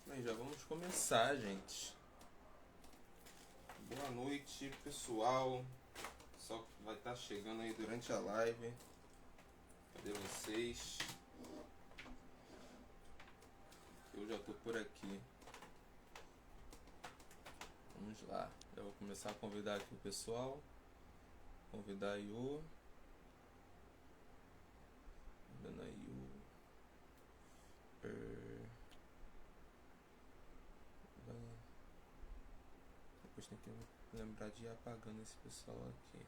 Bem, já vamos começar, gente. Boa noite, pessoal. Só vai estar chegando aí durante a live. Cadê vocês? Eu já tô por aqui. Vamos lá. Eu vou começar a convidar aqui o pessoal. Convidar a Iô. Convidando a Iô. Depois tem que lembrar de ir apagando esse pessoal aqui.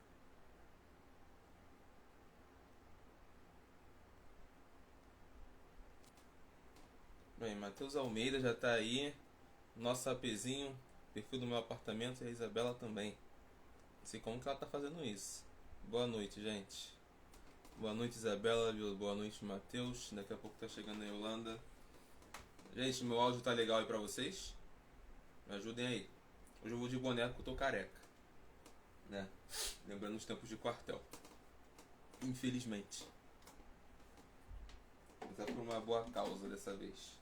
Bem, Matheus Almeida já tá aí. Nosso APzinho, perfil do meu apartamento, e a Isabela também. Não sei como que ela tá fazendo isso. Boa noite, gente. Boa noite, Isabela. Boa noite, Matheus. Daqui a pouco tá chegando a Yolanda. Gente, meu áudio tá legal aí pra vocês? Me ajudem aí. Hoje eu vou de boneco, que eu tô careca, né? Lembrando os tempos de quartel. Infelizmente. Mas é por uma boa causa dessa vez.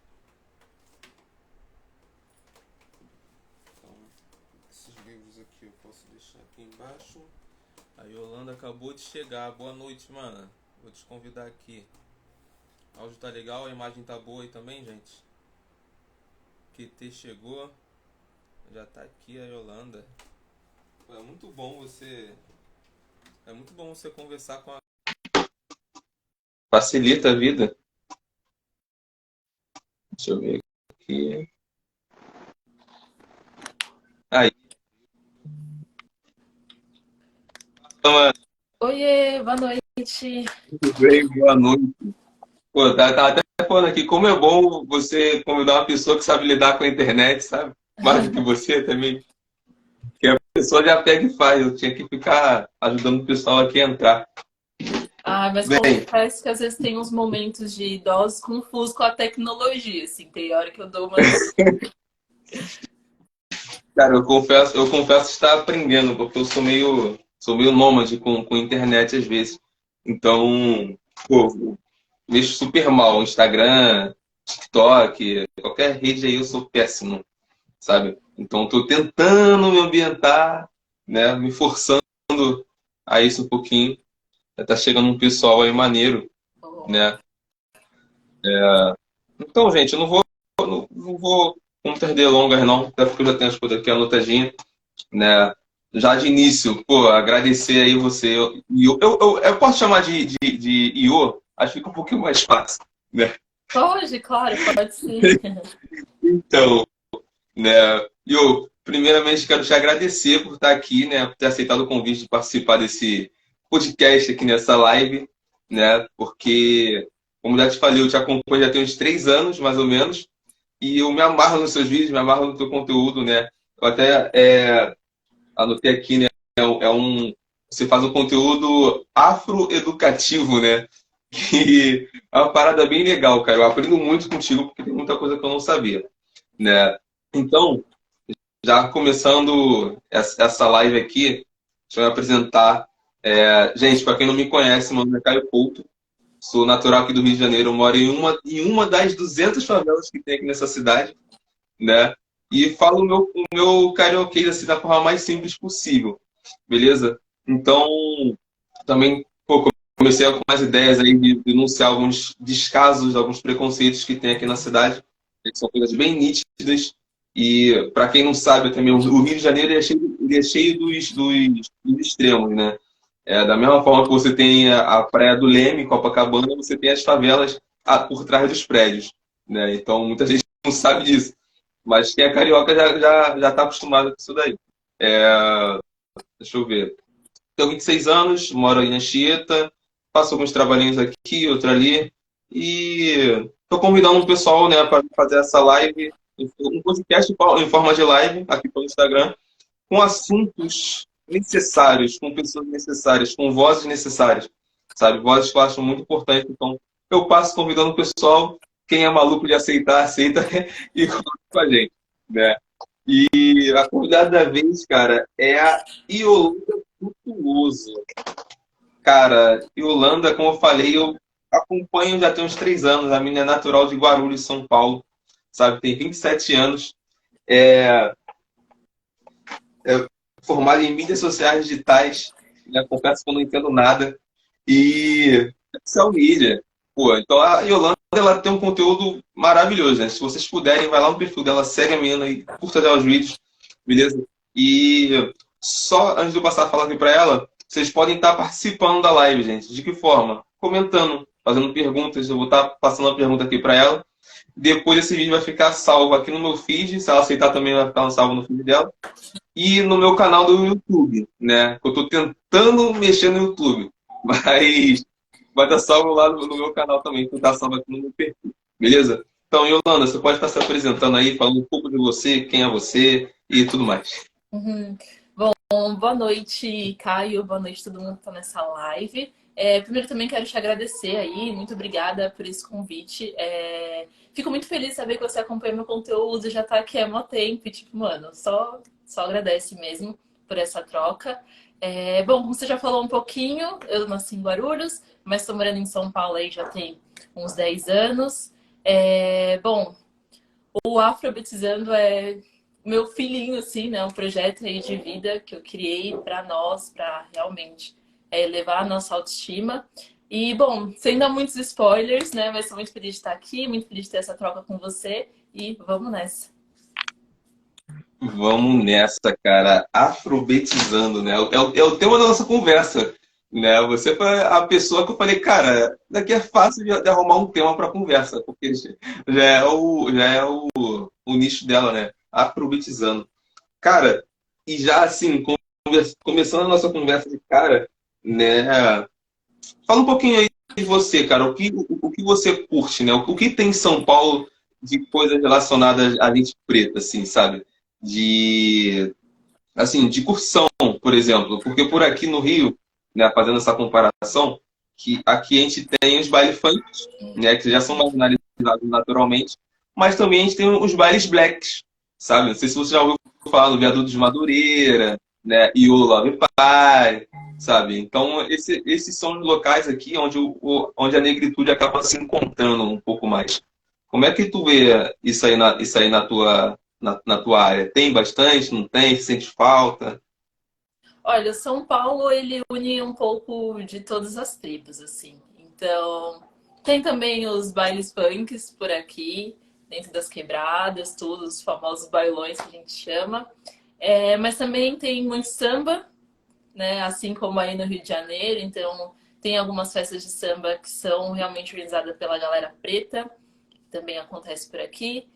Então, esses livros aqui eu posso deixar aqui embaixo. A Yolanda acabou de chegar. Boa noite, mana. Vou te convidar aqui. O áudio tá legal, a imagem tá boa aí também, gente. QT chegou. Já tá aqui a Yolanda. É muito bom você conversar com a... Facilita a vida. Deixa eu ver aqui. Aí. Oiê, boa noite. Tudo bem? Boa noite. Pô, tá até falando aqui, como é bom você convidar uma pessoa que sabe lidar com a internet, sabe? Mais do que você também. Que a pessoa já pega e faz. Eu tinha que ficar ajudando o pessoal aqui a entrar. Mas Bem, confesso que às vezes tem uns momentos de idosos confusos com a tecnologia, assim. Tem hora que eu dou umas... cara, eu confesso estar aprendendo, porque eu sou meio nômade com internet às vezes. Então, pô, mexo super mal. Instagram, TikTok, qualquer rede aí eu sou péssimo, sabe? Então, estou tentando me ambientar, né? Me forçando a isso um pouquinho. Tá chegando um pessoal aí maneiro, né? Então, gente, eu não vou muitas delongas, não, até porque eu já tenho as coisas aqui anotadinhas, né? Já de início, pô, agradecer aí você. Eu posso chamar de Iô? Acho que fica um pouquinho mais fácil, né? Pode, claro, pode sim. Então, né? Iô, primeiramente quero te agradecer por estar aqui, né? Por ter aceitado o convite de participar desse podcast aqui nessa live, né? Porque, como já te falei, eu te acompanho já tem uns 3 anos, mais ou menos, e eu me amarro nos seus vídeos, me amarro no teu conteúdo, né? Eu até anotei aqui, né? Você faz um conteúdo afroeducativo, né? Que é uma parada bem legal, cara. Eu aprendo muito contigo porque tem muita coisa que eu não sabia, né? Então, já começando essa live aqui, deixa eu me apresentar. Gente, para quem não me conhece, meu nome é Caio Couto. Sou natural aqui do Rio de Janeiro. Eu moro em uma das 200 favelas que tem aqui nessa cidade, né? E falo o meu carioquês assim, da forma mais simples possível, beleza? Então, também pô, comecei com umas ideias aí de denunciar alguns descasos, alguns preconceitos que tem aqui na cidade, que são coisas bem nítidas. E, para quem não sabe, também o Rio de Janeiro ele é cheio dos extremos, né? Da mesma forma que você tem a Praia do Leme, Copacabana, você tem as favelas por trás dos prédios, né? Então, muita gente não sabe disso. Mas quem é carioca já está acostumado com isso daí. Deixa eu ver. Tenho 26 anos, moro aí na Anchieta, faço alguns trabalhinhos aqui, outro ali. E estou convidando um pessoal, né, para fazer essa live, um podcast em forma de live, aqui pelo Instagram, com assuntos necessários, com pessoas necessárias, com vozes necessárias, sabe? Vozes que eu acho muito importante. Então, eu passo convidando o pessoal, quem é maluco de aceitar, aceita e coloca com a gente, né? E a convidada da vez, cara, é a Iolanda Frutuoso. Cara, Yolanda, como eu falei, eu acompanho já tem uns 3 anos. A menina é natural de Guarulhos, São Paulo, sabe? Tem 27 anos. É, é formada em mídias sociais digitais. Né? Confesso que eu não entendo nada. E social media. Pô, então a Yolanda, ela tem um conteúdo maravilhoso, né? Se vocês puderem, vai lá no perfil dela, segue a menina e curta dela os vídeos, beleza? E só antes de eu passar a falar aqui pra ela, vocês podem estar participando da live, gente. De que forma? Comentando, fazendo perguntas. Eu vou estar passando a pergunta aqui pra ela. Depois esse vídeo vai ficar salvo aqui no meu feed. Se ela aceitar também, vai ficar salvo no feed dela. E no meu canal do YouTube, né? Eu tô tentando mexer no YouTube. Mas vai estar salvo lá no meu canal também, que está salvo aqui no meu perfil. Beleza? Então, Yolanda, você pode estar se apresentando aí, falando um pouco de você, quem é você e tudo mais. Uhum. Bom, boa noite, Caio. Boa noite a todo mundo que está nessa live. Primeiro também quero te agradecer aí, muito obrigada por esse convite. Fico muito feliz de saber que você acompanha meu conteúdo, já está aqui há mó tempo, e, tipo, mano, só agradece mesmo por essa troca. Bom, como você já falou um pouquinho, eu nasci em Guarulhos, mas estou morando em São Paulo aí já tem uns 10 anos. Bom, o Afrobetizando é meu filhinho, assim, né? Um projeto aí de vida que eu criei para nós, para realmente elevar a nossa autoestima. E, bom, sem dar muitos spoilers, né? Mas sou muito feliz de estar aqui, muito feliz de ter essa troca com você. E vamos nessa. Vamos nessa, cara. Afrobetizando, né? É o tema da nossa conversa, né? Você foi a pessoa que eu falei, cara, daqui é fácil de arrumar um tema para conversa, porque já é o nicho dela, né? Afrobetizando. Cara, e já assim, começando a nossa conversa de cara, né? Fala um pouquinho aí de você, cara. O que você curte, né? O que tem em São Paulo de coisas relacionadas a gente preta, assim, sabe? De, assim, de curtição, por exemplo. Porque por aqui no Rio, né, fazendo essa comparação, que aqui a gente tem os bailes funk, né, que já são marginalizados naturalmente, mas também a gente tem os bailes blacks, sabe? Não sei se você já ouviu falar do Viaduto de Madureira, né, Iolo Love Pai, sabe? Então, esses são os locais aqui onde, onde a negritude acaba se encontrando um pouco mais. Como é que tu vê isso aí na tua área? Tem bastante? Não tem? Sente falta? Olha, São Paulo, ele une um pouco de todas as tribos, assim. Então, tem também os bailes punks por aqui, dentro das quebradas, tudo, os famosos bailões que a gente chama. Mas também tem muito samba, né? Assim como aí no Rio de Janeiro. Então, tem algumas festas de samba que são realmente organizadas pela galera preta, que também acontece por aqui.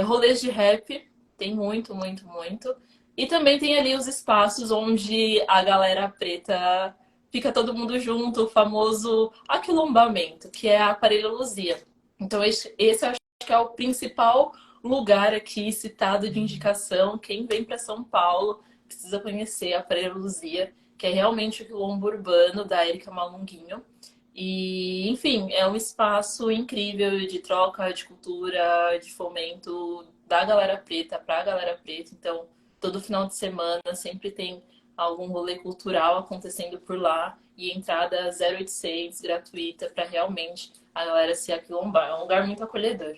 Rolês de rap, tem muito, muito, muito. E também tem ali os espaços onde a galera preta fica todo mundo junto, o famoso aquilombamento, que é a Aparelholuzia. Então, esse eu acho que é o principal lugar aqui citado de indicação. Quem vem para São Paulo precisa conhecer a Freira Luzia, que é realmente o quilombo urbano da Érica Malunguinho. E, enfim, é um espaço incrível de troca de cultura, de fomento da galera preta para a galera preta. Então, todo final de semana sempre tem algum rolê cultural acontecendo por lá e entrada 0800 gratuita para realmente a galera se aquilombar. É um lugar muito acolhedor.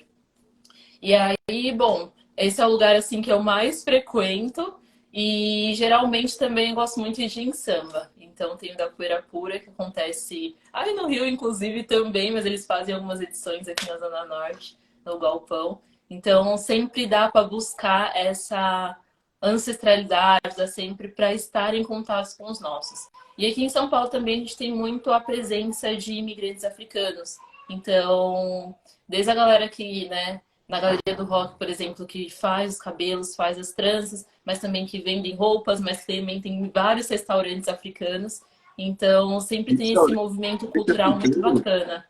E aí, bom, esse é o lugar assim que eu mais frequento e geralmente também eu gosto muito de ir em samba. Então tem o da Poeira Pura que acontece aí no Rio, inclusive também, mas eles fazem algumas edições aqui na Zona Norte, no Galpão. Então sempre dá para buscar essa ancestralidade, dá sempre para estar em contato com os nossos. E aqui em São Paulo também a gente tem muito a presença de imigrantes africanos. Então, desde a galera que, né, na Galeria do Rock, por exemplo, que faz os cabelos, faz as tranças, mas também que vendem roupas, mas também tem vários restaurantes africanos. Então, sempre tem esse Restaurante movimento cultural muito africano? bacana.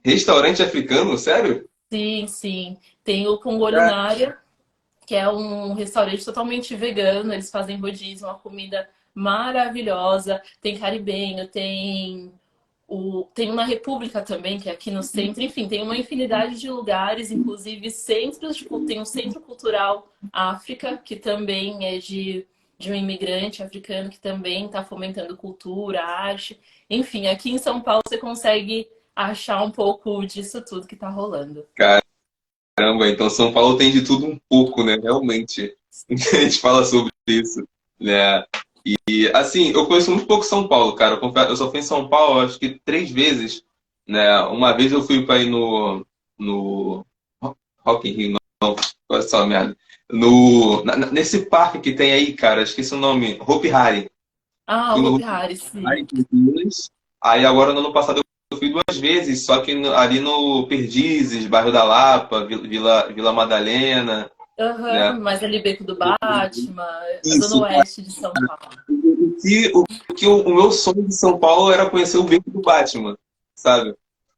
Restaurante africano? Sério? Sim, sim. Tem o Cara, Congolinária, que é um restaurante totalmente vegano. Eles fazem rodízio, uma comida maravilhosa. Tem caribenho, tem uma República também, que é aqui no centro. Enfim, tem uma infinidade de lugares, inclusive centros. Tipo, tem o Centro Cultural África, que também é de de um imigrante africano que também está fomentando cultura, arte. Enfim, aqui em São Paulo você consegue achar um pouco disso tudo que está rolando. Caramba, então São Paulo tem de tudo um pouco, né? Realmente. A gente fala sobre isso, né? E assim, eu conheço muito pouco São Paulo, cara. Eu só fui em São Paulo, acho que 3 vezes, né? Uma vez eu fui para ir no Rock in Rio, não, olha só, merda. Nesse parque que tem aí, cara, esqueci o nome, Hopi Hari. Ah, Fui o no Hopi Hopi Hari, sim. Hari em Campinas. Aí agora no ano passado eu fui 2 vezes, só que ali no Perdizes, bairro da Lapa, Vila Madalena, Aham, né? mas ali Beco do Batman, a Zona Isso, Oeste de São Paulo. o meu sonho de São Paulo era conhecer o beco do Batman, sabe?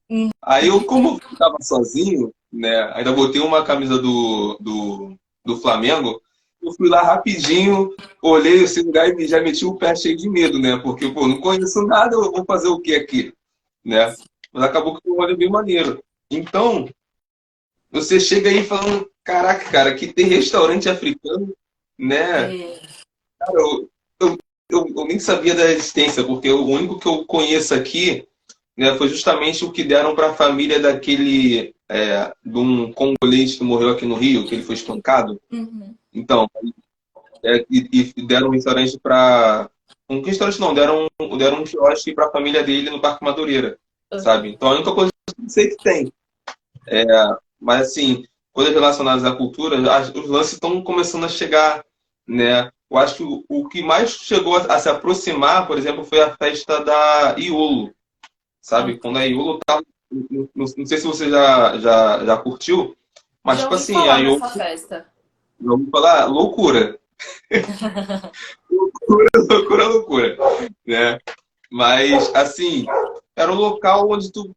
Hum. Aí eu, como eu estava sozinho, né? Ainda botei uma camisa do Flamengo, eu fui lá rapidinho, olhei esse lugar e já meti o pé cheio de medo, né? Porque, pô, não conheço nada, eu vou fazer o que aqui, né? Mas acabou que foi um rolê bem maneiro. Então, você chega aí falando, caraca, cara, aqui tem restaurante africano, né? É, Cara, eu nem sabia da existência, porque o único que eu conheço aqui, né, foi justamente o que deram para a família de um congolês que morreu aqui no Rio, que ele foi espancado. uhum, Então, e deram um restaurante para. Um restaurante não, deram um quiosque para a família dele no Parque Madureira, uhum. sabe? Então, a única coisa que eu sei que tem. Mas, assim, coisas relacionadas à cultura, os lances estão começando a chegar, né? Eu acho que o que mais chegou a se aproximar, por exemplo, foi a festa da Iolo, Ah, sabe? Quando a Iolo tava. Não sei se você já curtiu, mas, já tipo ouvi assim, a falar Iolo, nessa festa. vamos falar, loucura. Loucura, loucura, né? Mas, assim, era um local onde tu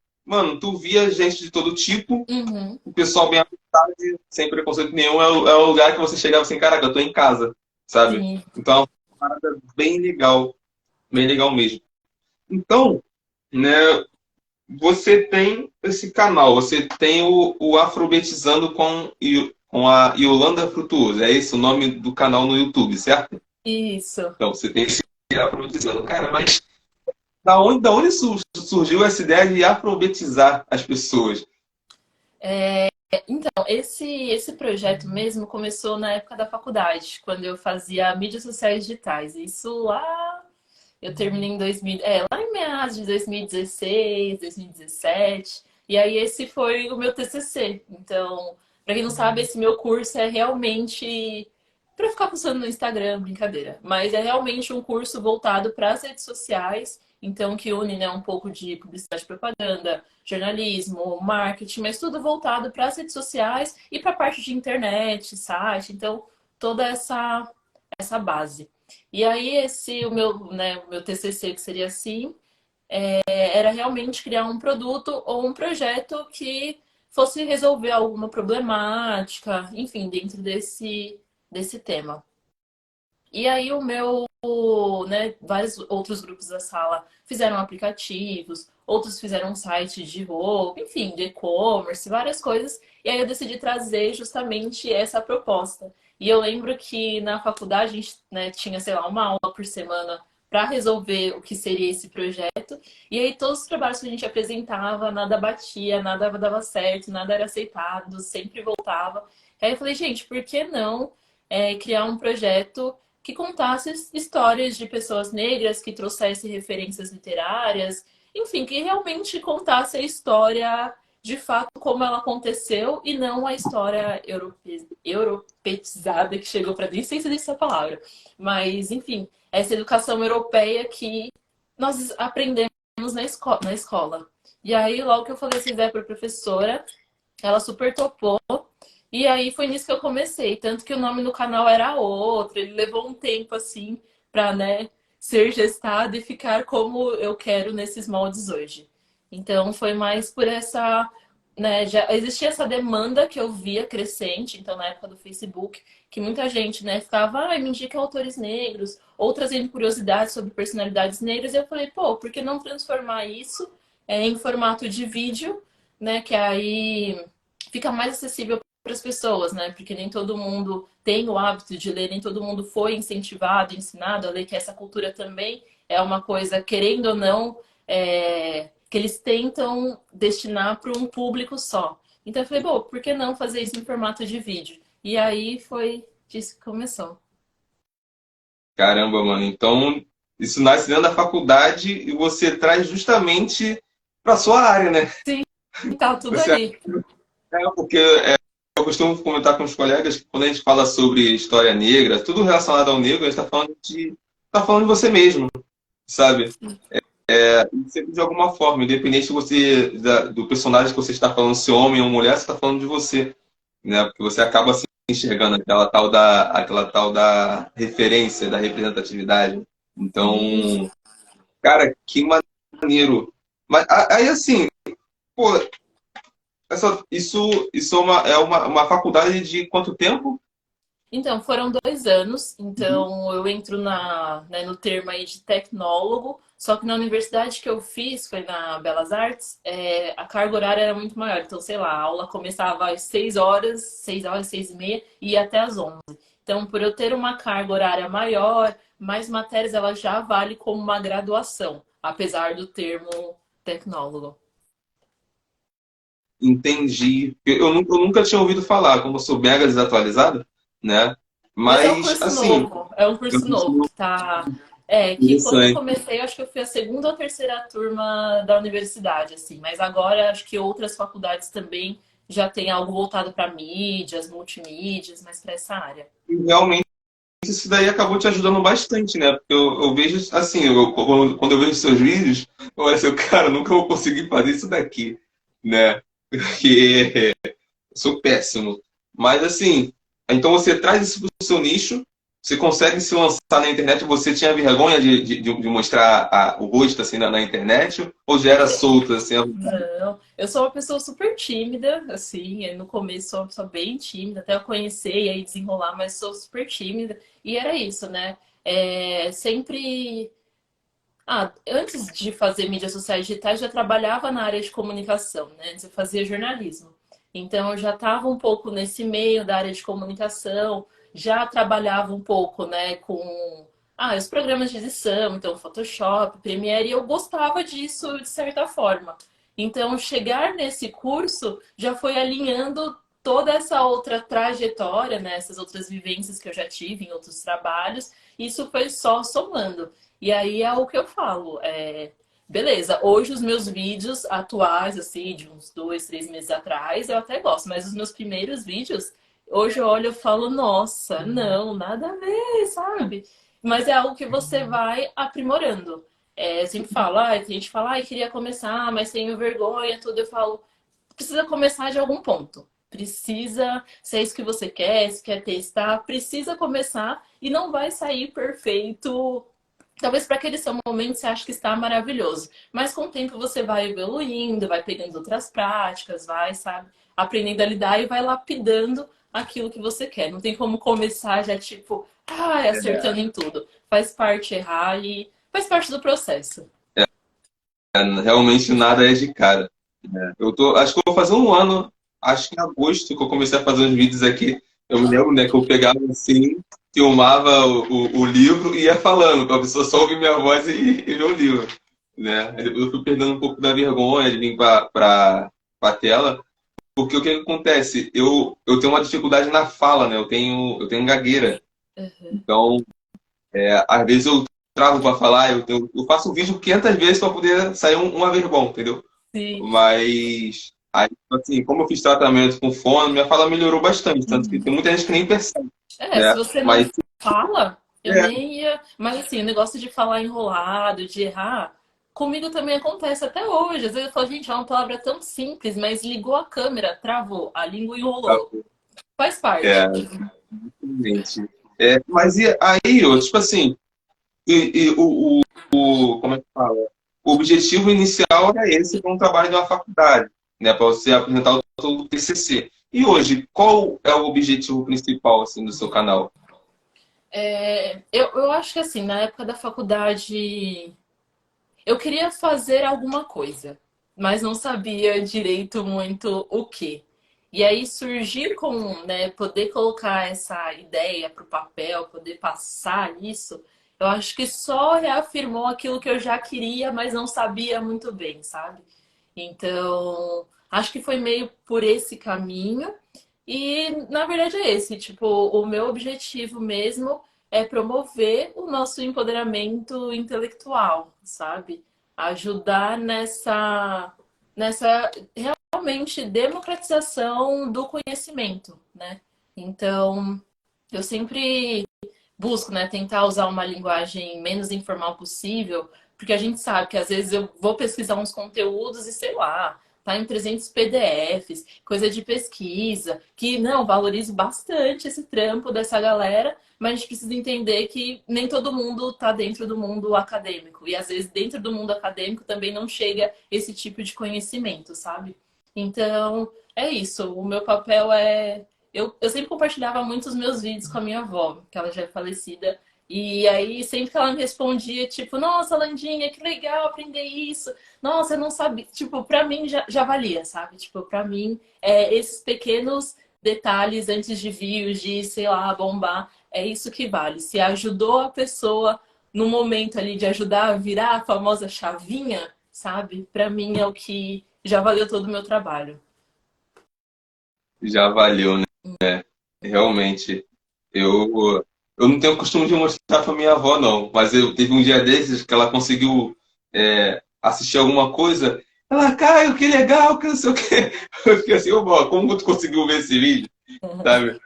via gente de todo tipo, Uhum, o pessoal bem à vontade, sem preconceito nenhum, é o lugar que você chegava assim, caraca, eu tô em casa, sabe? sim. Então, é uma parada bem legal mesmo. Então, né, você tem esse canal, você tem o Afrobetizando com a Yolanda Frutuoso, é esse o nome do canal no YouTube, certo? Isso. Então, você tem esse Afrobetizando. Cara, mas da onde surgiu essa ideia de afrobetizar as pessoas? Então, esse projeto mesmo começou na época da faculdade, quando eu fazia mídias sociais digitais. Isso lá, eu terminei em 2000, lá em meados de 2016, 2017. E aí esse foi o meu TCC. Então, para quem não sabe, esse meu curso é realmente para ficar postando no Instagram, brincadeira. Mas é realmente um curso voltado para as redes sociais, então que une, né, um pouco de publicidade e propaganda, jornalismo, marketing, mas tudo voltado para as redes sociais e para a parte de internet, site, então toda essa base. E aí esse o meu TCC que seria assim, era realmente criar um produto ou um projeto que fosse resolver alguma problemática, enfim, dentro desse tema. E aí vários outros grupos da sala fizeram aplicativos, outros fizeram um site de roupa, enfim, de e-commerce, várias coisas. E aí eu decidi trazer justamente essa proposta. E eu lembro que na faculdade a gente, né, tinha, sei lá, uma aula por semana para resolver o que seria esse projeto. E aí todos os trabalhos que a gente apresentava, nada batia, nada dava certo, nada era aceitado, sempre voltava. Aí eu falei, gente, por que não criar um projeto que contasse histórias de pessoas negras, que trouxesse referências literárias, enfim, que realmente contasse a história de fato como ela aconteceu e não a história europeizada que chegou para nem sei se existe essa palavra, mas enfim, essa educação europeia que nós aprendemos na escola. E aí, logo que eu falei essa ideia para a professora, ela super topou. E aí foi nisso que eu comecei. Tanto que o nome do canal era outro. Ele levou um tempo assim para, né, ser gestado e ficar como eu quero nesses moldes hoje. Então foi mais por essa, né, já existia essa demanda que eu via crescente, então na época do Facebook, que muita gente, né, ficava, me indica autores negros, ou trazendo curiosidades sobre personalidades negras, e eu falei, pô, por que não transformar isso em formato de vídeo, né, que aí fica mais acessível outras pessoas, né? Porque nem todo mundo tem o hábito de ler, nem todo mundo foi incentivado, ensinado a ler, que essa cultura também é uma coisa, querendo ou não, que eles tentam destinar para um público só. Então eu falei, bom, por que não fazer isso em formato de vídeo? E aí foi disso que começou. Caramba, mano. Então, isso nasce dentro da faculdade e você traz justamente para sua área, né? Sim, tá tudo Você ali. porque eu costumo comentar com os colegas que quando a gente fala sobre história negra, tudo relacionado ao negro, a gente tá falando de você mesmo, sabe? Sempre de alguma forma, independente de do personagem que você está falando, se homem ou mulher, você está falando de você, né? Porque você acaba se enxergando aquela tal da referência, da representatividade. Isso. Então, cara, que maneiro. Mas aí assim, pô, isso uma faculdade de quanto tempo? Então, foram 2 anos. Então, eu entro no termo aí de tecnólogo. Só que na universidade que eu fiz, foi na Belas Artes, a carga horária era muito maior. Então, sei lá, a aula começava às 6 horas, 6 horas, 6h30 e ia até às 11. Então, por eu ter uma carga horária maior, mais matérias, ela já vale como uma graduação, apesar do termo tecnólogo. Entendi. Eu nunca tinha ouvido falar, como eu sou mega desatualizado, né? Mas é um Mas, curso assim, novo, é um eu curso novo continuo que tá. É, que quando eu interessante. comecei, eu acho que eu fui a segunda ou terceira turma da universidade, assim. Mas agora acho que outras faculdades também já tem algo voltado para mídias, multimídias, mas para essa área. E realmente isso daí acabou te ajudando bastante, né? Porque eu vejo, assim, quando eu vejo seus vídeos, eu olho assim, cara, eu nunca vou conseguir fazer isso daqui, né? Porque eu sou péssimo. Mas assim, então você traz isso para o seu nicho, você consegue se lançar na internet, você tinha vergonha de mostrar o rosto assim na internet, ou já era solto assim? Não, eu sou uma pessoa super tímida, assim, no começo sou uma pessoa bem tímida, até eu conhecer e aí desenrolar, mas sou super tímida. E era isso, né? Sempre. Antes de fazer mídias sociais digitais, já trabalhava na área de comunicação, né? Antes eu fazia jornalismo. Então eu já estava um pouco nesse meio da área de comunicação, já trabalhava um pouco, né, com os programas de edição, então Photoshop, Premiere, e eu gostava disso de certa forma. Então chegar nesse curso já foi alinhando toda essa outra trajetória, né, essas outras vivências que eu já tive em outros trabalhos, isso foi só somando. E aí é o que eu falo. Beleza, hoje os meus vídeos atuais, assim, de uns 2, 3 meses atrás, eu até gosto, mas os meus primeiros vídeos, hoje eu olho e falo, nossa, não, nada a ver, sabe? Mas é algo que você vai aprimorando. Eu sempre falo, tem gente que fala, queria começar, mas tenho vergonha, tudo. Eu falo, precisa começar de algum ponto. Precisa, se é isso que você quer, se quer testar, precisa começar e não vai sair perfeito. Talvez para aquele seu momento você ache que está maravilhoso, mas com o tempo você vai evoluindo, vai pegando outras práticas, vai, sabe, aprendendo a lidar e vai lapidando aquilo que você quer. Não tem como começar já tipo, acertando em tudo. Faz parte errar e faz parte do processo. Realmente nada é de cara. Acho que eu vou fazer um ano, acho que em agosto que eu comecei a fazer os vídeos aqui. Eu me lembro, né, que eu pegava assim, filmava o livro e ia falando, para a pessoa só ouvir minha voz e ler o livro, né? Aí depois eu fui perdendo um pouco da vergonha de vir para a tela, porque o que acontece? Eu tenho uma dificuldade na fala, né? Eu tenho gagueira. Uhum. Então, às vezes eu travo para falar, eu faço um vídeo 500 vezes para poder sair uma vez bom, entendeu? Sim. Mas, aí, assim, como eu fiz tratamento com fono, minha fala melhorou bastante. Tanto que tem muita gente que nem percebe, Se né? você não Mas, fala, eu é, nem ia. Mas assim, o negócio de falar enrolado, de errar, comigo também acontece até hoje. Às vezes eu falo, gente, é uma palavra tão simples, mas ligou a câmera, travou, a língua enrolou. Faz parte. é, exatamente. Mas e aí, tipo assim, e como é que fala? O objetivo inicial era esse para um trabalho de uma faculdade, né? Para você apresentar o TCC. E hoje, qual é o objetivo principal, assim, do seu canal? Eu acho que assim, na época da faculdade, eu queria fazer alguma coisa, mas não sabia direito muito o que. E aí surgir com, né, poder colocar essa ideia para o papel, poder passar isso, eu acho que só reafirmou aquilo que eu já queria, mas não sabia muito bem, sabe? Então, acho que foi meio por esse caminho. E na verdade é esse, tipo, o meu objetivo mesmo é promover o nosso empoderamento intelectual, sabe? Ajudar nessa realmente democratização do conhecimento, né? Então, eu sempre busco, né, tentar usar uma linguagem menos informal possível, porque a gente sabe que às vezes eu vou pesquisar uns conteúdos e sei lá, tá em 300 PDFs, coisa de pesquisa, que não, valorizo bastante esse trampo dessa galera, mas a gente precisa entender que nem todo mundo tá dentro do mundo acadêmico, e às vezes dentro do mundo acadêmico também não chega esse tipo de conhecimento, sabe? Então, é isso, o meu papel é eu sempre compartilhava muito os meus vídeos com a minha avó, que ela já é falecida. E aí, sempre que ela me respondia, tipo, nossa, Landinha, que legal aprender isso. Nossa, eu não sabia. Tipo, pra mim já valia, sabe? Tipo, pra mim, esses pequenos detalhes antes de vir, de, sei lá, bombar, é isso que vale. Se ajudou a pessoa no momento ali de ajudar a virar a famosa chavinha, sabe? Pra mim é o que já valeu todo o meu trabalho. Já valeu, né? Realmente. Eu não tenho costume de mostrar para minha avó, não. Mas eu teve um dia desses que ela conseguiu assistir alguma coisa. Ela, Caio, que legal, que não sei o quê. Eu fiquei assim, ô, vó, como tu conseguiu ver esse vídeo? Sabe?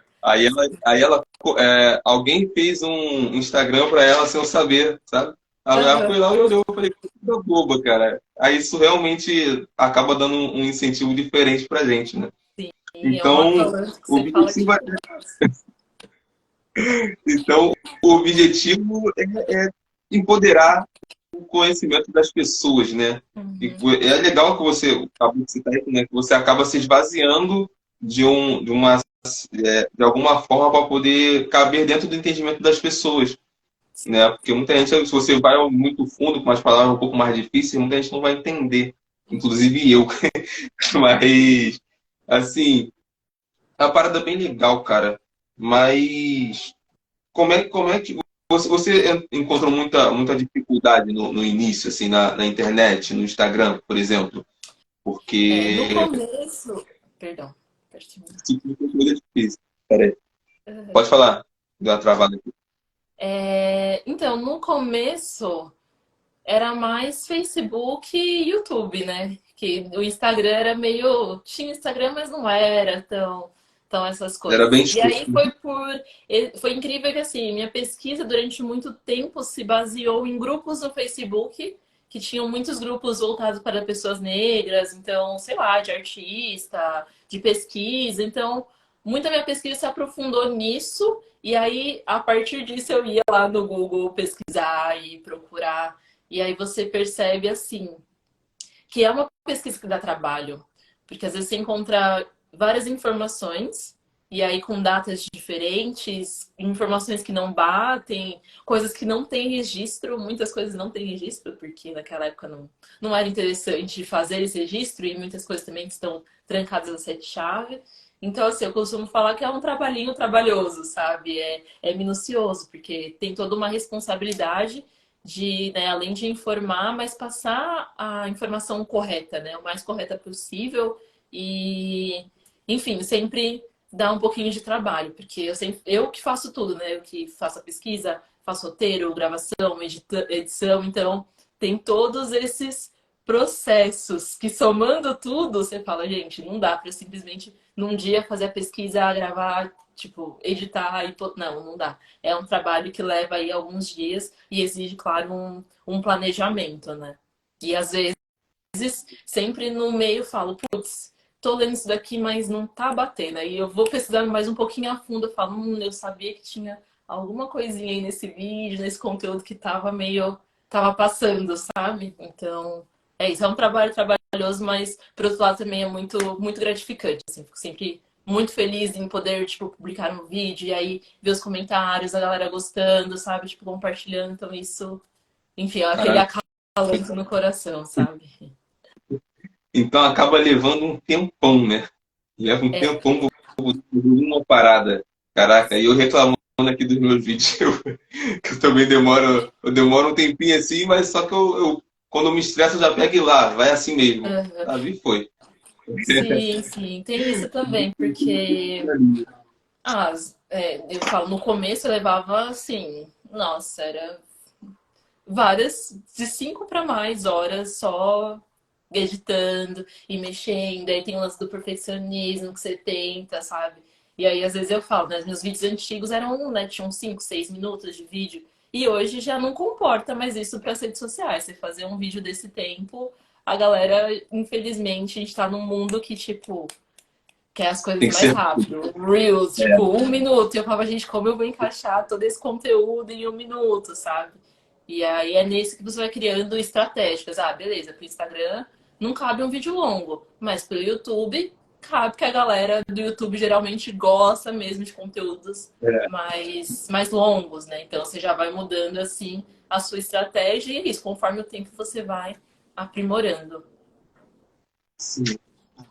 Alguém fez um Instagram para ela sem eu saber, sabe? Ela foi lá e olhou, eu falei, que coisa boba, cara. Aí isso realmente acaba dando um incentivo diferente pra gente, né? Sim, é um Então, alto-falante que o você fala objetivo, que. o objetivo é empoderar o conhecimento das pessoas, né? E Uhum. é legal que você acabou de citar isso, né? Que você acaba se esvaziando de alguma forma para poder caber dentro do entendimento das pessoas, né? Porque muita gente, se você vai muito fundo com umas palavras um pouco mais difíceis, muita gente não vai entender, inclusive eu. Mas, assim, é uma parada bem legal, cara. Mas como é que você encontrou muita dificuldade no início, assim, na internet, no Instagram, por exemplo? No Porque começo. Perdão, pode terminar. esse tipo de conteúdo é difícil. Peraí. Uhum. Pode falar. Deu uma travada aqui. Então, no começo era mais Facebook e YouTube, né? Que o Instagram era meio. Tinha Instagram, mas não era tão essas Era coisas. bem E aí difícil. Foi incrível que assim, minha pesquisa durante muito tempo se baseou em grupos no Facebook, que tinham muitos grupos voltados para pessoas negras, então, sei lá, de artista, de pesquisa. Então, muita minha pesquisa se aprofundou nisso. E aí, a partir disso, eu ia lá no Google pesquisar e procurar. E aí você percebe assim que é uma pesquisa que dá trabalho, porque às vezes você encontra várias informações e aí com datas diferentes, informações que não batem, coisas que não têm registro, muitas coisas não têm registro, porque naquela época não era interessante fazer esse registro e muitas coisas também estão trancadas a sete-chave. Então, assim, eu costumo falar que é um trabalhinho trabalhoso, sabe? É minucioso, porque tem toda uma responsabilidade de, né, além de informar, mas passar a informação correta, né, o mais correta possível e, enfim, sempre dá um pouquinho de trabalho, porque eu que faço tudo, né, eu que faço a pesquisa, faço roteiro, gravação, edição, então tem todos esses processos que somando tudo, você fala, gente, não dá para simplesmente num dia fazer a pesquisa, gravar, tipo, editar e não dá. É um trabalho que leva aí alguns dias e exige, claro, um planejamento, né? E às vezes, sempre no meio, eu falo, putz, tô lendo isso daqui, mas não tá batendo. Aí eu vou pesquisando mais um pouquinho a fundo, eu falo, eu sabia que tinha alguma coisinha aí nesse vídeo, nesse conteúdo que tava passando, sabe? Então, é isso, é um trabalho trabalhoso, mas por outro lado também é muito gratificante, assim, fico sempre muito feliz em poder, tipo, publicar um vídeo e aí ver os comentários, a galera gostando, sabe? Tipo, compartilhando, então isso, enfim, é aquele Caraca. acalanto no coração, sabe? Então acaba levando um tempão, né? Leva um É, tempão pra uma parada. Caraca, e eu reclamando aqui dos meus vídeos, que eu também eu demoro um tempinho assim, mas só que quando eu me estresso, eu já pego e lá, vai assim mesmo. aham. Sabe? E foi. Sim, sim, tem isso também, porque eu falo, no começo eu levava assim, nossa, era várias, de 5 para mais horas só editando e mexendo. Aí tem o lance do perfeccionismo que você tenta, sabe? E aí, às vezes, eu falo, né? Meus vídeos antigos eram, né? Tinham 5, 6 minutos de vídeo. E hoje já não comporta mais isso para as redes sociais. Você fazer um vídeo desse tempo, a galera, infelizmente, a gente tá num mundo que, tipo, quer as coisas Tem que mais ser. rápido. Reels, tipo, É, 1 minuto. E eu falava, gente, como eu vou encaixar todo esse conteúdo em 1 minuto, sabe? E aí é nesse que você vai criando estratégicas. Ah, beleza, pro Instagram não cabe um vídeo longo, mas pro YouTube cabe, que a galera do YouTube geralmente gosta mesmo de conteúdos é, mais longos, né? Então você já vai mudando assim a sua estratégia e é isso, conforme o tempo você vai aprimorando. sim.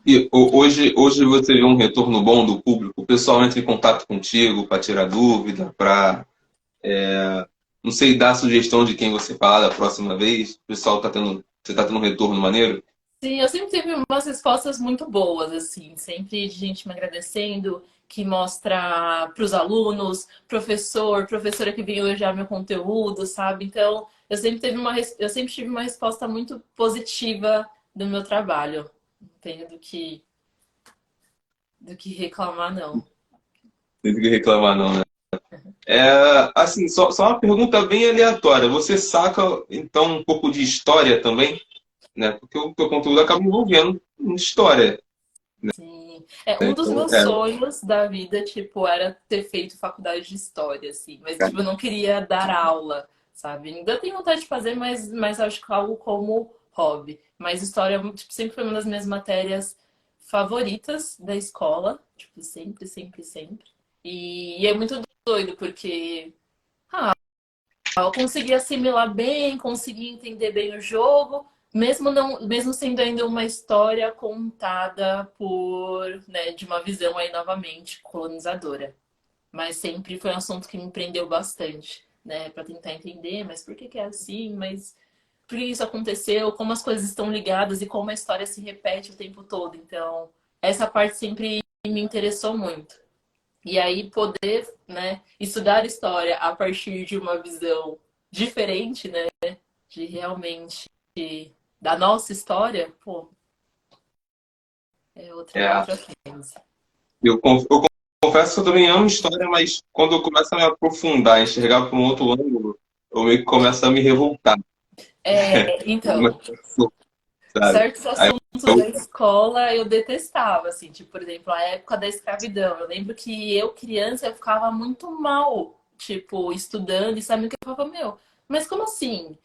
E hoje você vê um retorno bom do público? O pessoal entra em contato contigo para tirar dúvida, para, não sei, dar sugestão de quem você falar da próxima vez? O pessoal você tá tendo um retorno maneiro? Sim, eu sempre tive umas respostas muito boas, assim, sempre de gente me agradecendo, que mostra para os alunos, professora que veio elogiar meu conteúdo, sabe? Então, eu sempre tive uma resposta muito positiva do meu trabalho. Não tenho do que reclamar, não. Não tem que reclamar, não, né? Assim, só uma pergunta bem aleatória. Você saca, então, um pouco de história também, né? Porque o teu conteúdo acaba envolvendo história. Sim. É, um dos Então, meus sonhos da vida, tipo, era ter feito faculdade de história, assim. Mas, tipo, eu não queria dar aula, sabe? Ainda tenho vontade de fazer, mas acho que algo como hobby. Mas história, tipo, sempre foi uma das minhas matérias favoritas da escola. Tipo, sempre, sempre, sempre. E é muito doido, porque eu consegui assimilar bem, consegui entender bem o jogo, mesmo não, mesmo sendo ainda uma história contada por, né, de uma visão aí novamente colonizadora. Mas sempre foi um assunto que me prendeu bastante, né, para tentar entender, mas por que que é assim, mas por que isso aconteceu, como as coisas estão ligadas e como a história se repete o tempo todo. Então, essa parte sempre me interessou muito. E aí poder, né, estudar história a partir de uma visão diferente, né, de realmente da nossa história, pô, é é, outra coisa. eu confesso que eu também amo história, mas quando eu começo a me aprofundar, enxergar por um outro ângulo, eu meio que começo a me revoltar. Então, Sabe? certos Aí assuntos da escola eu detestava, assim, tipo, por exemplo, a época da escravidão. Eu lembro que eu, criança, eu ficava muito mal, tipo, estudando e sabendo que eu falava, meu, mas como assim?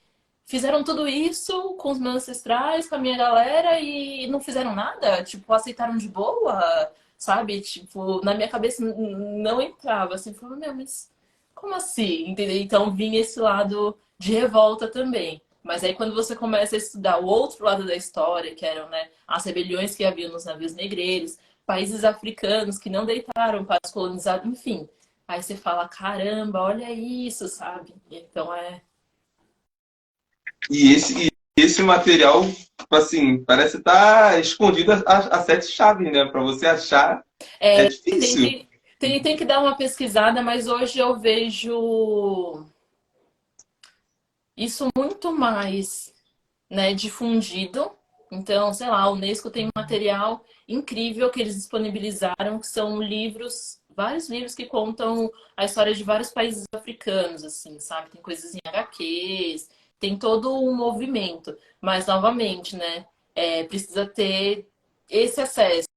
Fizeram tudo isso com os meus ancestrais, com a minha galera e não fizeram nada? Tipo, aceitaram de boa, sabe? Tipo, na minha cabeça não entrava, assim, eu falava, meu, mas como assim? Entendeu? Então vinha esse lado de revolta também. Mas aí quando você começa a estudar o outro lado da história, que eram, né, as rebeliões que haviam nos navios negreiros, países africanos que não deitaram para os colonizados, enfim. Aí você fala, caramba, olha isso, sabe? Então e esse material, tipo assim, parece estar escondido a sete chaves, né? Para você achar é tem difícil. que, tem que dar uma pesquisada, mas hoje eu vejo isso muito mais, né, difundido. Então, sei lá, a Unesco tem um material incrível que eles disponibilizaram, que são livros, vários livros que contam a história de vários países africanos, assim, sabe? Tem coisas em HQs, tem todo um movimento. Mas, novamente, né, precisa ter esse acesso.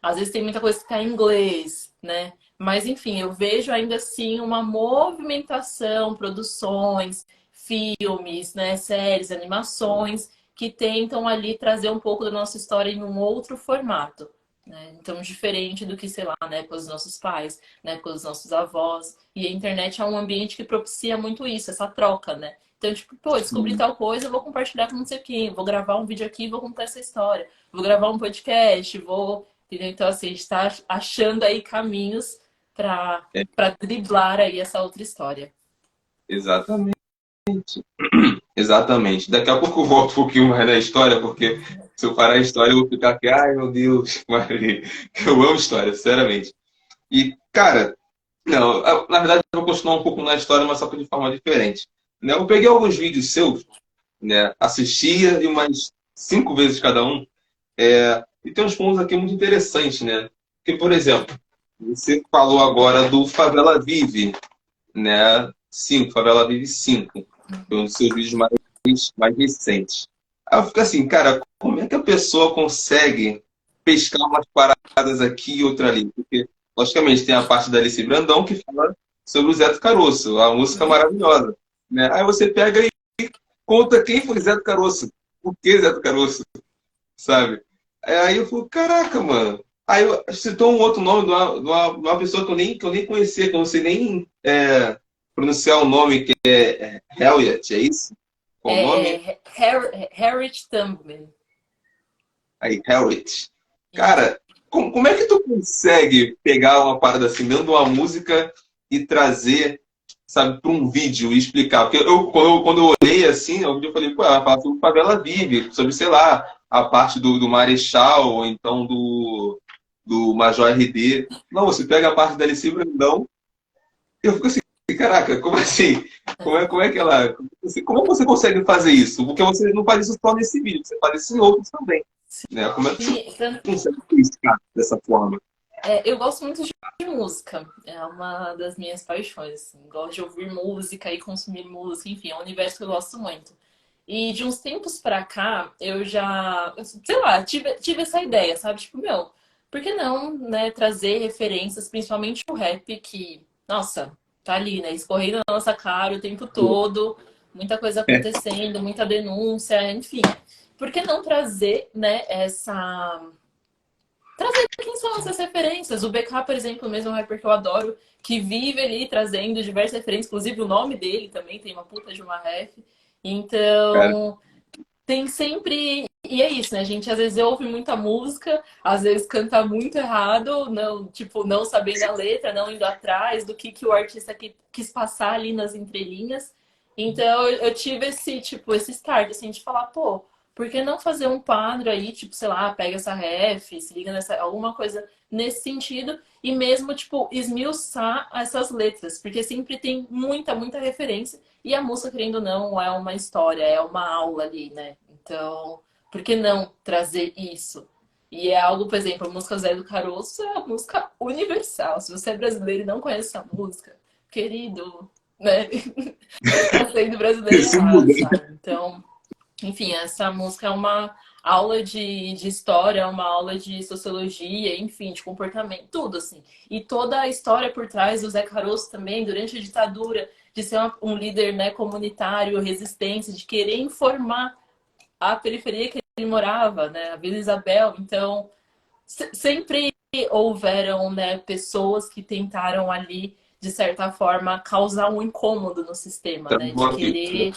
Às vezes tem muita coisa que está em inglês, né? Mas, enfim, eu vejo ainda assim uma movimentação, produções, filmes, né, séries, animações que tentam ali trazer um pouco da nossa história em um outro formato. Né? Então, diferente do que, sei lá, na época dos nossos pais, na época dos nossos avós. E a internet é um ambiente que propicia muito isso, essa troca, né? Então, tipo, pô, descobri tal coisa, eu vou compartilhar com não sei quem, vou gravar um vídeo aqui, vou contar essa história, vou gravar um podcast, vou. Entendeu? Então, assim, a gente está achando aí caminhos para É, driblar aí essa outra história. exatamente. Exatamente. Daqui a pouco eu volto um pouquinho mais na história, porque se eu parar a história, eu vou ficar aqui, ai meu Deus, Maria. Eu amo história, sinceramente. E, cara, não, na verdade eu vou continuar um pouco na história, mas só que de forma diferente. Né? Eu peguei alguns vídeos seus, né? Assistia e umas 5 vezes cada um. E tem uns pontos aqui muito interessantes, né? Porque, por exemplo, você falou agora do Favela Vive, né? 5, Favela Vive 5. Foi um dos seus vídeos mais recentes. Aí eu fico assim, cara, como é que a pessoa consegue pescar umas paradas aqui e outra ali? Porque, logicamente, tem a parte da Alice Brandão que fala sobre o Zé do Caroço, a música maravilhosa. Né? Aí você pega e conta quem foi Zé do Caroço, por que Zé do Caroço, sabe? Aí eu falo, caraca, mano. Aí eu citou um outro nome de uma pessoa que eu nem conhecia, que eu não sei nem pronunciar o nome, que é Elliot, é isso? Qual o nome? Harriet Tubman. Aí, Elliot. Cara, como é que tu consegue pegar uma parada assim, dentro de uma música e trazer, sabe, para um vídeo e explicar? Porque quando eu olhei assim, eu falei, pô, ela fala sobre Favela Vive, sobre, sei lá, a parte do Marechal, ou então do Major RD. Não, você pega a parte da Alice Brandão, eu fico assim, caraca, como assim? Como é que ela. Como você consegue fazer isso? Porque você não faz isso só nesse vídeo, você faz isso em outros também. Né? Como é que você Sim, consegue explicar dessa forma? eu gosto muito de música, é uma das minhas paixões. Assim. Gosto de ouvir música e consumir música, enfim, é um universo que eu gosto muito. E de uns tempos pra cá, eu já, sei lá, tive essa ideia, sabe? Tipo, meu, por que não, né, trazer referências, principalmente o rap, que, nossa, tá ali, né, escorrendo na nossa cara o tempo todo, muita coisa acontecendo, muita denúncia, enfim. Por que não trazer, né, trazer quem são essas referências? O BK, por exemplo, mesmo é um rapper que eu adoro, que vive ali trazendo diversas referências, inclusive o nome dele também tem uma puta de uma ref. Cara, Então, tem sempre. E é isso, né? A gente às vezes ouve muita música, às vezes canta muito errado, não, tipo, não sabendo a letra, não indo atrás do que o artista quis passar ali nas entrelinhas. Então eu tive esse, tipo, esse start, assim, de falar, pô, por que não fazer um quadro aí, tipo, sei lá, pega essa ref, se liga nessa, alguma coisa nesse sentido, e mesmo, tipo, esmiuçar essas letras, porque sempre tem muita, muita referência. E a música, querendo ou não, é uma história, é uma aula ali, né? Então, por que não trazer isso? E é algo, por exemplo, a música Zé do Caroço é a música universal. Se você é brasileiro e não conhece essa música, querido, né? Você tá sendo brasileiro esse errado, muda. sabe? Então, enfim, essa música é uma aula de história, uma aula de sociologia, enfim, de comportamento, tudo assim. E toda a história por trás do Zé Caroço também, durante a ditadura, de ser um líder, né, comunitário, resistência, de querer informar a periferia que ele morava, né, a Vila Isabel. Então, sempre houveram, né, pessoas que tentaram ali, de certa forma, causar um incômodo no sistema, né, Travou de aqui. querer.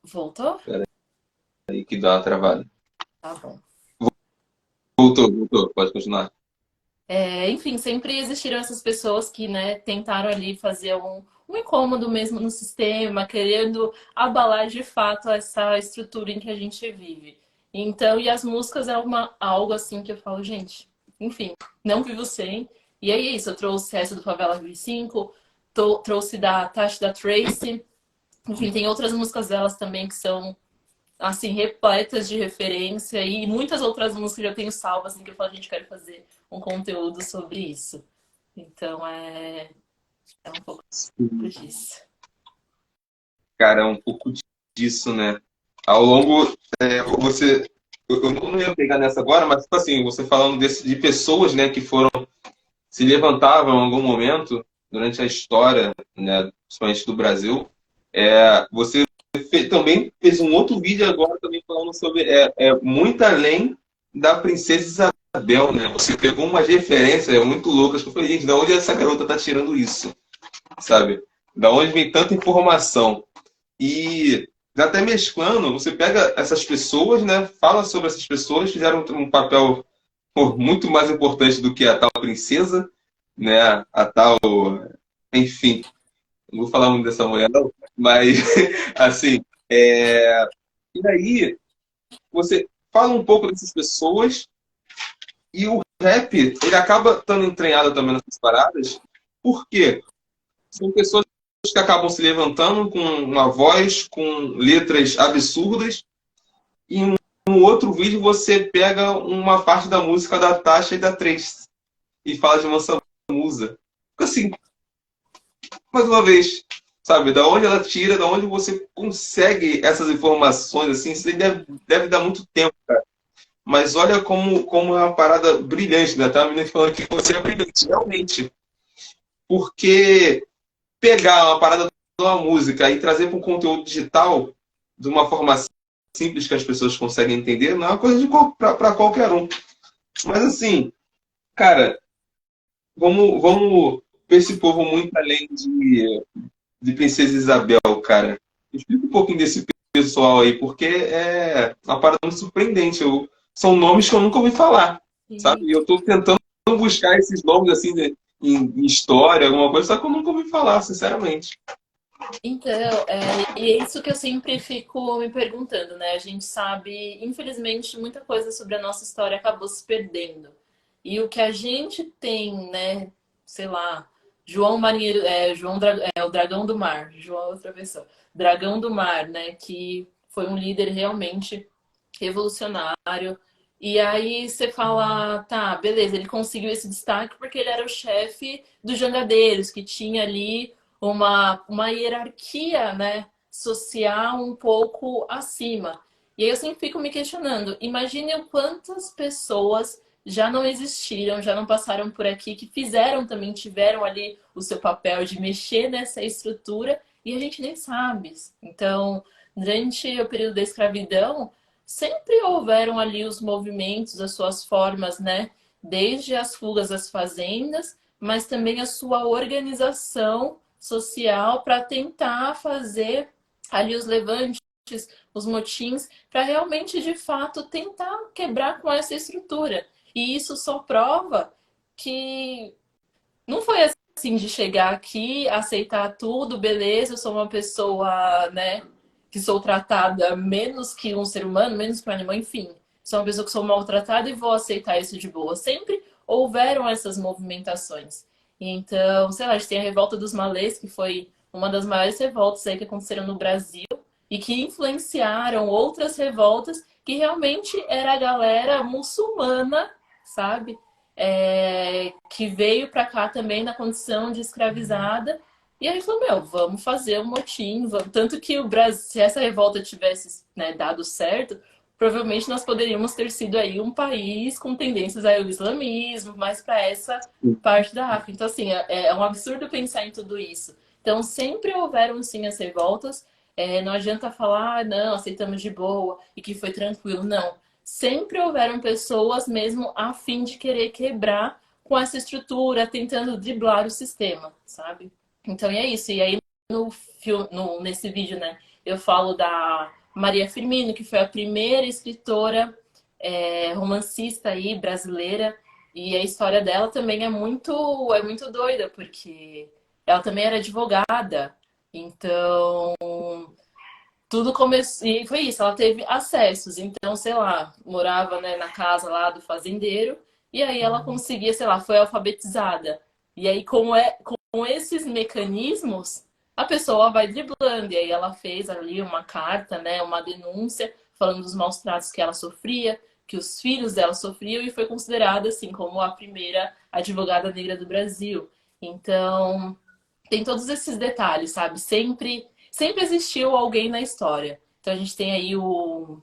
Voltou? Aí que dá uma travada. Tá bom. Voltou. Pode continuar. Enfim, sempre existiram essas pessoas que, né, tentaram ali fazer um incômodo mesmo no sistema, querendo abalar de fato essa estrutura em que a gente vive. Então, e as músicas é algo assim que eu falo, gente, enfim, não vivo sem. E é isso, eu trouxe essa do Favela 25, trouxe da Tashi da Tracy, enfim, tem outras músicas delas também que são assim, repletas de referência e muitas outras músicas que eu tenho salvas, assim, que eu falo, gente, quero fazer um conteúdo sobre isso. Então é um pouco disso. Cara, é um pouco disso, né? Ao longo, eu não ia pegar nessa agora, mas tipo assim, você falando de pessoas, né, que se levantavam em algum momento durante a história, né, principalmente do Brasil. Você também fez um outro vídeo agora também falando sobre muito além da Princesa Isabel, né? Você pegou umas referências muito loucas que eu falei, gente, da onde essa garota tá tirando isso, sabe? Da onde vem tanta informação? E até mesclando, você pega essas pessoas, né? Fala sobre essas pessoas, fizeram um papel pô, muito mais importante do que a tal princesa, né? A tal, enfim, não vou falar muito dessa mulher, não, mas assim, e aí você fala um pouco dessas pessoas e o rap, ele acaba estando entranhado também nessas paradas, por quê? São pessoas que acabam se levantando com uma voz, com letras absurdas, e no outro vídeo você pega uma parte da música da Tasha e da Trace e fala de uma musa. Assim, mais uma vez, sabe, da onde ela tira, da onde você consegue essas informações, assim, isso aí deve dar muito tempo, cara. Mas olha como é uma parada brilhante, né? Tá a menina falando que você é brilhante, realmente. Porque pegar uma parada de uma música e trazer para um conteúdo digital de uma forma simples que as pessoas conseguem entender, não é uma coisa para qualquer um. Mas assim, cara, vamos ver esse povo muito além de Princesa Isabel, cara. Explica um pouquinho desse pessoal aí, porque é uma parada muito surpreendente. São nomes que eu nunca ouvi falar, sabe? Sim. E eu estou tentando buscar esses nomes assim em história, alguma coisa, só que eu nunca ouvi falar, sinceramente. Então, e é isso que eu sempre fico me perguntando, né? A gente sabe, infelizmente, muita coisa sobre a nossa história acabou se perdendo. E o que a gente tem, né? Sei lá, João Marinheiro, o Dragão do Mar, João é outra pessoa. Dragão do Mar, né? Que foi um líder realmente revolucionário. E aí você fala, tá, beleza, ele conseguiu esse destaque porque ele era o chefe dos jangadeiros, que tinha ali uma hierarquia, né, social um pouco acima. E aí eu sempre fico me questionando, imagine quantas pessoas já não existiram, já não passaram por aqui, que fizeram também, tiveram ali o seu papel de mexer nessa estrutura e a gente nem sabe. Então, durante o período da escravidão, sempre houveram ali os movimentos, as suas formas, né? Desde as fugas às fazendas, mas também a sua organização social para tentar fazer ali os levantes, os motins, para realmente, de fato, tentar quebrar com essa estrutura. E isso só prova que não foi assim de chegar aqui, aceitar tudo, beleza, eu sou uma pessoa, né, que sou tratada menos que um ser humano, menos que um animal, enfim. Sou uma pessoa que sou maltratada e vou aceitar isso de boa. Sempre houveram essas movimentações. Então, sei lá, a gente tem a Revolta dos Malês, que foi uma das maiores revoltas aí que aconteceram no Brasil e que influenciaram outras revoltas que realmente era a galera muçulmana, sabe? Que veio para cá também na condição de escravizada. E aí falou, meu, vamos fazer um motim. Vamos. Tanto que o Brasil, se essa revolta tivesse, né, dado certo, provavelmente nós poderíamos ter sido aí um país com tendências ao islamismo, mais para essa parte da África. Então, assim, é um absurdo pensar em tudo isso. Então, sempre houveram, sim, as revoltas. Não adianta falar, não, aceitamos de boa e que foi tranquilo. Não, sempre houveram pessoas mesmo a fim de querer quebrar com essa estrutura, tentando driblar o sistema, sabe? Então é isso. E aí nesse vídeo, né, eu falo da Maria Firmino, que foi a primeira escritora romancista aí brasileira. E a história dela também é muito doida, porque ela também era advogada. Então, tudo começou. E foi isso, ela teve acessos. Então, sei lá, morava, né, na casa lá do fazendeiro, e aí ela conseguia, sei lá, foi alfabetizada. E aí, com esses mecanismos, a pessoa vai driblando. E aí ela fez ali uma carta, né, uma denúncia, falando dos maus tratos que ela sofria, que os filhos dela sofriam, e foi considerada, assim, como a primeira advogada negra do Brasil. Então, tem todos esses detalhes, sabe? Sempre existiu alguém na história. Então a gente tem aí o.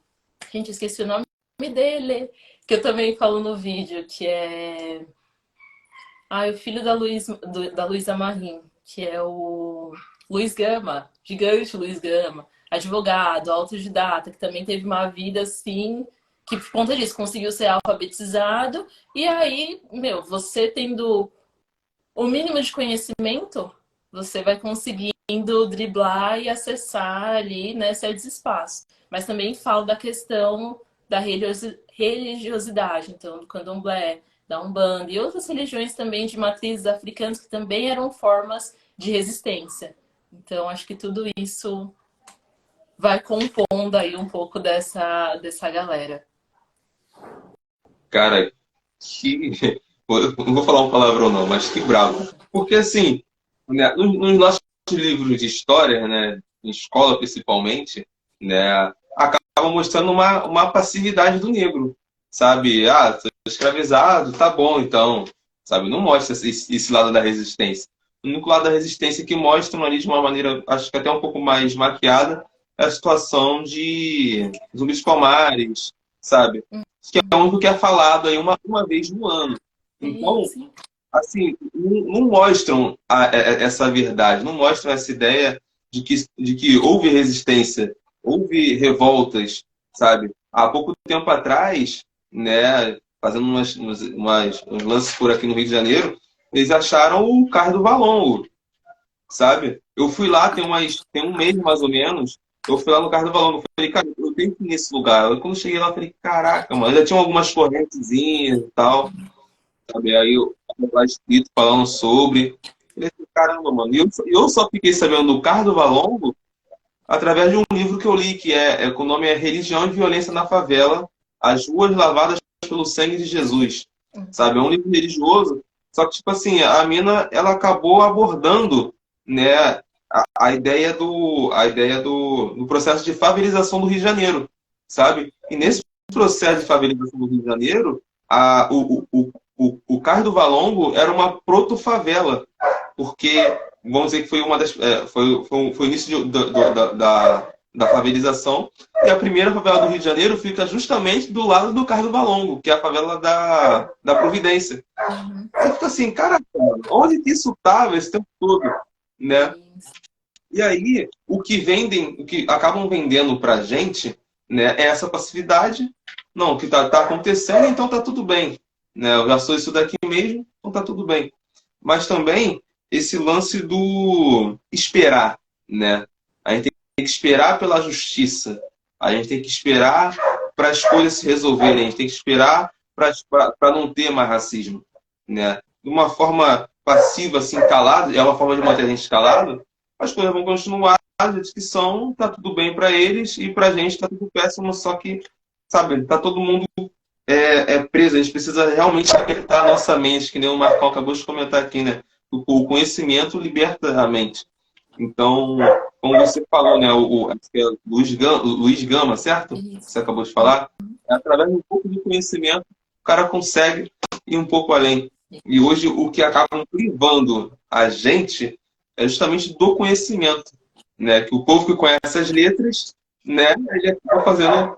Gente, esqueci o nome dele, que eu também falo no vídeo, que é. Ah, o filho da Luísa Marim, que é o Luiz Gama, gigante Luiz Gama, advogado, autodidata, que também teve uma vida assim, que por conta disso conseguiu ser alfabetizado. E aí, meu, você tendo o mínimo de conhecimento, você vai conseguir driblar e acessar ali, né, certos espaços. Mas também falo da questão da religiosidade, então, do candomblé, da Umbanda e outras religiões também de matrizes africanas que também eram formas de resistência. Então, acho que tudo isso vai compondo aí um pouco dessa galera. Cara, que. Eu não vou falar uma palavrão, não, mas que bravo. Porque, assim, né, nos nossos livros de história, né, em escola principalmente, né, acaba mostrando uma passividade do negro, sabe? Ah, sou escravizado, tá bom, então, sabe? Não mostra esse lado da resistência. O único lado da resistência que mostram ali de uma maneira, acho que até um pouco mais maquiada, é a situação de zumbis palmares, sabe? Que é o único que é falado aí uma vez no ano. Sim, Então, sim. assim, não mostram essa verdade, não mostram essa ideia de que houve resistência, houve revoltas, sabe? Há pouco tempo atrás, né, fazendo uns lances por aqui no Rio de Janeiro, eles acharam o carro do Valongo, sabe? Eu fui lá, tem um mês mais ou menos, eu fui lá no Carro do Valongo, eu falei, cara, eu tenho que ir nesse lugar. Eu, quando cheguei lá, eu falei, caraca, mano, ainda tinha algumas correntezinhas e tal, sabe? Aí eu tava lá escrito falando sobre. Eu falei, assim, caramba, mano. E eu só fiquei sabendo do Carro do Valongo através de um livro que eu li, que o nome é Religião e Violência na Favela, As Ruas Lavadas pelo Sangue de Jesus, sabe? É um livro religioso, só que, tipo assim, a mina, ela acabou abordando, né, a ideia do processo de favelização do Rio de Janeiro, sabe? E nesse processo de favelização do Rio de Janeiro, o Cais do Valongo era uma proto-favela, porque vamos dizer que foi uma das foi o início da favelização, e a primeira favela do Rio de Janeiro fica justamente do lado do Cais do Valongo, que é a favela da Providência. Uhum. Você fica assim, caraca, mano, onde que isso estava esse tempo todo, né? Sim, E aí, o que acabam vendendo pra gente, né, é essa passividade. Não, o que tá acontecendo, então tá tudo bem, né? Eu já sou isso daqui mesmo, então tá tudo bem. Mas também esse lance do esperar, né? A gente tem que esperar pela justiça. A gente tem que esperar para as coisas se resolverem. A gente tem que esperar para não ter mais racismo, né? De uma forma passiva, assim, calada, é uma forma de manter a gente calado, as coisas vão continuar do jeito que são, tá tudo bem para eles e pra gente tá tudo péssimo, só que, sabe, tá todo mundo preso. A gente precisa realmente apertar a nossa mente, que nem o Marcão acabou de comentar aqui, né? O conhecimento liberta a mente. Então, como você falou, né? Acho que é Luiz Gama, certo? Você isso. acabou de falar. É através de um pouco de conhecimento, o cara consegue ir um pouco além. E hoje, o que acaba privando a gente é justamente do conhecimento, né? Que o povo que conhece as letras, né? Ele acaba fazendo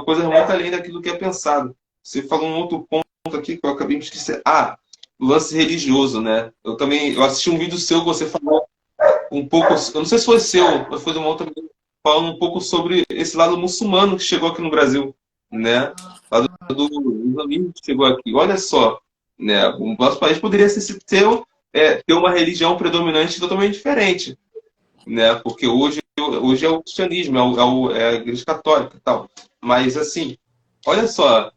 coisas muito além daquilo que é pensado. Você falou um outro ponto aqui que eu acabei de esquecer. Ah, o lance religioso, né? Eu assisti um vídeo seu que você falou um pouco, eu não sei se foi seu, mas foi de uma outra, falando um pouco sobre esse lado muçulmano que chegou aqui no Brasil, né? Lado do islamismo que chegou aqui. Olha só, né? O nosso país poderia ter uma religião predominante totalmente diferente, né? Porque hoje é o cristianismo, é a igreja católica e tal. Mas, assim, olha só,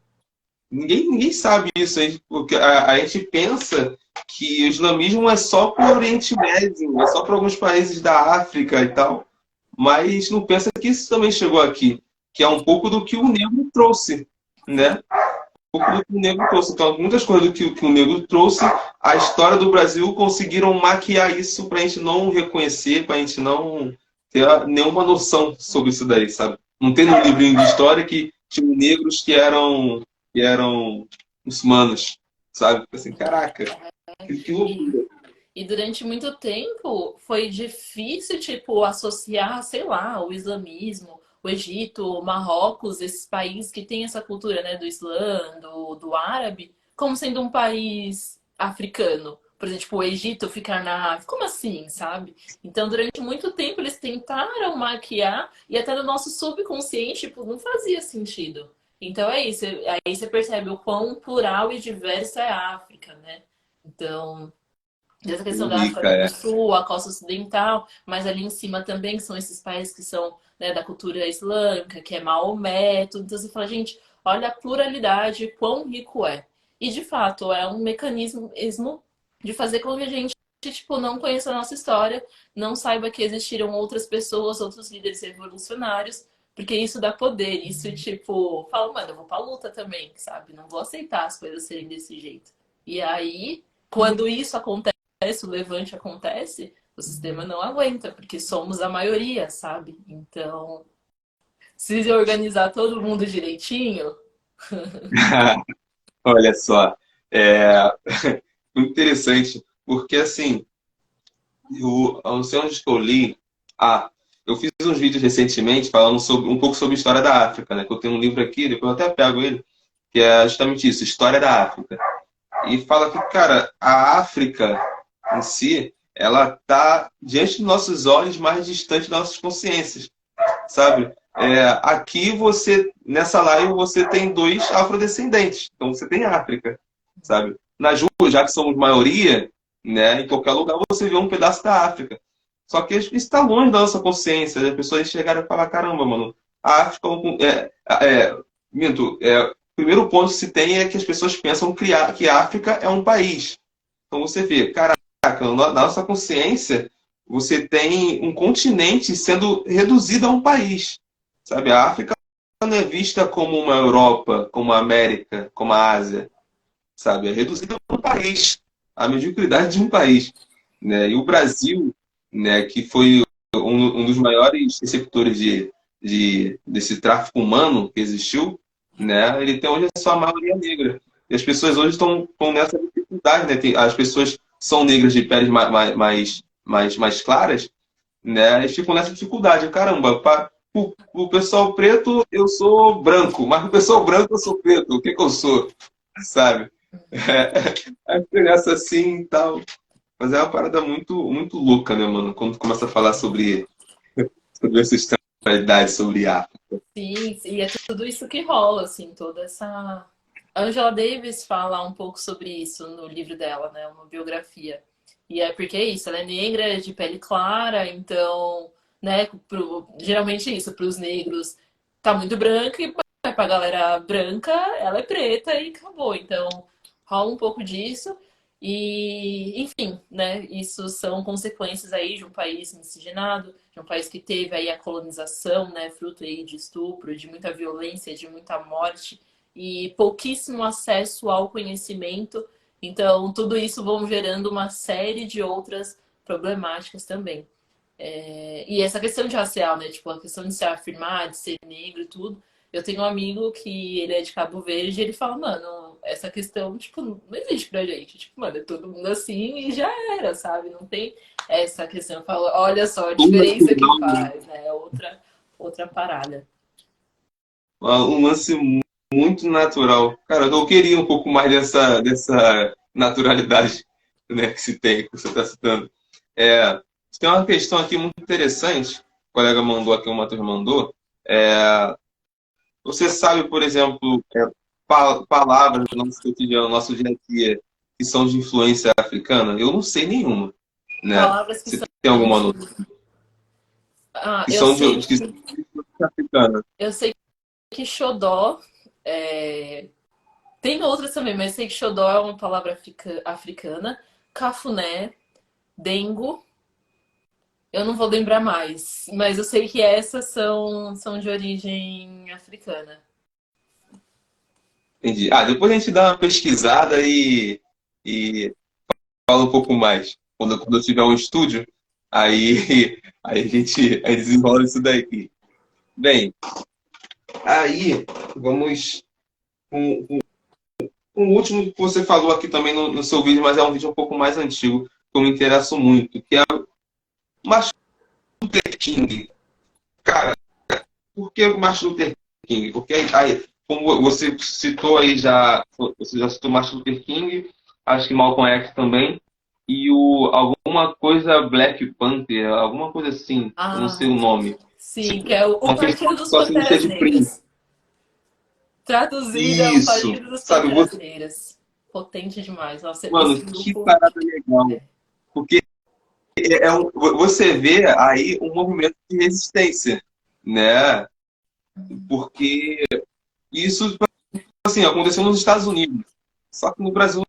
ninguém sabe isso. Porque a gente pensa que o islamismo é só para o Oriente Médio, é só para alguns países da África e tal. Mas não pensa que isso também chegou aqui, que é um pouco do que o negro trouxe, né? Um pouco do que o negro trouxe. Então, muitas coisas que o negro trouxe, a história do Brasil conseguiram maquiar isso para a gente não reconhecer, para a gente não ter nenhuma noção sobre isso daí, sabe? Não tem no livrinho de história que tinham negros que eram muçulmanos, sabe? Assim, caraca, que E, loucura. e durante muito tempo foi difícil, tipo, associar, sei lá, o islamismo, o Egito, o Marrocos, esses países que têm essa cultura, né, do Islã, do árabe, como sendo um país africano. Por exemplo, tipo, o Egito ficar na África. Como assim, sabe? Então, durante muito tempo, eles tentaram maquiar e até no nosso subconsciente, tipo, não fazia sentido. Então é isso. Aí você percebe o quão plural e diversa é a África, né? Então, Dessa questão muito da África rica, do é. Sul, a costa ocidental, mas ali em cima também são esses países que são, né, da cultura islâmica, que é Maomé, tudo. Então você fala, gente, olha a pluralidade, quão rico é. E de fato, é um mecanismo de fazer com que a gente, tipo, não conheça a nossa história, não saiba que existiram outras pessoas, outros líderes revolucionários, porque isso dá poder, isso, tipo, fala, mano, eu vou pra luta também, sabe? Não vou aceitar as coisas serem desse jeito. E aí, quando isso acontece, o levante acontece, o sistema não aguenta, porque somos a maioria, sabe? Então, se organizar todo mundo direitinho. Olha só, é muito interessante, porque assim, eu não sei onde que eu li. Ah, eu fiz uns vídeos recentemente falando sobre, um pouco sobre a história da África, né? Que eu tenho um livro aqui, depois eu até pego ele, que é justamente isso, História da África. E fala que, cara, a África em si, ela tá diante dos nossos olhos mais distante das nossas consciências, sabe? Aqui você, nessa live, você tem dois afrodescendentes, então você tem África, sabe? Nas ruas, já que somos maioria, né, em qualquer lugar você vê um pedaço da África. Só que isso está longe da nossa consciência, as pessoas chegarem e falar, caramba, mano, a África minto, o primeiro ponto que se tem é que as pessoas pensam que a África é um país. Então você vê, caraca, na nossa consciência, você tem um continente sendo reduzido a um país. Sabe, a África não é vista como uma Europa, como a América, como a Ásia, sabe? É reduzida a um país, a mediocridade de um país, né? E o Brasil, né, que foi um dos maiores receptores desse tráfico humano que existiu, né? Ele tem hoje a sua maioria negra. E as pessoas hoje estão nessa dificuldade, né? As pessoas são negras de peles mais claras, né? Eles ficam nessa dificuldade. Caramba, o pessoal preto eu sou branco, mas o pessoal branco eu sou preto. O que que eu sou? Sabe? É nessa assim e tal. Mas é uma parada muito louca, né, mano? Quando começa a falar sobre essa história, sobre a. Sim, e é tudo isso que rola, assim, toda essa. Angela Davis fala um pouco sobre isso no livro dela, né? Uma biografia. E é porque é isso, ela é negra, é de pele clara, então, né, geralmente é isso, para os negros tá muito branca e pra galera branca ela é preta e acabou. Então, rola um pouco disso. E, enfim, né, isso são consequências aí de um país miscigenado, de um país que teve aí a colonização, né, fruto aí de estupro, de muita violência, de muita morte e pouquíssimo acesso ao conhecimento. Então, tudo isso vão gerando uma série de outras problemáticas também. E essa questão de racial, né? Tipo, a questão de se afirmar, de ser negro e tudo. Eu tenho um amigo que ele é de Cabo Verde e ele fala, mano, essa questão, tipo, não existe pra gente. Tipo, mano, é todo mundo assim e já era, sabe? Não tem essa questão. Eu falo, olha só a diferença que faz, né? Outra parada. Um lance muito natural. Cara, eu queria um pouco mais dessa naturalidade, né, que se tem, que você está citando. Tem uma questão aqui muito interessante, o colega mandou aqui, o Matheus mandou. Você sabe, por exemplo, palavras do nosso cotidiano, no nosso dia a dia, que são de influência africana? Eu não sei nenhuma, né? Palavras que Você são tem alguma de... noção? Ah, Que são que são de influência africana? eu sei que xodó tem outras também, mas sei que xodó é uma palavra africana. Cafuné, dengo, eu não vou lembrar mais, mas eu sei que essas são de origem africana. Entendi. Depois a gente dá uma pesquisada e fala um pouco mais. Quando eu tiver um estúdio, aí aí desenrola isso daqui. Bem, aí vamos com um último que você falou aqui também no seu vídeo, mas é um vídeo um pouco mais antigo, que eu me interesso muito, que é Martin Luther King. Cara, por que o Martin Luther King? Porque aí, como você citou aí já, você já citou Martin Luther King, acho que Malcolm X também, e alguma coisa Black Panther, alguma coisa assim, eu não sei Ah, o nome. sim, que é o Uma pessoa Partido que dos só se vestia Panteras de preto. Negras. Traduzido é o Isso. Partido dos Sabe, Panteras Negras. Potente demais. Nossa, esse mano, que grupo parada legal. porque você vê aí um movimento de resistência, né? Porque isso, tipo assim, aconteceu nos Estados Unidos. Só que no Brasil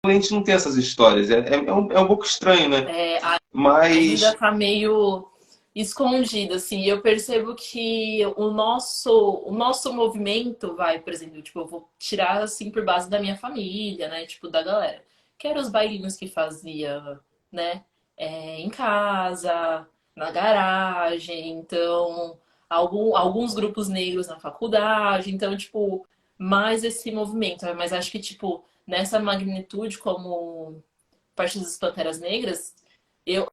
a gente não tem essas histórias. É um pouco estranho, né? É, ainda Mas, tá meio escondido, assim. Eu percebo que o nosso movimento vai, por exemplo, tipo, eu vou tirar assim por base da minha família, né? Tipo, da galera. Que eram os bailinhos que fazia, né? Em casa, na garagem, então, alguns grupos negros na faculdade, então, tipo, mais esse movimento. Mas acho que, tipo, nessa magnitude como parte das Panteras Negras,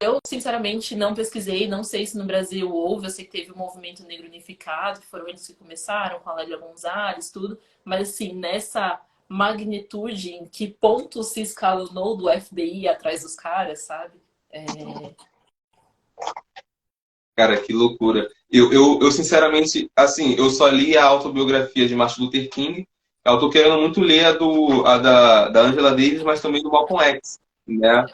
eu sinceramente não pesquisei, não sei se no Brasil houve, eu sei que teve o movimento negro unificado, que foram eles que começaram, com a Lélia Gonzalez, tudo, mas assim, nessa magnitude, em que ponto se escalonou do FBI atrás dos caras, sabe? cara, que loucura. Eu sinceramente, assim, eu só li a autobiografia de Martin Luther King. Eu tô querendo muito ler da Angela Davis, mas também do Malcolm X, né?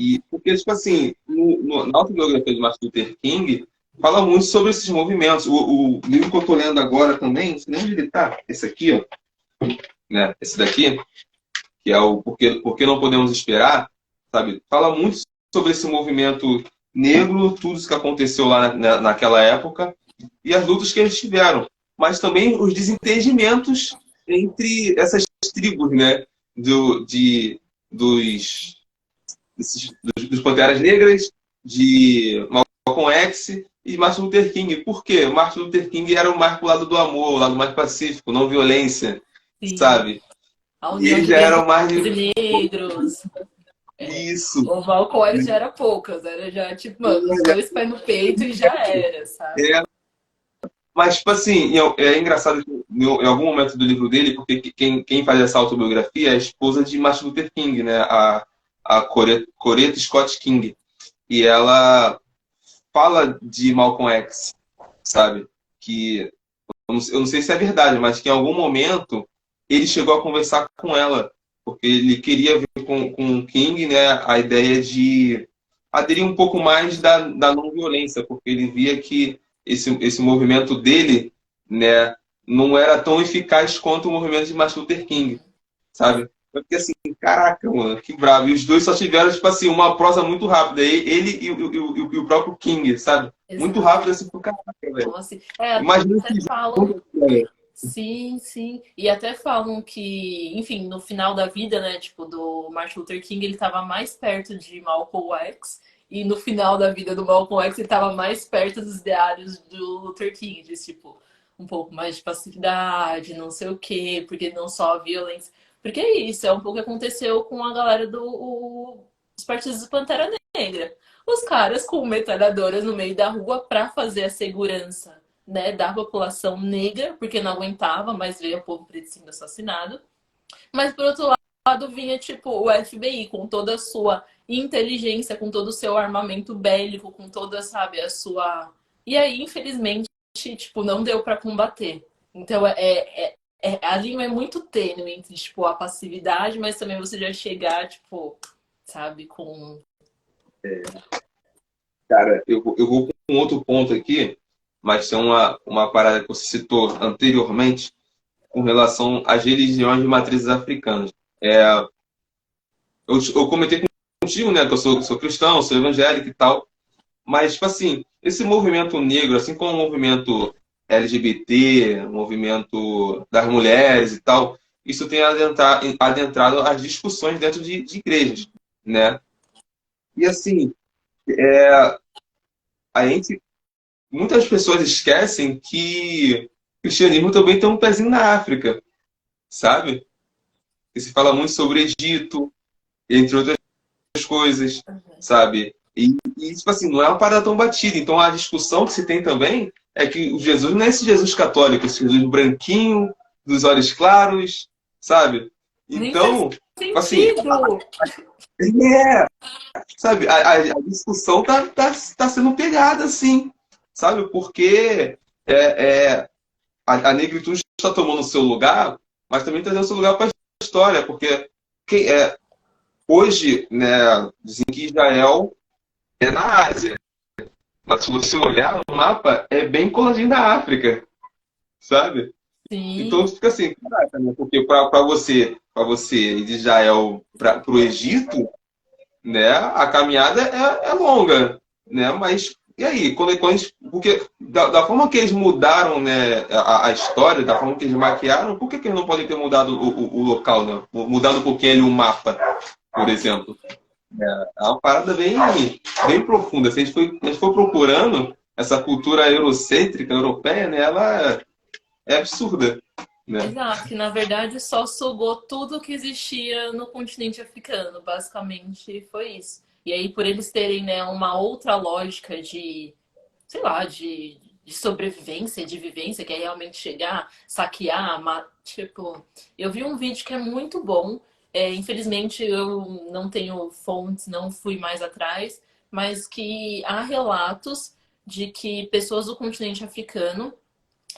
E porque, tipo assim, na autobiografia de Martin Luther King, fala muito sobre esses movimentos. O livro que eu tô lendo agora também, não sei nem onde ele tá, esse aqui, ó, né? Esse daqui, que é o Por que Não Podemos Esperar, sabe? Fala muito sobre esse movimento negro, tudo isso que aconteceu lá naquela época e as lutas que eles tiveram, mas também os desentendimentos entre essas tribos, né? Do, de, dos, dos Panteras Negras, de Malcolm X e Martin Luther King. Por quê? Martin Luther King era o mais pro lado do amor, o lado mais pacífico, não violência, Sim, sabe? a E união eles de já brancos eram mais e negros. isso. O Malcolm X já era poucas, era já tipo, mano, os dois pés no peito e já era, sabe? É, mas, tipo assim, é engraçado que em algum momento do livro dele, porque quem faz essa autobiografia é a esposa de Martin Luther King, né? A Coretta Scott King. E ela fala de Malcolm X, sabe? Que eu não sei se é verdade, mas que em algum momento ele chegou a conversar com ela, porque ele queria ver com o King, né, a ideia de aderir um pouco mais da não violência, porque ele via que esse movimento dele, né, não era tão eficaz quanto o movimento de Martin Luther King, sabe? Eu fiquei assim, caraca, mano, que bravo. E os dois só tiveram, tipo assim, uma prosa muito rápida. Ele e o próprio King, sabe? Muito Exato. rápido, assim, pro caraca, velho. Nossa, Imagina até que falam. jogo, velho. Sim, sim. E até falam que, enfim, no final da vida, né, tipo, do Martin Luther King, ele estava mais perto de Malcolm X, e no final da vida do Malcolm X, ele estava mais perto dos ideários do Luther King, de, tipo, um pouco mais de passividade, não sei o quê, porque não só a violência. Porque é isso, é um pouco o que aconteceu com a galera dos partidos do Pantera Negra. Os caras com metralhadoras no meio da rua para fazer a segurança, né, da população negra, porque não aguentava mais ver o povo preto sendo assassinado. Mas, por outro lado, vinha, tipo, o FBI com toda a sua inteligência, com todo o seu armamento bélico, com toda, sabe, a sua... E aí, infelizmente, tipo, não deu para combater. Então, a linha é muito tênue entre, tipo, a passividade, mas também você já chegar, tipo, sabe, com... Cara, eu vou com um outro ponto aqui, mas tem uma parada que você citou anteriormente com relação às religiões de matrizes africanas. Eu comentei contigo, né, que eu sou cristão, sou evangélico e tal, mas, tipo assim, esse movimento negro, assim como o movimento LGBT, o movimento das mulheres e tal, isso tem adentrado as discussões dentro de igrejas, né? E, assim, a gente muitas pessoas esquecem que o cristianismo também tem um pezinho na África, sabe? E se fala muito sobre o Egito, entre outras coisas, sabe? Tipo assim, não é uma parada tão batida. Então a discussão que se tem também é que o Jesus não é esse Jesus católico, esse Jesus branquinho, dos olhos claros, sabe? Nem faz Então, tipo assim, sentido! é, sabe, a discussão tá sendo pegada, assim, sabe? Porque a negritude está tomando o seu lugar, mas também está dando seu lugar para a história, porque quem é. hoje, né, dizem que Israel é na Ásia. Mas se você olhar no mapa, é bem coladinho da África, sabe? Então Sim, fica assim, caraca, né? Porque para você ir de Israel para o Egito, né, a caminhada é longa, né? Mas e aí, porque da forma que eles mudaram, né, a história, da forma que eles maquiaram, por que eles não podem ter mudado o local, né? Mudado um pouquinho ali o mapa, por exemplo. É uma parada bem profunda. Se a gente for procurando essa cultura eurocêntrica, europeia, né, ela é absurda, né? exato, que na verdade só sugou tudo que existia no continente africano, basicamente foi isso. E aí, por eles terem, né, uma outra lógica de, sei lá, de sobrevivência, de vivência, que é realmente chegar, saquear, tipo, eu vi um vídeo que é muito bom. Infelizmente eu não tenho fontes, não fui mais atrás, mas que há relatos de que pessoas do continente africano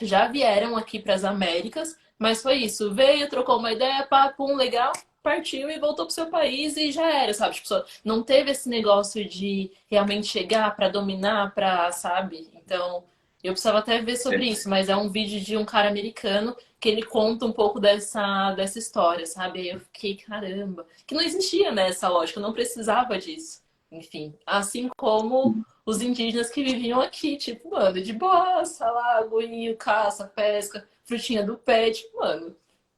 já vieram aqui para as Américas, mas foi isso. Veio, trocou uma ideia, pá, pum, legal, partiu e voltou pro seu país e já era, sabe? Tipo, não teve esse negócio de realmente chegar para dominar, para, sabe? Então, eu precisava até ver sobre isso, mas é um vídeo de um cara americano que ele conta um pouco dessa história, sabe? Aí eu fiquei, caramba, que não existia, né, essa lógica, eu não precisava disso. Enfim, assim como os indígenas que viviam aqui, tipo, mano, de boassa, lagoinho, caça, pesca, frutinha do pé, tipo, mano,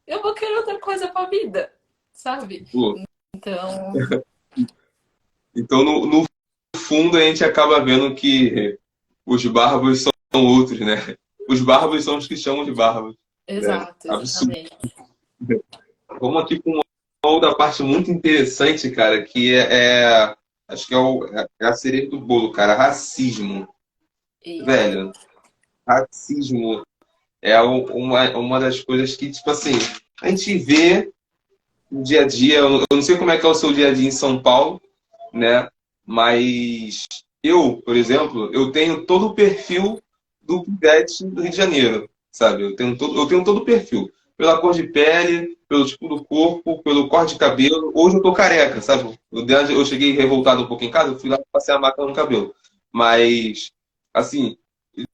eu vou querer outra coisa pra vida, sabe? Pô, Então, então, no fundo, a gente acaba vendo que os bárbaros são outros, né? Os bárbaros são os que chamam de bárbaros. Né? exato, Absurdo. exatamente. Vamos aqui com uma outra parte muito interessante, cara, que acho que é a cereja do bolo, cara, racismo. Eita. Velho, racismo é uma das coisas que, tipo assim, a gente vê no dia a dia. Eu não sei como é que é o seu dia a dia em São Paulo, né? Mas eu, por exemplo, eu tenho todo o perfil do Pivete do Rio de Janeiro, sabe? Eu tenho todo o perfil. Pela cor de pele, pelo tipo do corpo, pelo corte de cabelo. Hoje eu tô careca, sabe? Eu cheguei revoltado um pouco em casa, eu fui lá passei a máquina no cabelo. Mas, assim,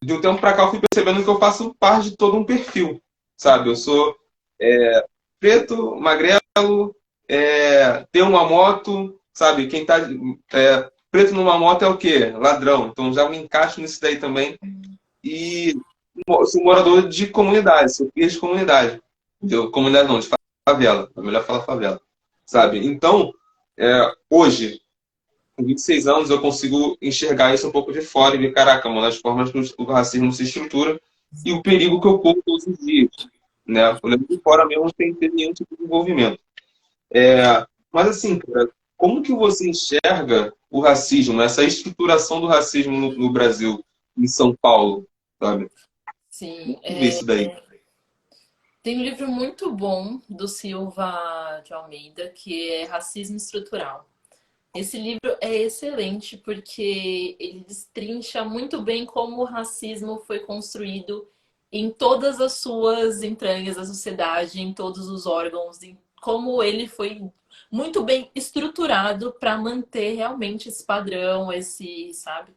de um tempo pra cá eu fui percebendo que eu faço parte de todo um perfil, sabe? Eu sou preto, magrelo, ter uma moto, sabe? Quem tá preto numa moto é o quê? Ladrão. Então já me encaixo nisso daí também. E sou morador de comunidade, sou filho de comunidade. Entendeu? Comunidade não, de favela. É melhor falar favela. Sabe? Então, hoje, com 26 anos, eu consigo enxergar isso um pouco de fora e ver, caraca, uma das formas que o racismo se estrutura e o perigo que eu corro todos os dias. Né? Olhando de fora mesmo, sem ter nenhum tipo de envolvimento. Mas assim, cara, como que você enxerga o racismo, essa estruturação do racismo no Brasil, em São Paulo, sabe? Sim, Como que vê isso daí? tem um livro muito bom do Silva de Almeida que é Racismo Estrutural. Esse livro é excelente porque ele destrincha muito bem como o racismo foi construído em todas as suas entranhas da sociedade, em todos os órgãos, em como ele foi muito bem estruturado para manter realmente esse padrão, esse, sabe?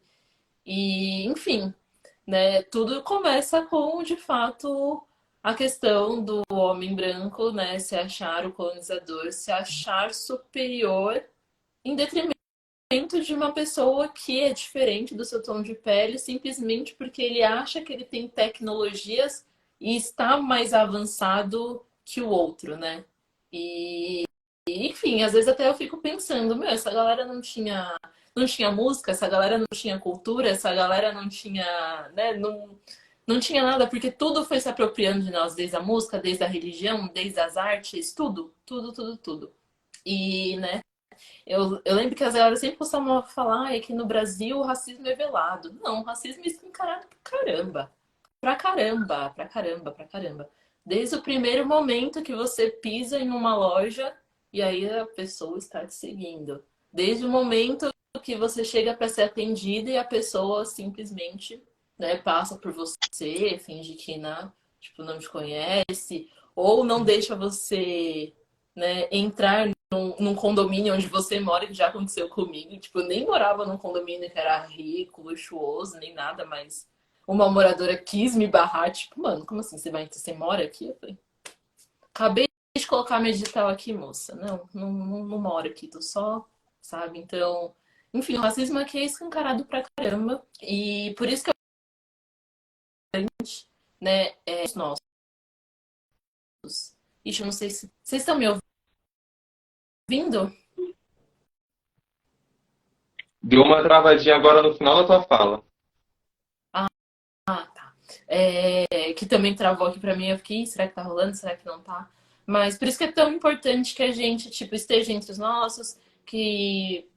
E, enfim, né, tudo começa com, de fato, a questão do homem branco, né, se achar o colonizador, se achar superior em detrimento de uma pessoa que é diferente do seu tom de pele, simplesmente porque ele acha que ele tem tecnologias e está mais avançado que o outro, né? E, enfim, às vezes até eu fico pensando, meu, essa galera não tinha música, essa galera não tinha cultura, essa galera não tinha, né, não tinha nada, porque tudo foi se apropriando de nós, desde a música, desde a religião, desde as artes, tudo, tudo, tudo, tudo. E, né, eu lembro que as galera sempre costumavam falar que no Brasil o racismo é velado. Não, o racismo é escancarado pra caramba. Pra caramba, pra caramba, pra caramba. Desde o primeiro momento que você pisa em uma loja e aí a pessoa está te seguindo. Desde o momento que você chega para ser atendida e a pessoa simplesmente, né, passa por você, finge que não, tipo, não te conhece, ou não deixa você, né, entrar num condomínio onde você mora, que já aconteceu comigo. Tipo, eu nem morava num condomínio que era rico, luxuoso, nem nada, mas uma moradora quis me barrar. Tipo, mano, como assim? Você mora aqui? Eu falei, acabei de colocar minha digital aqui, moça. Não moro aqui, tô só, sabe? Então, enfim, o racismo aqui é escancarado pra caramba. E por isso que né, os nossos. Ixi, eu não sei se vocês estão me ouvindo. Deu uma travadinha agora no final da tua fala. Ah, tá. Que também travou aqui pra mim. Eu fiquei, será que tá rolando? Será que não tá? Mas por isso que é tão importante que a gente, tipo, esteja entre os nossos, que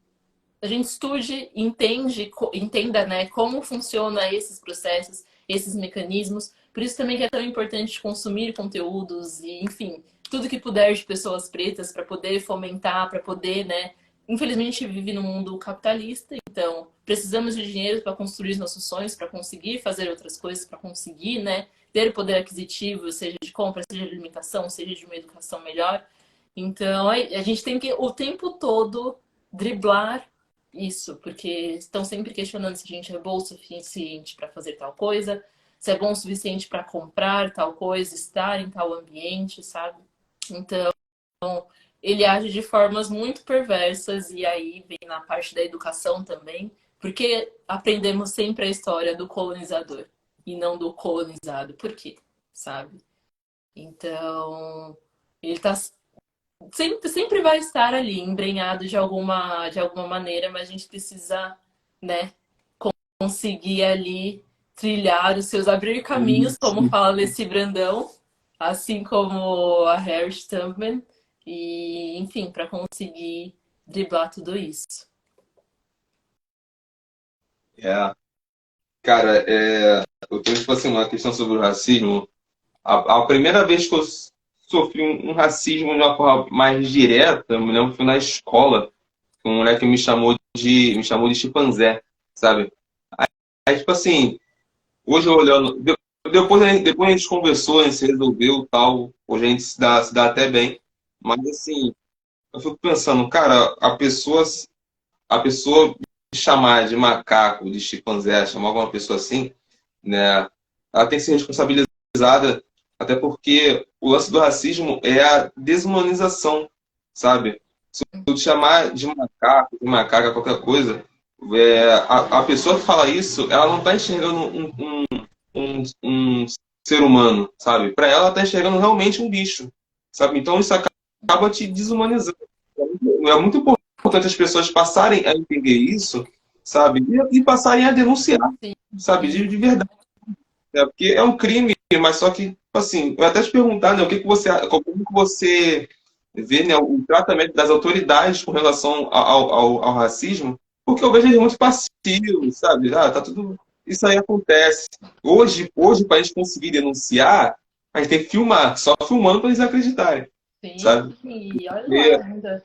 a gente estude, entenda, né, como funciona esses processos, esses mecanismos. Por isso também que é tão importante consumir conteúdos e, enfim, tudo que puder de pessoas pretas para poder fomentar, para poder, né? Infelizmente vive num mundo capitalista, então precisamos de dinheiro para construir nossos sonhos, para conseguir fazer outras coisas, para conseguir, né, ter poder aquisitivo, seja de compra, seja de alimentação, seja de uma educação melhor. Então, a gente tem que o tempo todo driblar isso, porque estão sempre questionando se a gente é bom o suficiente para fazer tal coisa, se é bom o suficiente para comprar tal coisa, estar em tal ambiente, sabe? Então, ele age de formas muito perversas e aí vem na parte da educação também, porque aprendemos sempre a história do colonizador e não do colonizado. Por quê? Sabe? Então, ele está sempre vai estar ali, embrenhado de alguma maneira, mas a gente precisa, né, conseguir ali trilhar os seus abrir caminhos, como Isso. fala Alessi Brandão, assim como a Harriet Tubman, e enfim, para conseguir driblar tudo isso. É. Cara, eu tenho, tipo assim, uma questão sobre o racismo. A primeira vez que eu sofri um racismo de uma forma mais direta, eu me lembro que foi na escola, que um moleque me chamou de chimpanzé, sabe? Aí, tipo assim, hoje eu olhando, depois a gente conversou, a gente se resolveu, tal, hoje a gente se dá até bem, mas assim, eu fico pensando, cara, a pessoa me chamar de macaco, de chimpanzé, chamar alguma pessoa assim, né? Ela tem que ser responsabilizada, até porque o lance do racismo é a desumanização, sabe? Se eu te chamar de macaco, de macaca, qualquer coisa, a pessoa que fala isso, ela não está enxergando um ser humano, sabe? Para ela, está enxergando realmente um bicho, sabe? Então isso acaba te desumanizando. É muito importante as pessoas passarem a entender isso, sabe? E passarem a denunciar, sabe? Sim, De verdade. Porque é um crime, mas só que, assim, eu até te perguntar, né, como que você vê, né, o tratamento das autoridades com relação ao racismo, porque eu vejo eles muito passivos, sabe? Ah, tá tudo. Isso aí acontece. Hoje para a gente conseguir denunciar, a gente tem que filmar, só filmando para eles acreditarem, sim, sabe? e olha lá E, ainda.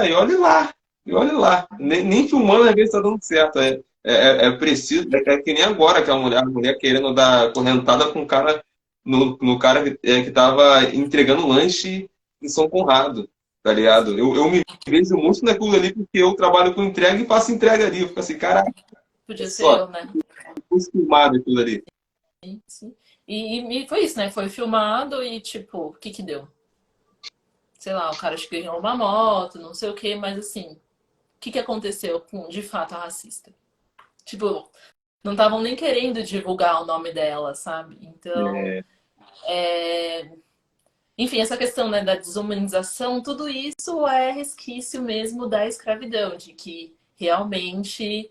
e olhe lá, e olhe lá. Nem filmando às vezes está dando certo. É preciso, é que nem agora que a mulher querendo dar correntada com o cara, no cara que estava entregando lanche em São Conrado, tá ligado? Eu me vejo muito naquilo ali porque eu trabalho com entrega e faço entrega ali. Eu fico assim, cara, Podia ser só, eu, né? fui filmado aquilo ali. Sim. E foi isso, né? Foi filmado e, tipo, o que que deu? Sei lá, o cara acho que ganhou uma moto, não sei o quê, mas assim, o que que aconteceu com, de fato, a racista? Tipo, não estavam nem querendo divulgar o nome dela, sabe? Então, É, enfim, essa questão, né, da desumanização, tudo isso é resquício mesmo da escravidão, de que realmente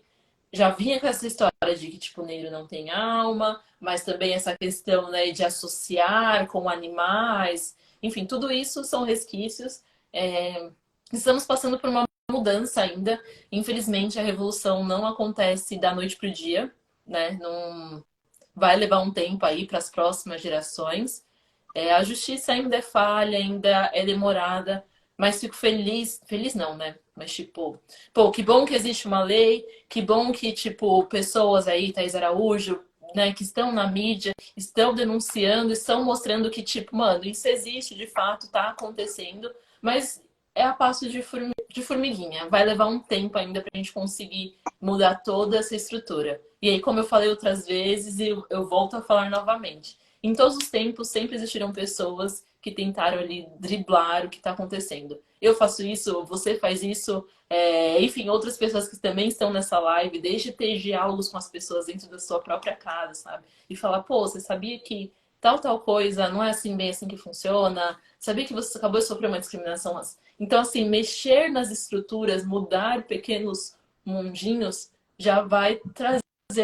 já vinha com essa história de que, tipo, o negro não tem alma, mas também essa questão, né, de associar com animais, enfim, tudo isso são resquícios. É, Estamos passando por uma mudança ainda. Infelizmente, a revolução não acontece da noite para o dia, né? Não vai levar um tempo aí para as próximas gerações. A justiça ainda é falha, ainda é demorada, mas fico feliz, feliz não, né? Mas tipo, pô, que bom que existe uma lei, que bom que, tipo, pessoas aí, Thaís Araújo, né, que estão na mídia, estão denunciando, estão mostrando que, tipo, mano, isso existe, de fato, tá acontecendo, mas é a passo de formiguinha. Vai levar um tempo ainda para a gente conseguir mudar toda essa estrutura. E aí, como eu falei outras vezes, e eu volto a falar novamente. Em todos os tempos, sempre existiram pessoas que tentaram ali driblar o que está acontecendo. Eu faço isso, você faz isso, enfim, outras pessoas que também estão nessa live, desde ter diálogos com as pessoas dentro da sua própria casa, sabe? E falar, pô, você sabia que tal coisa não é assim bem assim que funciona? Sabia que você acabou de sofrer uma discriminação? Então, assim, mexer nas estruturas, mudar pequenos mundinhos, já vai trazer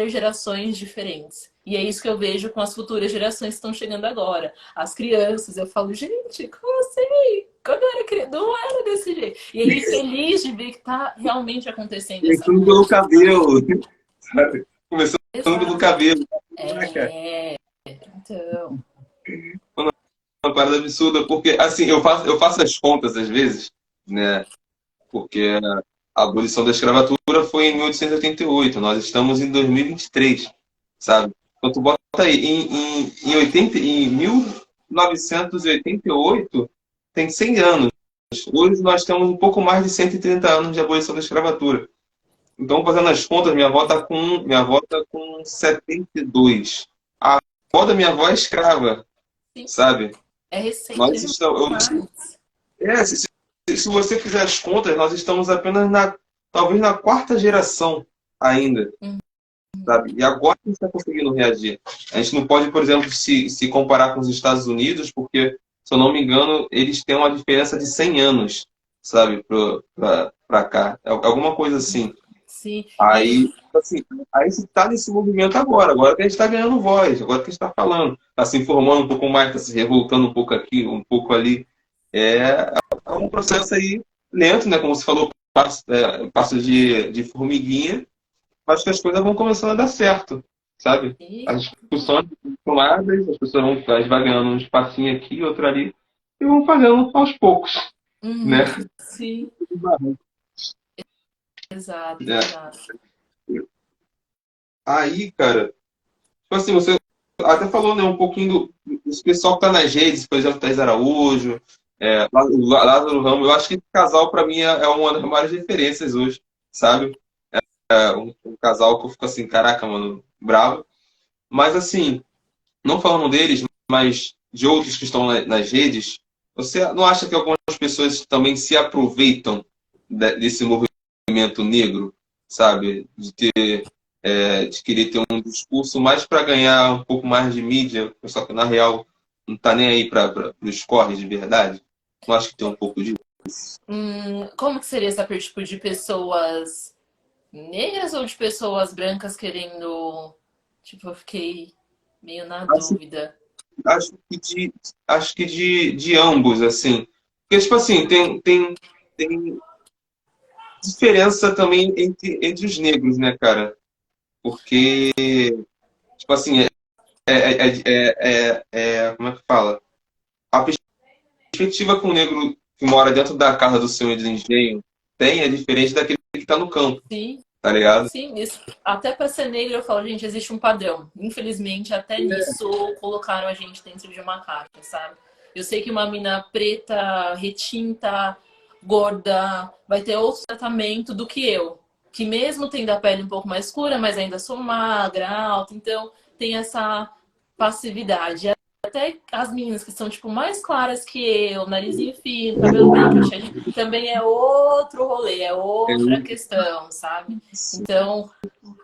gerações diferentes. E é isso que eu vejo com as futuras gerações que estão chegando agora. As crianças, eu falo, gente, como assim? Quando eu era criança, não era desse jeito. E aí, feliz de ver que está realmente acontecendo essa Começando pelo mudança. cabelo, sabe? Começando pelo Exato. cabelo. Caraca, É, então. uma parada absurda, porque assim, eu faço as contas às vezes, né? Porque a abolição da escravatura foi em 1888, nós estamos em 2023, sabe? Então tu bota aí, em 1988, tem 100 anos. Hoje nós temos um pouco mais de 130 anos de abolição da escravatura. Então, fazendo as contas, minha avó tá com 72. A avó da minha avó é escrava, Sim, sabe? é Nós recente estamos, demais. se você fizer as contas, nós estamos apenas talvez na quarta geração ainda, Uhum. sabe? E agora a gente está conseguindo reagir. A gente não pode, por exemplo, se comparar com os Estados Unidos, porque, se eu não me engano, eles têm uma diferença de 100 anos, sabe, para cá. É alguma coisa assim. Sim, e Aí, assim, aí você está nesse movimento agora que a gente está ganhando voz, agora que a gente está falando, está se informando um pouco mais, está se revoltando um pouco aqui, um pouco ali. É um processo aí lento, né? Como você falou, passo de formiguinha, mas que as coisas vão começando a dar certo, sabe? e- As discussões estão tomadas, as pessoas vai ganhando um espacinho aqui, outro ali, e vão fazendo aos poucos, né? uhum, sim, exato, É. exato. Aí, cara, tipo assim, você até falou, né, um pouquinho desse pessoal que tá nas redes, por exemplo, Thaís Araújo, o Lázaro Ramos. Eu acho que esse casal, para mim, é uma das maiores referências hoje, sabe? Um casal que eu fico assim, caraca, mano, bravo. Mas, assim, não falando deles, mas de outros que estão nas redes, você não acha que algumas pessoas também se aproveitam desse movimento negro, sabe? De querer ter um discurso mais para ganhar um pouco mais de mídia, só que na real não tá nem aí para os corres de verdade. Não acho que tem um pouco disso. Como que seria essa tipo de pessoas negras ou de pessoas brancas querendo. Tipo, eu fiquei meio na Acho, dúvida. acho que de ambos, assim. Porque, tipo assim, tem diferença também entre os negros, né, cara? Porque, tipo assim, como é que fala? A perspectiva que um negro que mora dentro da casa do seu engenho tem é diferente daquele que está no campo, Sim, tá ligado? sim, isso. Até para ser negro, eu falo, gente, existe um padrão. Infelizmente, até nisso colocaram a gente dentro de uma caixa, sabe? Eu sei que uma mina preta, retinta, gorda, vai ter outro tratamento do que eu. Que mesmo tendo a pele um pouco mais escura, mas ainda sou magra, alta, então tem essa passividade. Até as meninas que são, tipo, mais claras que eu, narizinho fino, cabelo bem penteadinho, também é outro rolê, é outra questão, sabe? Então,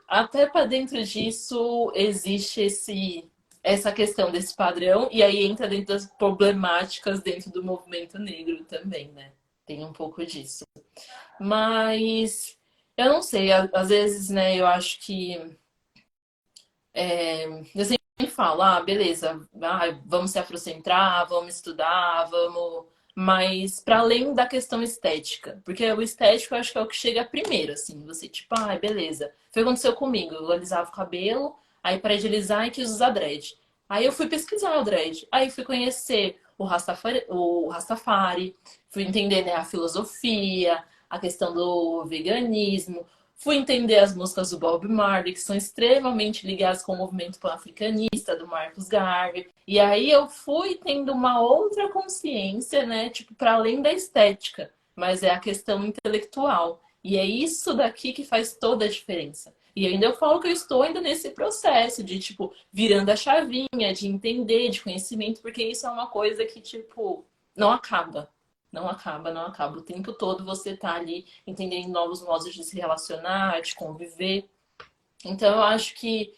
até para dentro disso existe essa questão desse padrão, e aí entra dentro das problemáticas dentro do movimento negro também, né? Tem um pouco disso. Mas eu não sei, às vezes, né, eu acho que eu sempre falo, beleza, vamos se afrocentrar, vamos estudar, vamos. Mas para além da questão estética, porque o estético eu acho que é o que chega primeiro, assim, você tipo, beleza. Foi o que aconteceu comigo, eu alisava o cabelo, aí para agilizar e quis usar dread. Aí eu fui pesquisar o dread, aí fui conhecer o Rastafari, fui entender, né, a filosofia, a questão do veganismo, fui entender as músicas do Bob Marley, que são extremamente ligadas com o movimento pan-africanista do Marcus Garvey. E aí eu fui tendo uma outra consciência, né? Tipo, para além da estética. mas é a questão intelectual. E é isso daqui que faz toda a diferença. E ainda eu falo que eu estou ainda nesse processo de, tipo, virando a chavinha, de entender, de conhecimento, porque isso é uma coisa que, tipo, não acaba. Não acaba, não acaba. O tempo todo você tá ali entendendo novos modos de se relacionar, de conviver. Então eu acho que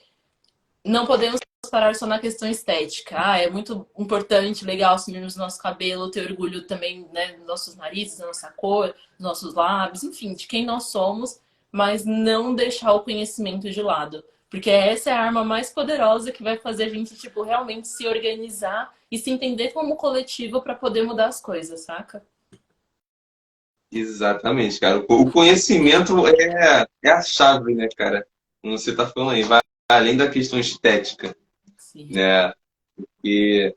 não podemos parar só na questão estética. Ah, é muito importante, legal assumirmos nosso cabelo, ter orgulho também, né, dos nossos narizes, da nossa cor, dos nossos lábios, enfim, de quem nós somos, mas não deixar o conhecimento de lado. Porque essa é a arma mais poderosa que vai fazer a gente, tipo, realmente se organizar e se entender como coletivo para poder mudar as coisas, saca? Exatamente, cara. O conhecimento é a chave, né, cara? Como você tá falando aí, vai além da questão estética, Sim. né? E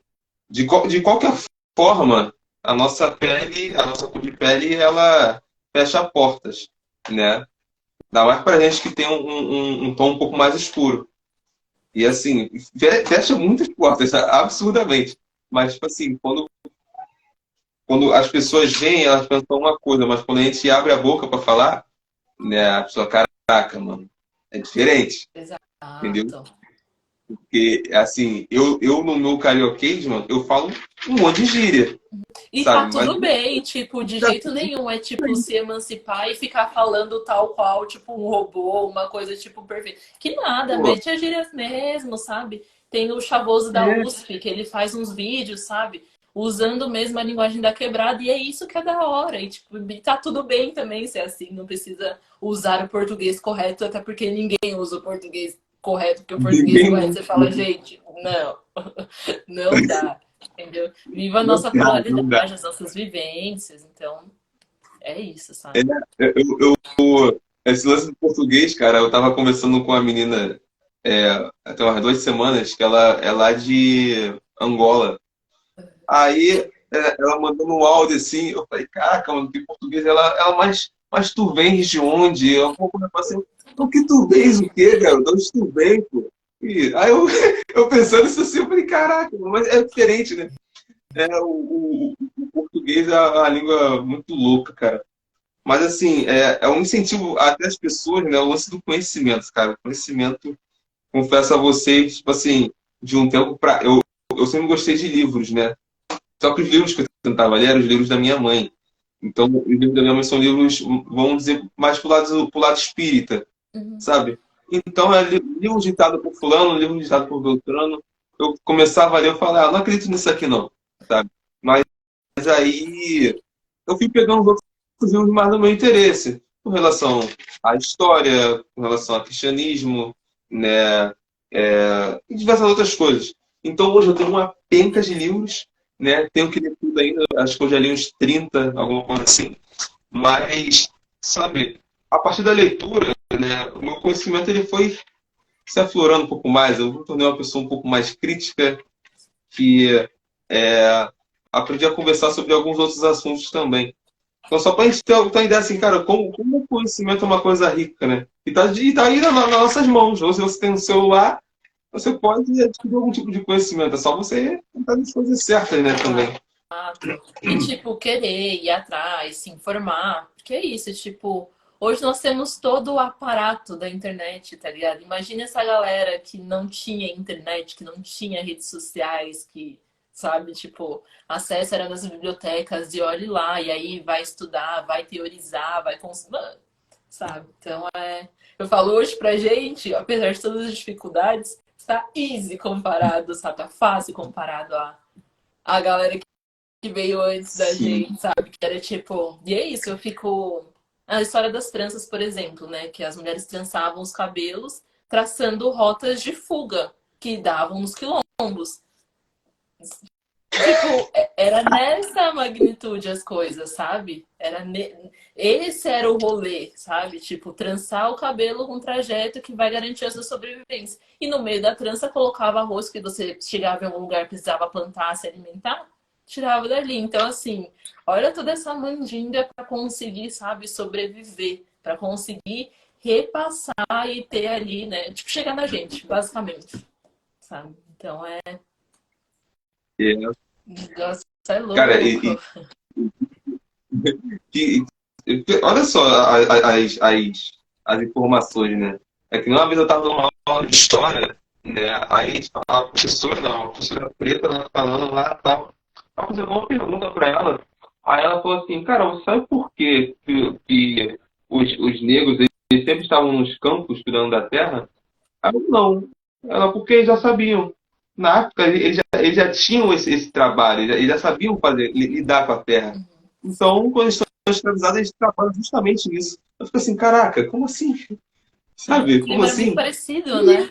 de qualquer forma, a nossa cor de pele, ela fecha portas, né? Ainda mais pra gente que tem um tom um pouco mais escuro. E assim, fecha muitas portas, absurdamente. Mas, tipo assim, quando as pessoas veem, elas pensam uma coisa, mas quando a gente abre a boca para falar, né, a pessoa, caraca, mano, é diferente, entendeu? Exato. Porque, assim, eu no meu carioquês, mano, eu falo um monte de gíria, E tá sabe? Mas tudo bem, tipo, de jeito nenhum é tipo se emancipar e ficar falando tal qual, tipo, um robô, uma coisa tipo perfeita. Que nada, pô, mete as gírias mesmo, sabe? Tem o Chavoso da é, USP, que ele faz uns vídeos, sabe? Usando mesmo a linguagem da quebrada, e é isso que é da hora. E, tipo, e tá tudo bem também ser assim, não precisa usar o português correto, até porque ninguém usa o português correto, porque o português correto ninguém você fala, gente, não, não dá. Entendeu? Viva a não nossa dá, não dá. pluralidade, as nossas vivências. Então, é isso, É, sabe? esse lance do português, cara, eu tava conversando com uma menina até umas 2 semanas, que ela é lá de Angola. Aí ela mandou um áudio assim, eu falei, caraca, mano, que português, ela mas tu vens de onde? Eu assim, o que tu vens o quê, garoto? De onde tu vem, pô? E, aí eu, eu pensando isso assim, eu falei, caraca, mas é diferente, né? O português é uma língua muito louca, cara. Mas assim, é um incentivo até as pessoas, né? O lance do conhecimento, cara. O conhecimento, confesso a vocês, tipo assim, de um tempo pra. Eu sempre gostei de livros, né? Só que os livros que eu tentava ler eram os livros da minha mãe. Então, os livros da minha mãe são livros, vamos dizer, mais pro lado espírita, Uhum. sabe? Então, é livro ditado por fulano, livro ditado por Beltrano. Eu começava a ler, eu falava, ah, não acredito nisso aqui não, sabe? Mas aí eu fui pegando os outros livros mais do meu interesse, com relação à história, com relação ao cristianismo, né? E diversas outras coisas. Então hoje eu tenho uma penca de livros, né? Tenho que ler tudo ainda, acho que eu já li uns 30 alguma coisa assim. Mas, sabe, a partir da leitura, né, o meu conhecimento ele foi se aflorando um pouco mais. Eu me tornei uma pessoa um pouco mais crítica, que é, aprendi a conversar sobre alguns outros assuntos também. Então, só para a gente ter uma ideia assim, cara, como o conhecimento é uma coisa rica, né? E tá aí nas nossas mãos. Ou se você tem um celular, você pode adquirir algum tipo de conhecimento. É só você tentar as coisas certas, né, também. Exato. E, tipo, querer ir atrás, se informar. Porque é isso, tipo, hoje nós temos todo o aparato da internet, tá ligado? Imagina essa galera que não tinha internet, que não tinha redes sociais, que, sabe, tipo, acesso era nas bibliotecas e olhe lá, e aí vai estudar, vai teorizar, vai consumir, sabe? Então, eu falo hoje pra gente, apesar de todas as dificuldades, está easy comparado, sabe? Tá fácil comparado a galera que veio antes da Sim. gente, sabe? Que era tipo. E é isso, eu fico. A história das tranças, por exemplo, né? Que as mulheres trançavam os cabelos traçando rotas de fuga que davam nos quilombos. Tipo, era nessa magnitude as coisas, sabe? Esse era o rolê, sabe? Tipo, trançar o cabelo com um trajeto que vai garantir a sua sobrevivência. E no meio da trança colocava arroz que você chegava em algum lugar, precisava plantar, se alimentar, tirava dali. Então, assim, olha toda essa mandinga para conseguir, sabe, sobreviver, para conseguir repassar e ter ali, né? Tipo, chegar na gente, basicamente, sabe? Então, É, o negócio é cara, louco. Que, olha só as informações, né? É que uma vez eu estava numa aula de história, né? Aí a professora, não, a professora preta, ela falando lá e tal. Aí eu fiz uma pergunta para ela. Aí ela falou assim, cara, você sabe por quê que os negros eles sempre estavam nos campos cuidando da terra? Aí eu, não. Ela, porque eles já sabiam. Na África, eles já tinham esse trabalho, eles já sabiam fazer, lidar com a terra. Então, quando eles estão escravizados, eles trabalham justamente nisso. Eu fico assim, caraca, como assim? E o Sabe? Como clima era muito assim? parecido, né?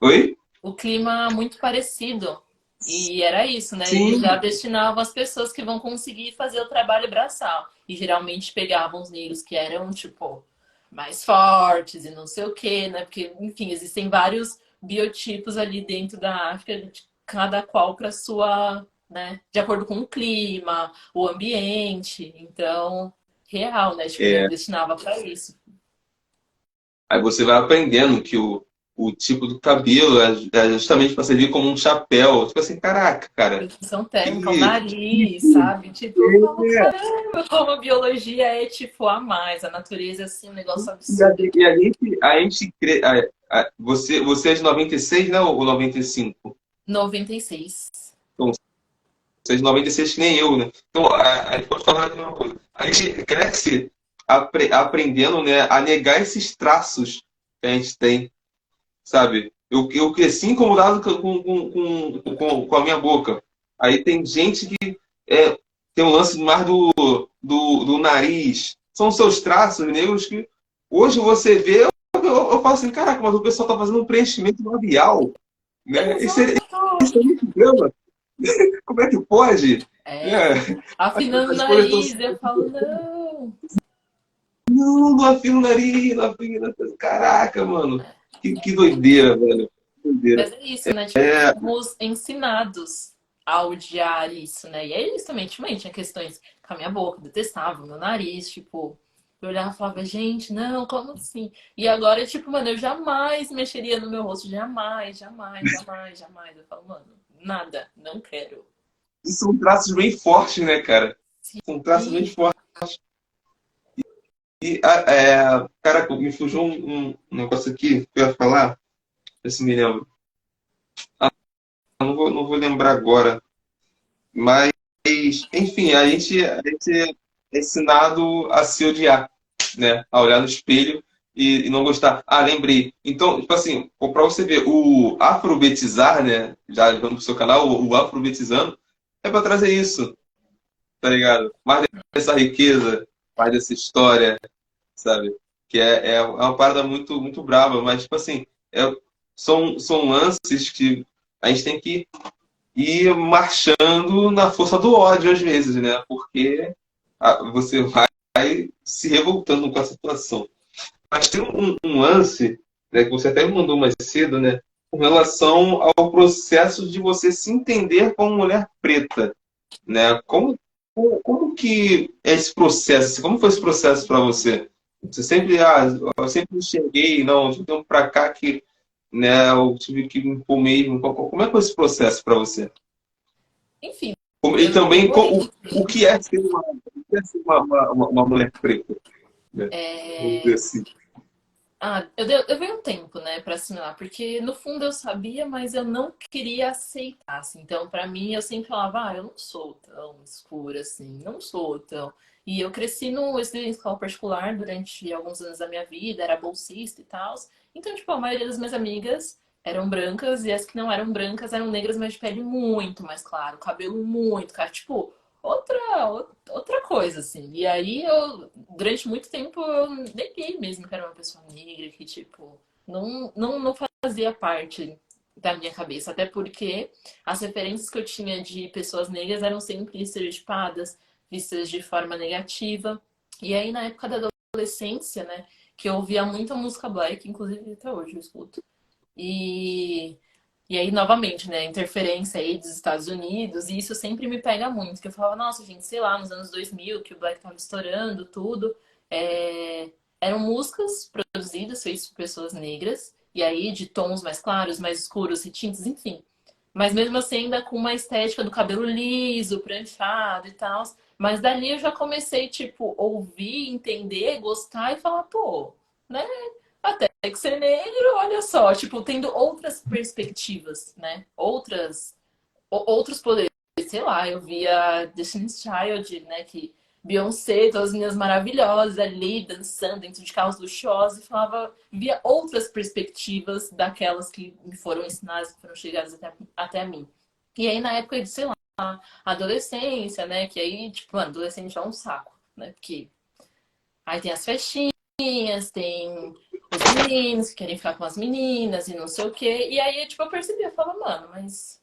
Oi? O clima muito parecido. E era isso, né? Eles já Sim, destinavam as pessoas que vão conseguir fazer o trabalho braçal. E geralmente pegavam os negros que eram, tipo, mais fortes e não sei o quê, né? Porque, enfim, existem vários biotipos ali dentro da África, de cada qual para sua, né? De acordo com o clima, o ambiente. Então, real, né? Tipo, é. destinava para isso. Aí você vai aprendendo que o tipo do cabelo é justamente para servir como um chapéu. Tipo assim, caraca, cara, Proteção térmica, o que nariz, sabe? Tipo, eu falo, caramba, como a biologia é tipo a mais, a natureza é assim, um negócio E a, absurdo. e você é de 96, né? Ou 95? 96. Então, você é de 96 que nem eu, né? Então, a gente pode falar de uma coisa. A gente cresce aprendendo, né, a negar esses traços que a gente tem, sabe? Eu cresci incomodado com a minha boca. Aí tem gente que tem um lance mais do nariz. São seus traços negros que hoje você vê, eu falo assim, caraca, mas o pessoal tá fazendo um preenchimento labial, né? Isso Exato! é muito drama. Como é que pode? É, É, afinando o as coisas estão. nariz, eu falo, não. Não, não afina o nariz, não afina. Caraca, mano. Que doideira, velho. Que doideira. Mas é isso, né? Tipo, fomos ensinados a odiar isso, né? E é isso também, também tinha questões com a minha boca, detestava o meu nariz, tipo, eu olhava e falava, gente, não, como assim? E agora, tipo, mano, eu jamais mexeria no meu rosto, jamais, jamais, jamais, jamais. Eu falo, mano, nada, não quero. E são traços bem fortes, né, cara? São traços bem Sim. fortes. E, cara, me fugiu um negócio aqui que eu ia falar. Ver se me lembro. Não vou lembrar agora. Mas, enfim, a gente é ensinado a se odiar, né? A olhar no espelho e não gostar. Ah, lembrei. Então, tipo assim, para você ver, o afrobetizar, né? Já vamos pro seu canal, o afrobetizando, é para trazer isso, tá ligado? Mais dessa riqueza, mais dessa história, sabe? Que é uma parada muito, muito brava, mas, tipo assim, são lances que a gente tem que ir marchando na força do ódio, às vezes, né? Porque você vai se revoltando com a situação. Mas tem um lance, né, que você até me mandou mais cedo, né? Com relação ao processo de você se entender como mulher preta, né? Como que é esse processo? Como foi esse processo para você? Você sempre, eu sempre enxerguei, não, de um tempo para cá que, né, eu tive que me impor mesmo. Como é que foi esse processo para você? Enfim, E eu também demorei. o que é ser uma mulher preta, né? Vamos dizer É... assim. Eu dei um tempo, né, pra assimilar, porque no fundo eu sabia, mas eu não queria aceitar, assim. Então, pra mim, eu sempre falava, eu não sou tão escura assim, não sou tão. E eu cresci no estudei em escola particular durante alguns anos da minha vida, era bolsista e tal. Então, tipo, a maioria das minhas amigas eram brancas e as que não eram brancas eram negras, mas de pele muito mais claro, cabelo muito, cara, tipo, outra coisa, assim. E aí eu, durante muito tempo, eu neguei mesmo que era uma pessoa negra, que, tipo, não fazia parte da minha cabeça. Até porque as referências que eu tinha de pessoas negras eram sempre estereotipadas, vistas de forma negativa. E aí, na época da adolescência, né, que eu ouvia muita música black, inclusive até hoje eu escuto. E e aí, novamente, né, interferência aí dos Estados Unidos, e isso sempre me pega muito, que eu falava, nossa, gente, sei lá, nos anos 2000, que o Black tava estourando, tudo, eram músicas produzidas, feitas por pessoas negras, e aí de tons mais claros, mais escuros, retintos, enfim. Mas mesmo assim, ainda com uma estética do cabelo liso, pranchado e tal. Mas dali eu já comecei, tipo, ouvir, entender, gostar e falar, pô, né? Até que ser negro, olha só, tipo, tendo outras perspectivas, né? Outros poderes. Sei lá, eu via Destiny's Child, né? Que Beyoncé, todas as meninas maravilhosas ali, dançando dentro de carros luxuosos, e falava, via outras perspectivas daquelas que me foram ensinadas, que foram chegadas até mim. E aí, na época de, sei lá, adolescência, né? Que aí, tipo, mano, adolescente é um saco, né? Porque aí tem as festinhas, tem os meninos que querem ficar com as meninas e não sei o quê. E aí, tipo, eu percebi, eu falo, mano, mas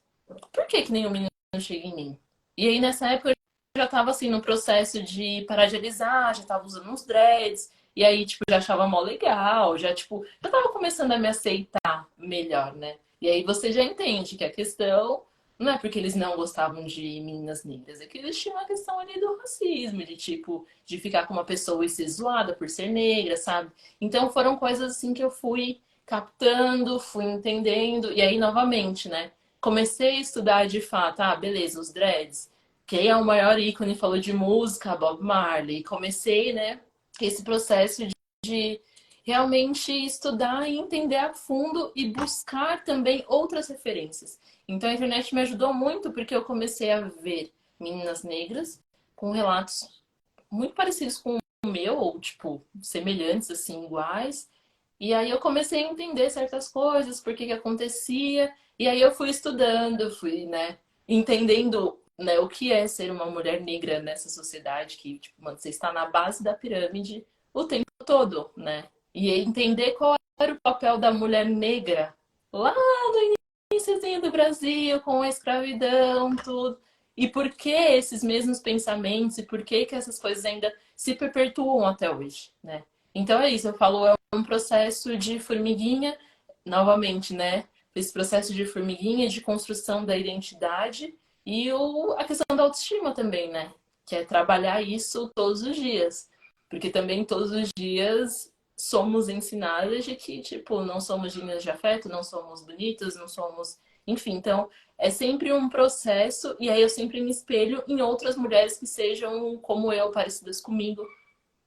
por que que nenhum menino chega em mim? E aí, nessa época, eu já tava, assim, no processo de parar de alisar, já tava usando uns dreads. E aí, tipo, já achava mó legal, já, tipo, já tava começando a me aceitar melhor, né? E aí você já entende que a questão não é porque eles não gostavam de meninas negras, é que eles tinham a questão ali do racismo, de tipo, de ficar com uma pessoa e ser zoada por ser negra, sabe? Então foram coisas assim que eu fui captando, fui entendendo, e aí novamente, né? Comecei a estudar de fato, ah, beleza, os dreads. Quem é o maior ícone falou de música? Bob Marley. Comecei, né, esse processo de realmente estudar e entender a fundo e buscar também outras referências. Então a internet me ajudou muito porque eu comecei a ver meninas negras com relatos muito parecidos com o meu, ou tipo, semelhantes, assim, iguais. E aí eu comecei a entender certas coisas, por que que acontecia. E aí eu fui estudando, fui, né, entendendo, né, o que é ser uma mulher negra nessa sociedade que, tipo, mano, você está na base da pirâmide o tempo todo, né? E entender qual era o papel da mulher negra lá no iníciozinho do Brasil, com a escravidão, tudo. E por que esses mesmos pensamentos e por que que essas coisas ainda se perpetuam até hoje, né? Então é isso, eu falo, é um processo de formiguinha, novamente, né? Esse processo de formiguinha, de construção da identidade e a questão da autoestima também, né? Que é trabalhar isso todos os dias. Porque também todos os dias somos ensinadas de que, tipo, não somos dignas de afeto, não somos bonitas, não somos. Enfim, então é sempre um processo, e aí eu sempre me espelho em outras mulheres que sejam como eu, parecidas comigo,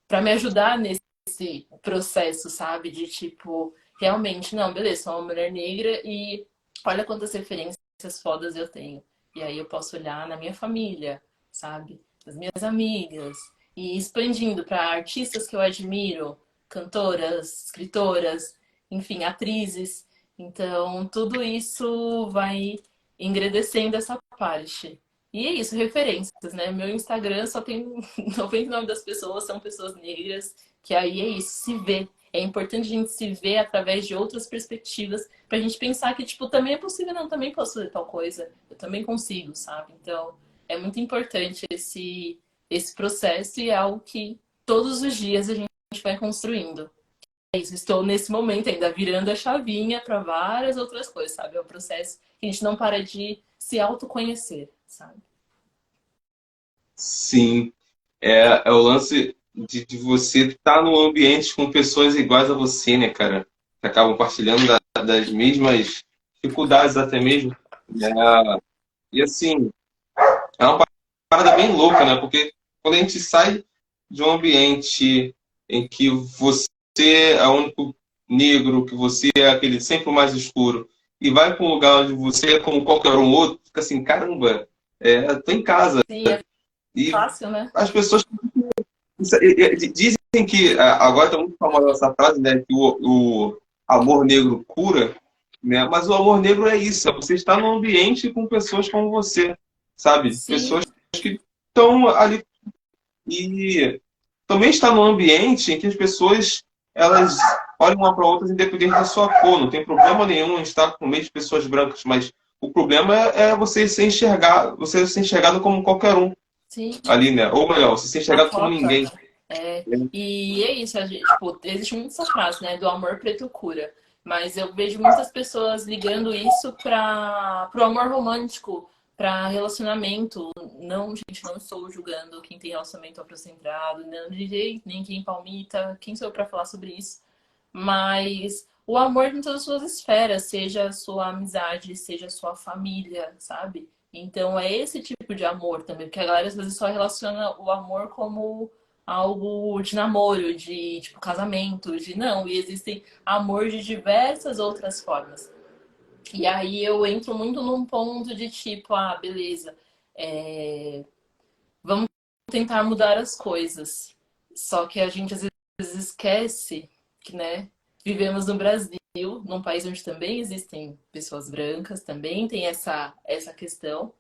para me ajudar nesse processo, sabe? De tipo, realmente, não, beleza, sou uma mulher negra e olha quantas referências fodas eu tenho. E aí eu posso olhar na minha família, sabe? Das minhas amigas. E expandindo para artistas que eu admiro, cantoras, escritoras, enfim, atrizes. Então, tudo isso vai engrandecendo essa parte. E é isso, referências, né? Meu Instagram só tem 99 das pessoas são pessoas negras, que aí é isso, se vê. É importante a gente se ver através de outras perspectivas, pra gente pensar que, tipo, também é possível, não, também posso fazer tal coisa, eu também consigo, sabe? Então, é muito importante esse processo e é algo que todos os dias a gente vai construindo. É isso, estou nesse momento ainda virando a chavinha para várias outras coisas, sabe? É um processo que a gente não para de se autoconhecer, sabe? Sim, é o lance de você estar num ambiente com pessoas iguais a você, né, cara? Que acabam partilhando das mesmas dificuldades até mesmo, né? E assim, é uma parada bem louca, né? Porque quando a gente sai de um ambiente em que você é o único negro, que você é aquele sempre o mais escuro, e vai para um lugar onde você é como qualquer um outro, fica assim, caramba, tô em casa. Sim, é E fácil, né? as pessoas dizem que agora está muito famosa essa frase, né? Que o amor negro cura, né? Mas o amor negro é isso, é você estar num ambiente com pessoas como você, sabe? Sim, Pessoas que estão ali e também está num ambiente em que as pessoas elas olham uma para outras independente da sua cor. Não tem problema nenhum em estar com meio de pessoas brancas, mas o problema é você ser enxergado como qualquer um sim, ali, né? Ou melhor, você ser a enxergado como cota. ninguém. É, e é isso, tipo, existe muito essa frase, né, do amor preto cura. Mas eu vejo muitas pessoas ligando isso para o amor romântico, para relacionamento. Não, gente, não estou julgando quem tem relacionamento afrocentrado, não DJ, nem quem palmita, quem sou eu para falar sobre isso. Mas o amor em todas as suas esferas, seja a sua amizade, seja a sua família, sabe? Então é esse tipo de amor também, porque a galera às vezes só relaciona o amor como algo de namoro, de tipo casamento, de não, e existem amor de diversas outras formas. E aí eu entro muito num ponto de tipo, ah, beleza, é, vamos tentar mudar as coisas. Só que a gente às vezes esquece que, né, vivemos no Brasil, num país onde também existem pessoas brancas, também tem essa questão.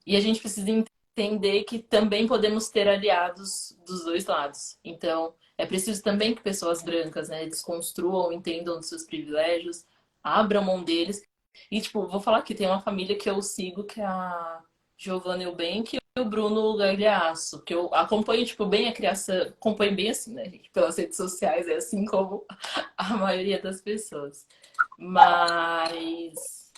E a gente precisa entender que também podemos ter aliados dos dois lados. Então, é preciso também que pessoas brancas, né, desconstruam, entendam dos seus privilégios, abram mão deles. E, tipo, vou falar que tem uma família que eu sigo, que é a Giovanna Eubank e o Bruno Gagliasso, que eu acompanho, tipo, bem a criação, acompanho bem assim, né, gente, pelas redes sociais, é assim como a maioria das pessoas. Mas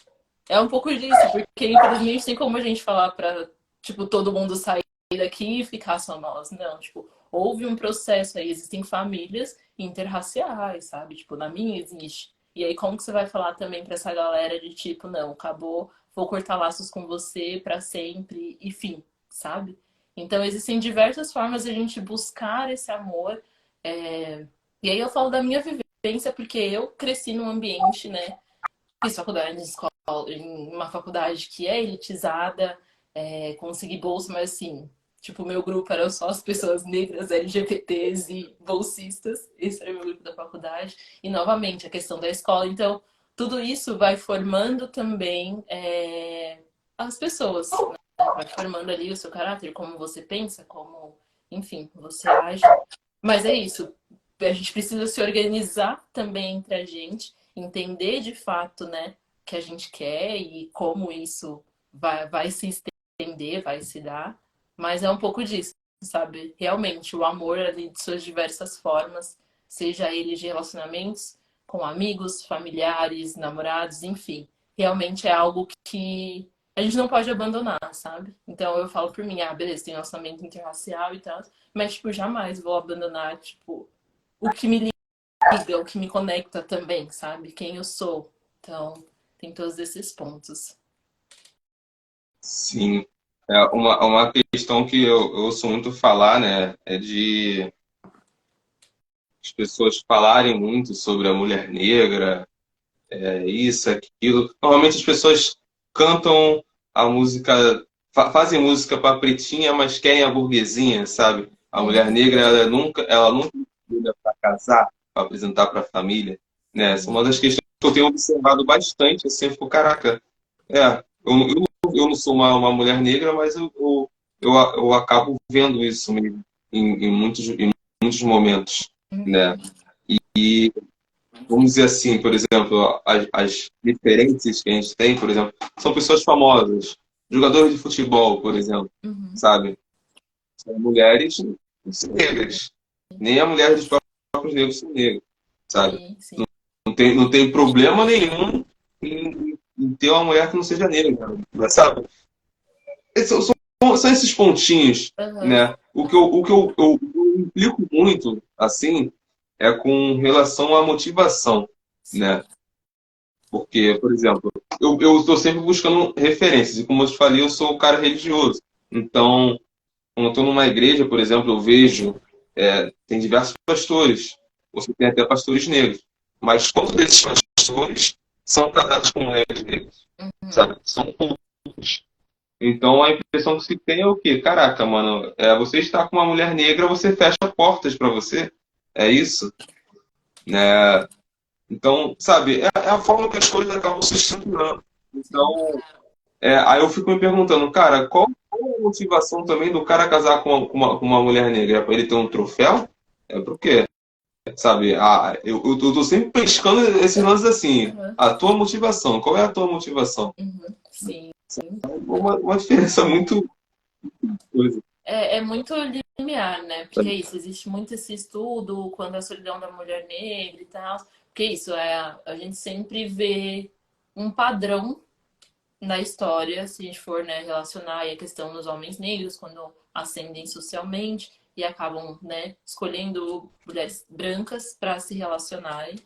é um pouco disso, porque infelizmente tem como a gente falar pra, tipo, todo mundo sair daqui e ficar só nós. Não, tipo, houve um processo aí, existem famílias interraciais, sabe? Tipo, na minha existe. E aí como que você vai falar também pra essa galera de tipo, não, acabou, vou cortar laços com você pra sempre, enfim, sabe? Então existem diversas formas de a gente buscar esse amor. E aí eu falo da minha vivência, porque eu cresci num ambiente, né? Fiz faculdade em escola, em uma faculdade que é elitizada, consegui bolsa, mas assim, tipo, meu grupo era só as pessoas negras, LGBTs e bolsistas. Esse era o meu grupo da faculdade. E novamente, a questão da escola. Então, tudo isso vai formando também as pessoas, né? Vai formando ali o seu caráter, como você pensa, como, enfim, você age. Mas é isso. A gente precisa se organizar também entre a gente, entender de fato, né, o que a gente quer e como isso vai se estender, vai se dar. Mas é um pouco disso, sabe? Realmente, o amor ali de suas diversas formas, seja ele de relacionamentos com amigos, familiares, namorados, enfim. Realmente é algo que a gente não pode abandonar, sabe? Então eu falo por mim, ah, beleza, tem relacionamento interracial e tal, mas, tipo, jamais vou abandonar, tipo, o que me liga, o que me conecta também, sabe? Quem eu sou. Então, tem todos esses pontos. Sim. É uma questão que eu ouço muito falar, né? É de as pessoas falarem muito sobre a mulher negra, isso, aquilo. Normalmente as pessoas cantam a música, fazem música para pretinha, mas querem a burguesinha, sabe? A mulher Uhum, negra, ela nunca estuda para casar, para apresentar para a família, né? Essa é uma das questões que eu tenho observado bastante, assim, eu fico, caraca, eu não sou uma mulher negra, mas eu acabo vendo isso mesmo em muitos momentos, né? uhum, E vamos dizer assim, por exemplo, as referências que a gente tem, por exemplo, são pessoas famosas, jogadores de futebol, por exemplo, uhum. sabe? São mulheres negras. Nem a mulher dos próprios negros são negras, sabe? Sim, sim. Não tem problema nenhum em ter uma mulher que não seja negra, sabe? São esses pontinhos, Uhum, né? O que eu implico muito, assim, é com relação à motivação, sim. né? Porque, por exemplo, eu estou sempre buscando referências, e como eu te falei, eu sou um cara religioso. Então, quando eu estou numa igreja, por exemplo, eu vejo, tem diversos pastores, você tem até pastores negros, mas todos esses pastores são tratados como mulheres negras, Uhum. sabe? São poucos. Então, a impressão que se tem é o quê? Caraca, mano, você está com uma mulher negra, você fecha portas para você, é isso, né? Então, sabe, é a forma que as coisas acabam se estruturando. Sim. Então, aí eu fico me perguntando, cara, qual é a motivação também do cara casar com uma mulher negra? É para ele ter um troféu? É por quê? Sabe, eu tô sempre pescando esses lances assim. Uhum, A tua motivação, qual é a tua motivação? uhum, sim. Uma diferença muito coisa. É muito limiar, né? Porque é isso, existe muito esse estudo quando a solidão da mulher negra e tal. Porque é isso, a gente sempre vê um padrão na história, se a gente for, né, relacionar aí a questão dos homens negros quando ascendem socialmente e acabam, né, escolhendo mulheres brancas para se relacionarem.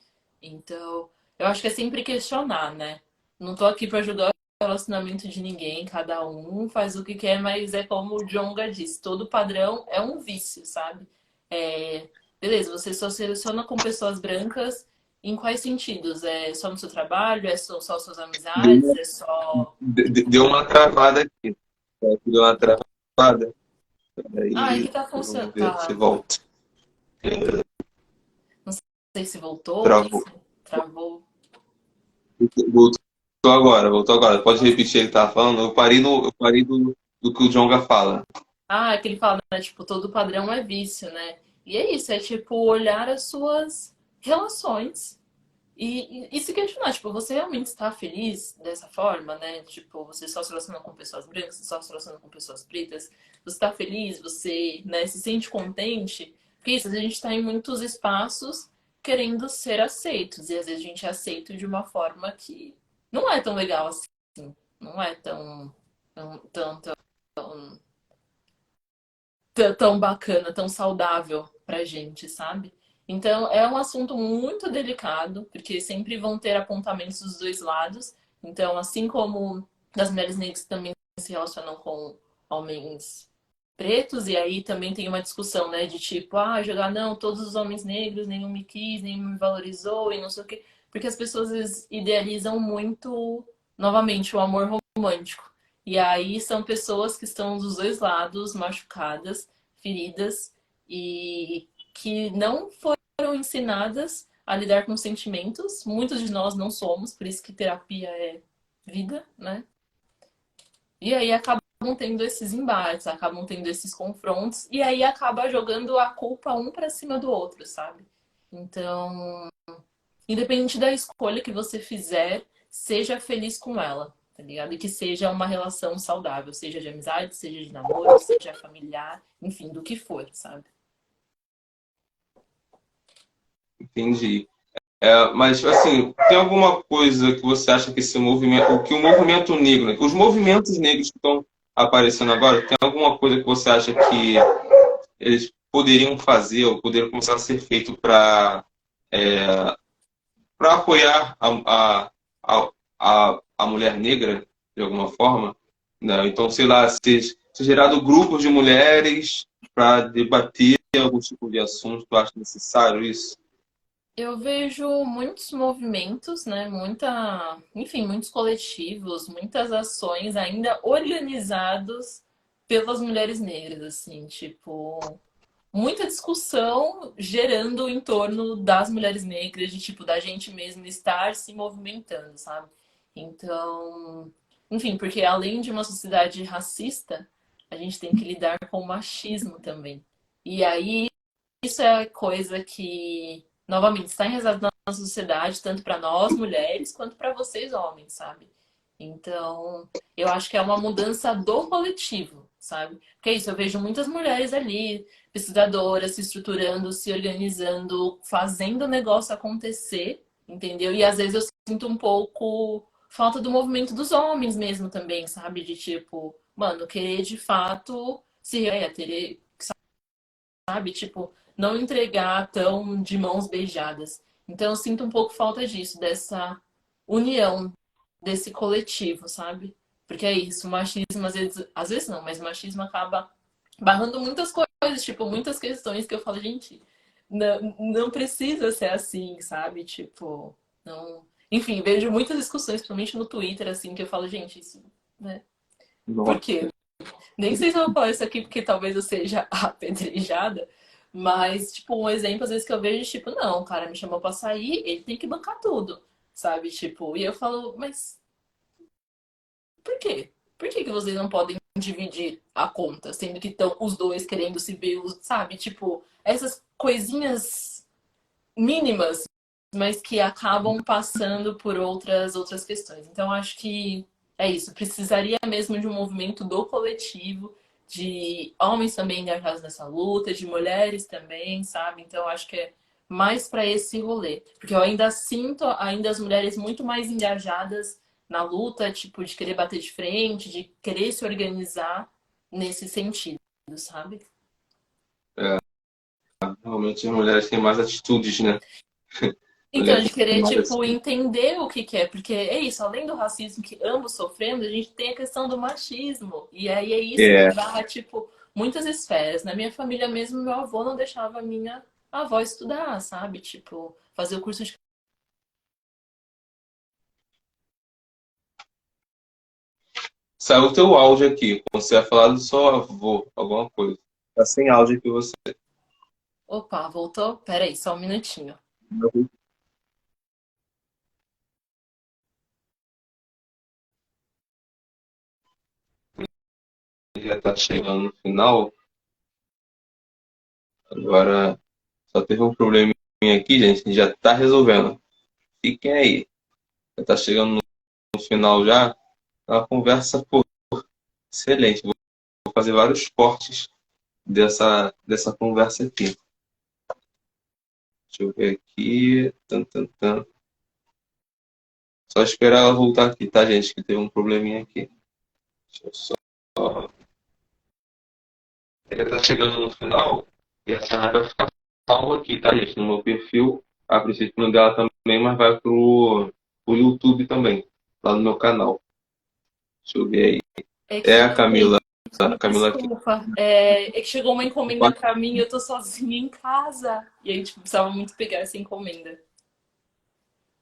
Então, eu acho que é sempre questionar, né? Não tô aqui para julgar relacionamento de ninguém, cada um faz o que quer, mas é como o Djonga disse, todo padrão é um vício, sabe? É, beleza, você só se relaciona com pessoas brancas em quais sentidos? É só no seu trabalho? É só suas amizades? Deu, É só. deu uma travada aqui. Deu uma travada. Ah, é Aí, que tá funcionando. vamos ver se volta. Não sei se voltou, nem Travou. se travou. Voltou voltou agora. Pode repetir ele tá falando? Eu parei do que o Jonga fala. Ah, é que ele fala, né? Tipo, todo padrão é vício, né? E é isso, é tipo olhar as suas relações e se questionar, tipo, você realmente está feliz dessa forma, né? Tipo, você só se relaciona com pessoas brancas, você só se relaciona com pessoas pretas, você está feliz, você, né, se sente contente? Porque isso, a gente está em muitos espaços querendo ser aceitos, e às vezes a gente é aceito de uma forma que não é tão legal assim, não é tão bacana, tão saudável pra gente, sabe? Então, é um assunto muito delicado, porque sempre vão ter apontamentos dos dois lados. Então, assim como as mulheres negras também se relacionam com homens pretos, e aí também tem uma discussão, né, de tipo, ah, jogar, não, todos os homens negros, nenhum me quis, nenhum me valorizou, e não sei o quê. Porque as pessoas às vezes, idealizam muito, novamente, o amor romântico. E aí são pessoas que estão dos dois lados, machucadas, feridas, e que não foram ensinadas a lidar com sentimentos. Muitos de nós não somos, por isso que terapia é vida, né? E aí acabam tendo esses embates, acabam tendo esses confrontos, e aí acaba jogando a culpa um para cima do outro, sabe? Então, independente da escolha que você fizer, seja feliz com ela, tá ligado? E que seja uma relação saudável, seja de amizade, seja de namoro, seja familiar, enfim, do que for, sabe? Entendi. Mas, assim, tem alguma coisa que você acha que esse movimento, que o movimento negro, né, que os movimentos negros que estão aparecendo agora, tem alguma coisa que você acha que eles poderiam fazer ou poderiam começar a ser feito para apoiar a mulher negra, de alguma forma? Né? Então, sei lá, se gerado grupos de mulheres para debater algum tipo de assunto, tu acha necessário isso? Eu vejo muitos movimentos, né? Enfim, muitos coletivos, muitas ações ainda organizados pelas mulheres negras, assim, tipo, muita discussão gerando em torno das mulheres negras, de tipo, da gente mesmo estar se movimentando, sabe? Então, enfim, porque além de uma sociedade racista, a gente tem que lidar com o machismo também. E aí, isso é coisa que, novamente, está enraizado na nossa sociedade, tanto para nós mulheres quanto para vocês homens, sabe? Então, eu acho que é uma mudança do coletivo, sabe? Porque é isso, eu vejo muitas mulheres ali, pesquisadoras, se estruturando, se organizando, fazendo o negócio acontecer, entendeu? E às vezes eu sinto um pouco falta do movimento dos homens mesmo também, sabe? De tipo, mano, querer de fato ter, sabe? Tipo, não entregar tão de mãos beijadas. Então eu sinto um pouco falta disso, dessa união, desse coletivo, sabe? Porque é isso, o machismo às vezes não, mas o machismo acaba barrando muitas coisas, tipo, muitas questões que eu falo, gente, não precisa ser assim, sabe? Tipo, não. Enfim, vejo muitas discussões, principalmente no Twitter, assim, que eu falo, gente, isso, né? Por Nossa. quê? Nem sei se eu vou falar isso aqui porque talvez eu seja apedrejada, mas, tipo, um exemplo, às vezes, que eu vejo, tipo, não, o cara me chamou pra sair, ele tem que bancar tudo, sabe? Tipo, e eu falo, mas por quê? Por que que vocês não podem dividir a conta, sendo que estão os dois querendo se ver, sabe? Tipo, essas coisinhas mínimas, mas que acabam passando por outras questões. Então, acho que é isso. Precisaria mesmo de um movimento do coletivo, de homens também engajados nessa luta, de mulheres também, sabe? Então, acho que é mais para esse rolê. Porque eu ainda sinto ainda as mulheres muito mais engajadas na luta, tipo, de querer bater de frente, de querer se organizar nesse sentido, sabe? Realmente as mulheres têm mais atitudes, né? Então, de querer, tipo, entender o que que é, porque é isso, além do racismo que ambos sofrendo, a gente tem a questão do machismo. E aí é isso que É, barra, tipo, muitas esferas. Na minha família mesmo, meu avô não deixava a minha avó estudar, sabe? Tipo, fazer o curso de. saiu o teu áudio aqui. Você ia falar do seu avô, alguma coisa. Tá sem áudio aqui você. Opa, voltou? Peraí, só um minutinho. Já tá chegando no final. Agora só teve um probleminha aqui, gente. Já tá resolvendo. Fiquem aí. Já tá chegando no final já. É uma conversa, pô, excelente. Vou fazer vários cortes dessa conversa aqui. Deixa eu ver aqui. Tan, tan, tan. Só esperar ela voltar aqui, tá, gente? Que teve um probleminha aqui. Deixa eu só. Ele tá chegando no final e a cena vai ficar salva aqui, tá, gente? No meu perfil. A princípio no dela também, mas vai pro YouTube também, lá no meu canal. Deixa eu ver aí. É É que, gente, A me Camila aqui. desculpa. É que chegou uma encomenda pra mim e eu tô sozinha em casa. E aí, tipo, precisava muito pegar essa encomenda.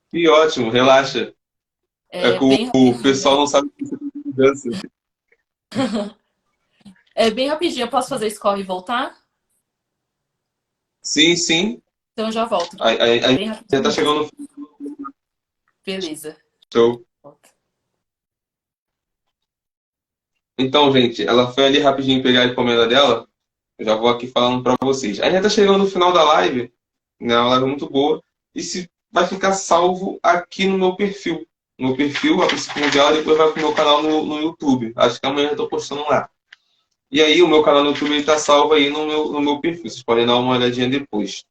Que ótimo, relaxa. É É que bem o pessoal rapidinho. não sabe que você tem mudança. É bem rapidinho. Eu posso fazer escorre e voltar? Sim, sim. Então eu já volto. A Bem já rapidinho tá mesmo. chegando no Beleza. show. Então, gente, ela foi ali rapidinho pegar a encomenda dela. Eu já vou aqui falando para vocês. A gente tá chegando no final da live, né? Uma live muito boa. E se vai ficar salvo aqui no meu perfil. No meu perfil, a princípio dela, depois vai pro meu canal no YouTube. Acho que amanhã eu tô postando lá. E aí, o meu canal no YouTube está salvo aí no meu perfil. Vocês podem dar uma olhadinha depois.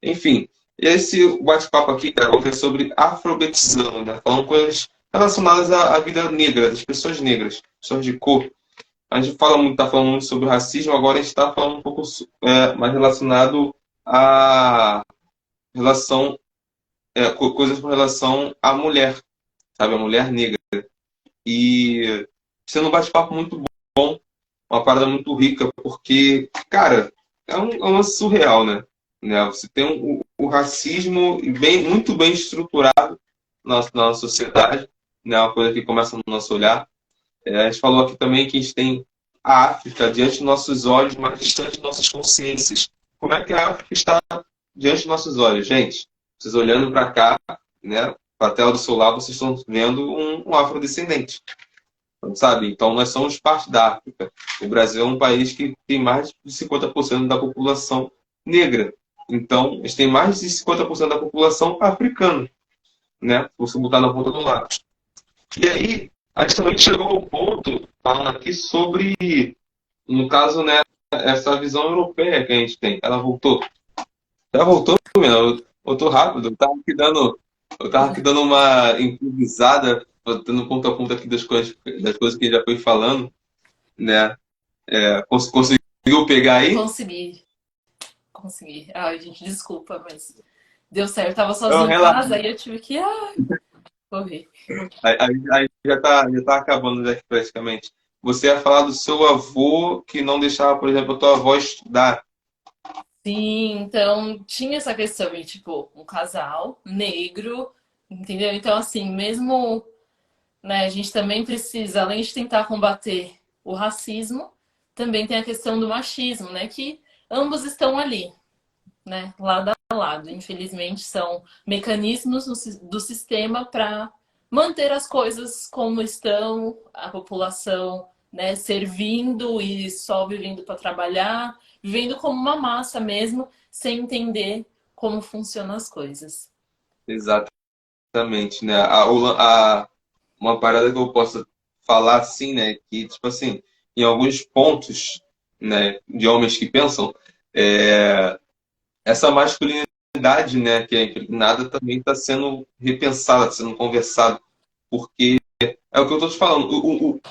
Enfim, esse bate-papo aqui, cara, é sobre afrobetizando, né? Falando coisas relacionadas à vida negra, das pessoas negras, pessoas de cor. A gente fala muito, tá falando muito sobre racismo, agora a gente está falando um pouco mais relacionado à relação, coisas com relação à mulher, sabe? A mulher negra. E sendo um bate-papo muito bom, uma parada muito rica, porque, cara, é um surreal, né? Você tem o racismo muito bem estruturado na nossa sociedade, né? Uma coisa que começa no nosso olhar. A gente falou aqui também que a gente tem a África diante dos nossos olhos, mas distante de nossas consciências. Como é que a África está diante dos nossos olhos? Gente, vocês olhando para cá, né? Para a tela do celular, vocês estão vendo um afrodescendente, sabe? Então, nós somos parte da África. O Brasil é um país que tem mais de 50% da população negra. Então, a gente tem mais de 50% da população africana, né? Se você botar na ponta do lápis. E aí, a gente também chegou ao ponto, falando aqui sobre, no caso, né, essa visão europeia que a gente tem. Ela voltou. Já voltou, meu. Voltou rápido. Eu tava aqui dando uma improvisada, dando ponto a ponto aqui das coisas que ele já foi falando, né? Conseguiu pegar aí? Consegui. Consegui. Ai, gente, desculpa, mas deu certo. Eu tava Não, sozinha em relaxa. casa, aí eu tive que correr. Aí já tá acabando já aqui praticamente. Você ia falar do seu avô que não deixava, por exemplo, a tua avó estudar. Sim, então tinha essa questão de, tipo, um casal negro, entendeu? Então, assim, mesmo, né, a gente também precisa, além de tentar combater o racismo, também tem a questão do machismo, né? Que ambos estão ali, né? Lado a lado. Infelizmente, são mecanismos do sistema para manter as coisas como estão, a população, né, servindo e só vivendo para trabalhar, vivendo como uma massa mesmo, sem entender como funcionam as coisas. Exatamente, né? Uma parada que eu posso falar assim, né? Que, tipo assim, em alguns pontos, né, de homens que pensam, é, essa masculinidade, né, que é impregnada, também está sendo repensada, tá sendo conversado, porque é o que eu estou te falando,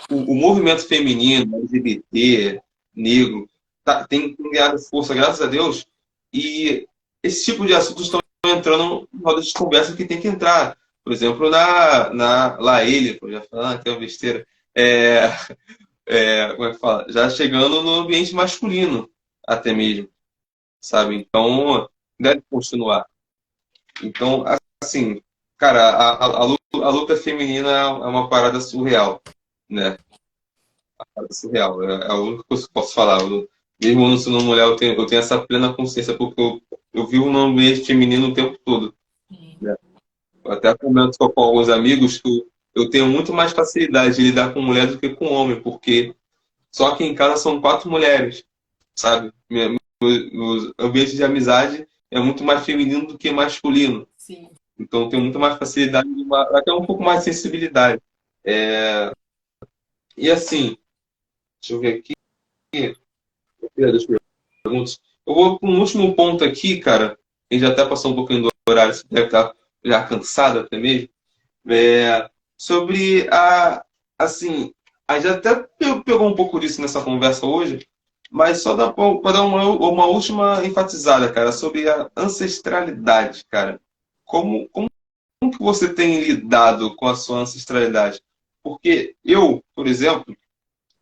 o movimento feminino, LGBT, negro, tem ganhado força, graças a Deus, e esse tipo de assuntos estão entrando em rodas de conversa que tem que entrar. Por exemplo, na lá ele, pô, já falando que é uma besteira, é, como é que fala? Já chegando no ambiente masculino, até mesmo, sabe? Então, deve continuar. Então, assim, cara, a luta feminina é uma parada surreal, né? Parada surreal. É a única coisa que eu posso falar. Mesmo não sendo mulher, eu tenho essa plena consciência, porque eu vivo num ambiente feminino o tempo todo, né? Eu até comento com alguns amigos que eu tenho muito mais facilidade de lidar com mulher do que com homem, porque só que em casa são 4 mulheres, sabe? Meus ambientes de amizade é muito mais feminino do que masculino. Sim. Então tem muito mais facilidade, até um pouco mais de sensibilidade. E assim, deixa eu ver aqui. Das perguntas. Eu vou para um último ponto aqui, cara. A gente já até passou um pouquinho do horário, você deve estar já cansado até mesmo. Sobre assim, a gente até pegou um pouco disso nessa conversa hoje, mas só para dar uma última enfatizada, cara, sobre a ancestralidade, cara. Como que você tem lidado com a sua ancestralidade? Porque eu, por exemplo,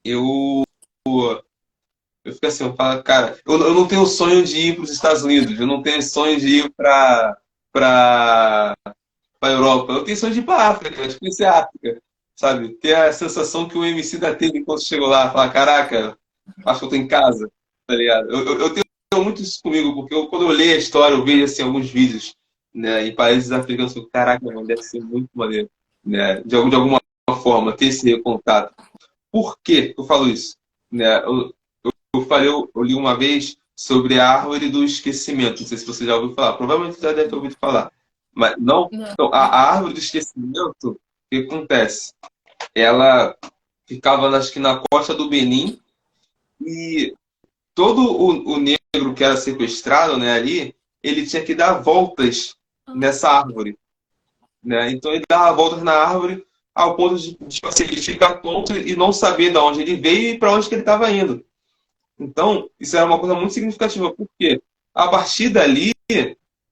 eu, eu fico assim, eu falo, cara, eu não tenho sonho de ir para os Estados Unidos, eu não tenho sonho de ir para a Europa, eu tenho sonho de ir para a África, de conhecer a África, sabe? Ter a sensação que o MC da teve enquanto chegou lá, falar, caraca, acho que eu tô em casa, tá ligado? Eu tenho muito isso comigo, porque quando eu leio a história, eu vejo assim, alguns vídeos, né, em países africanos, eu fico, caraca, mano, deve ser muito maneiro, né? De alguma forma, ter esse contato. Por que eu falo isso? Né? Eu li uma vez sobre a árvore do esquecimento. Não sei se você já ouviu falar. Provavelmente já deve ter ouvido falar. Mas não. Não. Então, a árvore do esquecimento, o que acontece? Ela ficava, acho que na costa do Benin e todo o negro que era sequestrado, né, ali, ele tinha que dar voltas nessa árvore, né? Então ele dava voltas na árvore ao ponto de tipo assim, ele ficar tonto e não saber de onde ele veio e para onde que ele estava indo. Então, isso era uma coisa muito significativa, porque a partir dali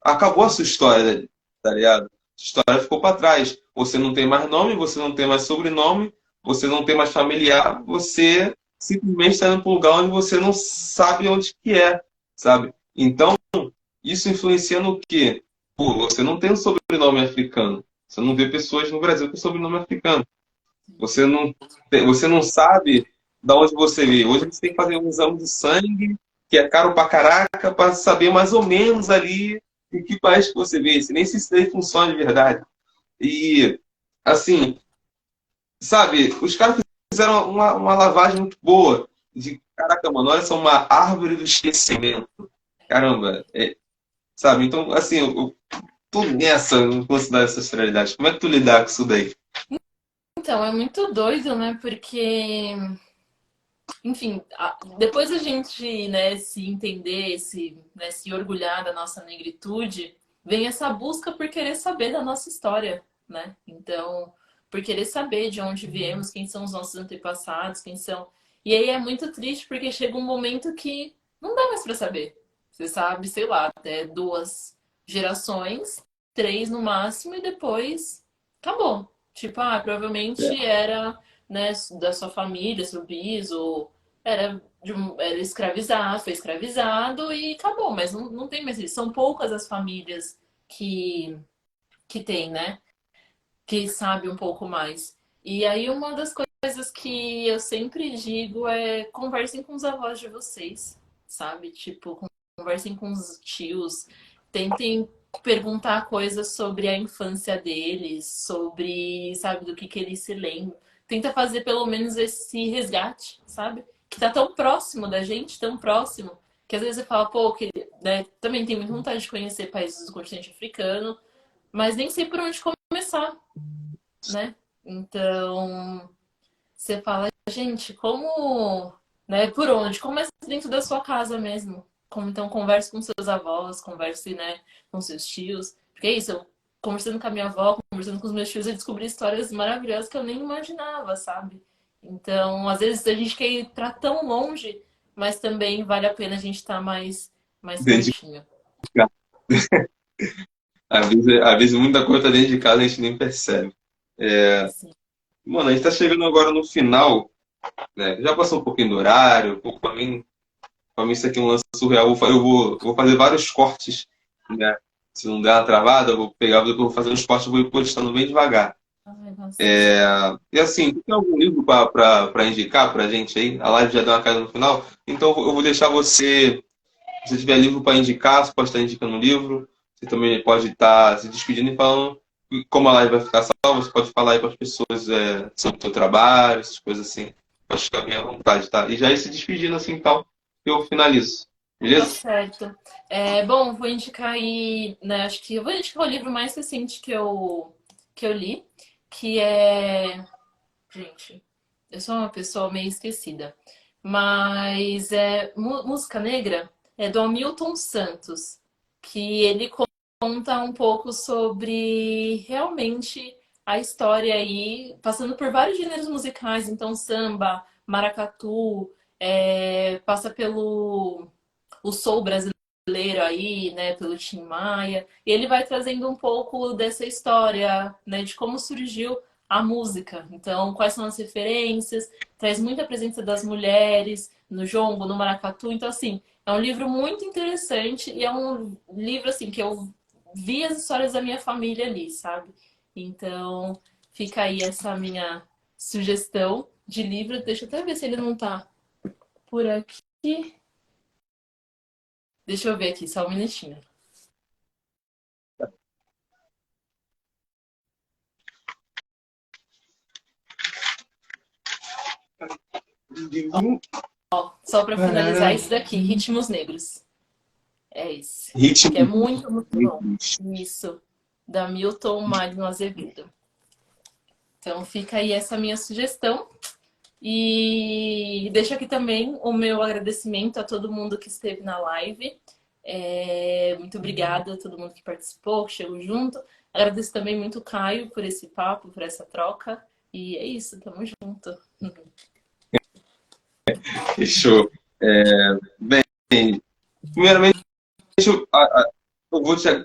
acabou a sua história, tá ligado? A história ficou para trás. Você não tem mais nome, você não tem mais sobrenome, você não tem mais familiar, você simplesmente está indo para um lugar onde você não sabe onde que é, sabe? Então, isso influencia no quê? Pô, você não tem um sobrenome africano. Você não vê pessoas no Brasil com sobrenome africano. Você não sabe de onde você veio. Hoje você tem que fazer um exame de sangue, que é caro pra caraca, para saber mais ou menos ali em que país que você veio. Você nem se isso daí funciona de verdade. E, assim, sabe, os caras fizeram uma lavagem muito boa. De caraca, mano, olha só, uma árvore do esquecimento. Caramba, sabe? Então, assim, eu tô nessa, em considerar essa realidade. Como é que tu lidar com isso daí? Então, é muito doido, né? Porque, enfim, depois a gente, né, se entender, né, se orgulhar da nossa negritude, vem essa busca por querer saber da nossa história, né? Então, por querer saber de onde viemos, quem são os nossos antepassados, quem são. E aí é muito triste porque chega um momento que não dá mais para saber. Você sabe, sei lá, até 2 gerações, 3 no máximo, e depois acabou. Tipo, provavelmente era, né, da sua família, seu bis, ou era escravizado, foi escravizado e acabou, mas não tem mais isso. São poucas as famílias que tem, né? Que sabe um pouco mais. E aí uma das coisas que eu sempre digo é conversem com os avós de vocês, sabe? Tipo, conversem com os tios, tentem perguntar coisas sobre a infância deles, sobre, sabe, do que eles se lembram. Tenta fazer pelo menos esse resgate, sabe? Que tá tão próximo da gente, tão próximo, que às vezes você fala, pô, né, também tem muita vontade de conhecer países do continente africano, mas nem sei por onde começar, né? Então, você fala, gente, como, né, por onde? Começa dentro da sua casa mesmo. Então, converse com seus avós, converse, né, com seus tios. Porque é isso, eu conversando com a minha avó, conversando com os meus tios, eu descobri histórias maravilhosas que eu nem imaginava, sabe? Então, às vezes a gente quer ir pra tão longe, mas também vale a pena a gente estar mais Dedicar. pertinho. Às vezes muita coisa tá dentro de casa e a gente nem percebe. Assim. Mano, a gente tá chegando agora no final, né? Já passou um pouquinho do horário, pô, pra mim isso aqui é um lance surreal. Eu vou fazer vários cortes, né? Se não der uma travada, eu vou pegar, depois eu vou fazer uns cortes e vou ir postando bem devagar. Ai, nossa. E assim, tem algum livro para indicar pra gente aí? A live já deu uma caída no final, então eu vou deixar você, se tiver livro para indicar, você pode estar indicando um livro, você também pode estar se despedindo e falando como a live vai ficar salva, você pode falar aí para as pessoas sobre o seu trabalho, essas coisas assim. Pode ficar bem à vontade, tá? E já ir se despedindo assim, então, eu finalizo. Tá Beleza? certo. Bom, vou indicar aí, né? Acho que eu vou indicar o livro mais recente que eu li, que é. Gente, eu sou uma pessoa meio esquecida. Mas é Música Negra é do Hamilton Santos, que ele conta um pouco sobre realmente a história aí, passando por vários gêneros musicais, então samba, maracatu, passa pelo o soul brasileiro aí, né, pelo Tim Maia, e ele vai trazendo um pouco dessa história, né, de como surgiu a música. Então, quais são as referências? Traz muita presença das mulheres no jongo, no maracatu. Então, assim, é um livro muito interessante e é um livro assim que eu vi as histórias da minha família ali, sabe? Então, fica aí essa minha sugestão de livro. Deixa eu até ver se ele não tá por aqui. Deixa eu ver aqui, só um minutinho. Só para finalizar isso daqui, Ritmos Negros. É esse. Que é Ritmo. muito, muito bom. Isso. Da Milton Magno Azevedo. Então fica aí essa minha sugestão. E deixo aqui também o meu agradecimento a todo mundo que esteve na live. Muito obrigada a todo mundo que participou, que chegou junto. Agradeço também muito o Caio por esse papo, por essa troca. E é isso, tamo junto. Fechou. Bem, primeiramente,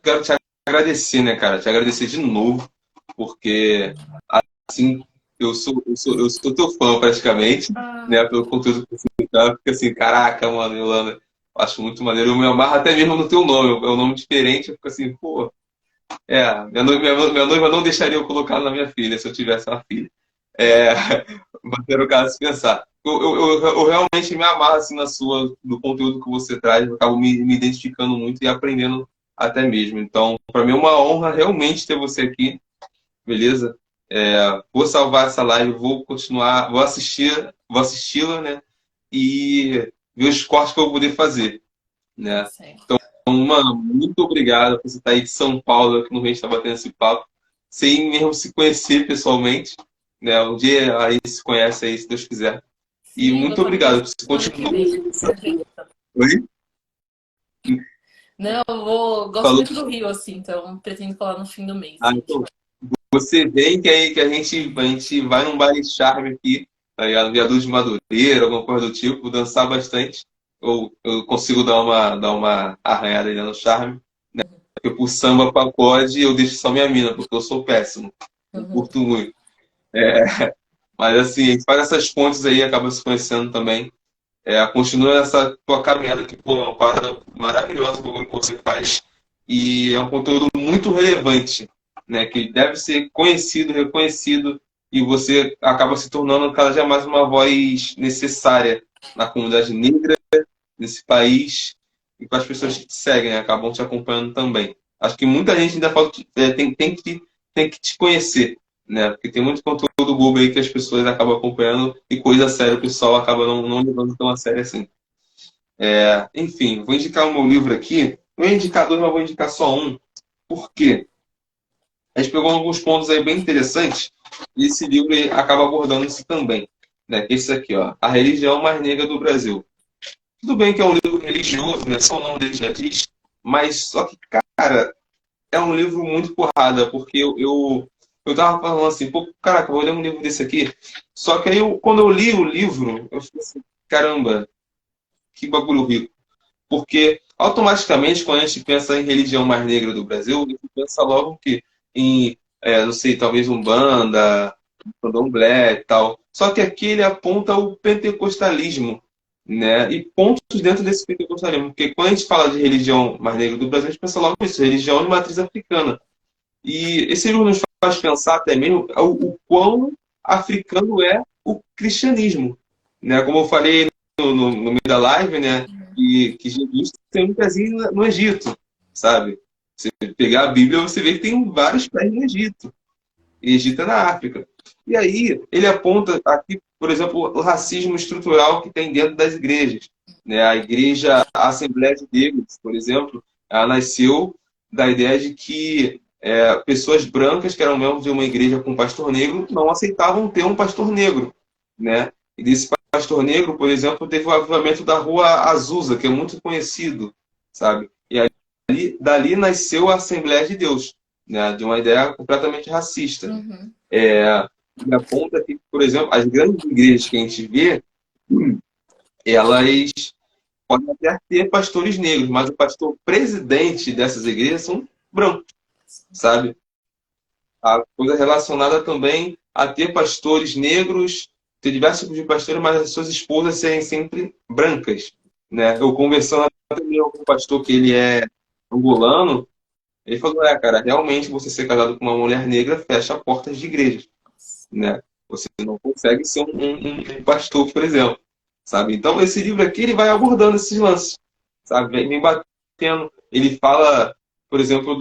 quero te agradecer, né, cara? Te agradecer de novo, porque assim, eu sou teu fã praticamente, Ah, né? Pelo conteúdo que você dá, fica assim, caraca, mano, Yolanda, acho muito maneiro. Eu me amarro até mesmo no teu nome, é um nome diferente, eu fico assim, pô, minha noiva não deixaria eu colocar na minha filha se eu tivesse uma filha. É, mas era o caso de pensar. Eu realmente me amarro assim no conteúdo que você traz, eu acabo me identificando muito e aprendendo até mesmo. Então, para mim é uma honra realmente ter você aqui, beleza? Vou salvar essa live, vou continuar, vou assisti-la, né? E ver os cortes que eu vou poder fazer, tá né? certo. Mano, muito obrigado por você estar aí de São Paulo, aqui no Rio, estar batendo esse papo, sem mesmo se conhecer pessoalmente, né? Um dia aí se conhece aí, se Deus quiser. E Sim, vou muito estar obrigado. presente Você no ano que continua. vem, nesse evento. Oi? Não, gosto Falou. muito do Rio, assim, então pretendo falar no fim do mês, Ah, gente. então, você vem que aí que a gente vai num baile charme aqui, tá ligado? No Viaduto de Madureira, alguma coisa do tipo, dançar bastante. Eu consigo dar uma arranhada aí no charme. Porque por samba pagode eu deixo só minha mina, porque eu sou péssimo. Não Uhum. curto muito. Mas assim, a gente faz essas pontes aí, acaba se conhecendo também. Continua essa tua caminhada, que pô, é uma parada maravilhosa que você faz. E é um conteúdo muito relevante, né? Que deve ser conhecido, reconhecido, e você acaba se tornando cada dia mais uma voz necessária na comunidade negra nesse país e para as pessoas que te seguem, né? Acabam te acompanhando também. Acho que muita gente ainda tem que te conhecer, né? Porque tem muito conteúdo bobo aí que as pessoas acabam acompanhando e coisa séria o pessoal acaba não levando tão a sério assim. Enfim, vou indicar o meu livro aqui. Não vou indicar dois, mas vou indicar só um. Por quê? A gente pegou alguns pontos aí bem interessantes e esse livro ele acaba abordando isso também. Né? Esse aqui, ó, A Religião Mais Negra do Brasil. Tudo bem que é um livro religioso, né? Só o nome dele já diz, mas só que, cara, é um livro muito porrada, porque eu tava falando assim, pô, caraca, vou ler um livro desse aqui. Só que aí, quando eu li o livro, eu falei assim, caramba, que bagulho rico. Porque automaticamente, quando a gente pensa em religião mais negra do Brasil, a gente pensa logo que em, não sei, talvez Umbanda, Candomblé e tal. Só que aqui ele aponta o pentecostalismo, né? E pontos dentro desse pentecostalismo. Porque quando a gente fala de religião mais negra do Brasil, a gente pensa logo nisso, religião de matriz africana. E esse livro nos faz pensar até mesmo o quão africano é o cristianismo, né? Como eu falei no meio da live, né? Que Jesus tem um pezinho no Egito, sabe? Você pegar a Bíblia, você vê que tem vários pés no Egito. E Egito é na África. E aí, ele aponta aqui, por exemplo, o racismo estrutural que tem dentro das igrejas. Né? A igreja, a Assembleia de Deus, por exemplo, ela nasceu da ideia de que pessoas brancas, que eram membros de uma igreja com um pastor negro, não aceitavam ter um pastor negro. Né? E desse pastor negro, por exemplo, teve o avivamento da Rua Azusa, que é muito conhecido, sabe? E dali nasceu a Assembleia de Deus, né? De uma ideia completamente racista. Uhum. Me aponta que, por exemplo, as grandes igrejas que a gente vê, elas podem até ter pastores negros, mas o pastor presidente dessas igrejas são brancos, sabe? A coisa relacionada também a ter pastores negros, ter diversos tipos de pastores, mas as suas esposas serem sempre brancas, né? Eu conversando até mesmo com um pastor que ele é angolano, ele falou, cara, realmente você ser casado com uma mulher negra fecha portas de igrejas, né? Você não consegue ser um pastor, por exemplo, sabe? Então, esse livro aqui, ele vai abordando esses lances, sabe? Vem batendo. Ele fala, por exemplo,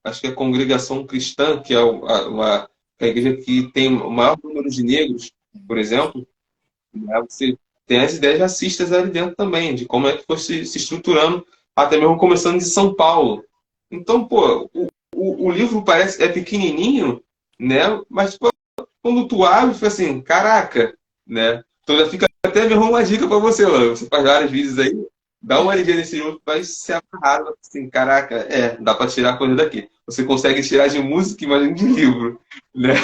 acho que é a congregação cristã, que é a igreja que tem o maior número de negros, por exemplo, né? Você tem as ideias racistas ali dentro também, de como é que foi se estruturando, até mesmo começando de São Paulo. Então, pô, o livro parece pequenininho, né? Mas pô, quando tu abre, fica assim, caraca, né? Então já fica até mesmo uma dica para você, mano. Você faz vários vídeos aí, dá uma olhadinha nesse livro, vai se amarrar, assim, caraca, dá para tirar coisa daqui. Você consegue tirar de música, imagina de livro, né?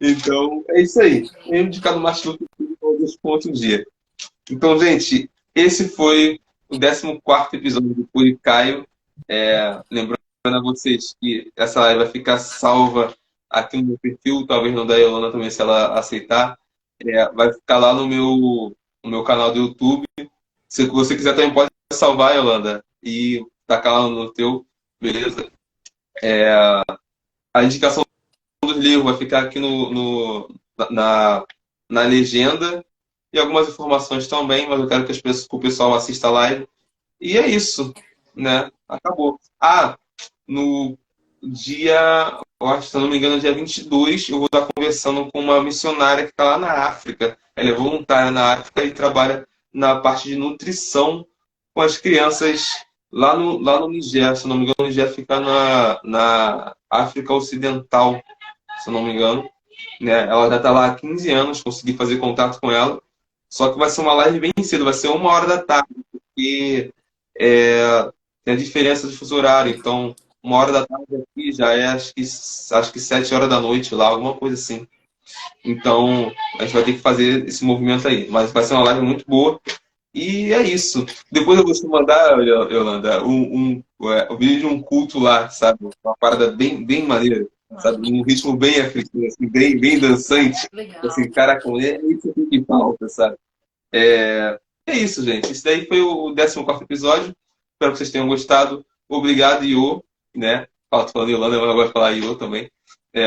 Então, é isso aí. Eu indicado mais luta dos pontos um dia. Então, gente, esse foi o 14º episódio do Puri Caio. Lembrando a vocês que essa live vai ficar salva aqui no meu perfil, talvez no da Yolanda também, se ela aceitar. Vai ficar lá no meu canal do YouTube. Se você quiser também pode salvar, Yolanda, e tacar lá no teu, beleza? A indicação dos livros vai ficar aqui na legenda e algumas informações também, mas eu quero que o pessoal assista a live. E é isso, né? Acabou. No dia, eu acho, se eu não me engano, dia 22, eu vou estar conversando com uma missionária que está lá na África. Ela é voluntária na África e trabalha na parte de nutrição com as crianças lá no Niger. Se eu não me engano, o Niger fica na África Ocidental, se eu não me engano. Né? Ela já está lá há 15 anos, consegui fazer contato com ela. Só que vai ser uma live bem cedo, vai ser 1h da tarde, porque tem a diferença de fuso horário. Então, 1h da tarde aqui já é acho que 7 horas da noite lá, alguma coisa assim. Então, a gente vai ter que fazer esse movimento aí. Mas vai ser uma live muito boa. E é isso. Depois eu vou te mandar, Yolanda, o vídeo de um culto lá, sabe? Uma parada bem, bem maneira, sabe? Um ritmo bem africano, assim, bem, bem dançante. Legal. Assim, caraca, é isso que falta, sabe? É isso, gente. Esse daí foi o 14º episódio. Espero que vocês tenham gostado. Obrigado, Iô, né? Tô falando Yolanda, eu agora falar Iô também.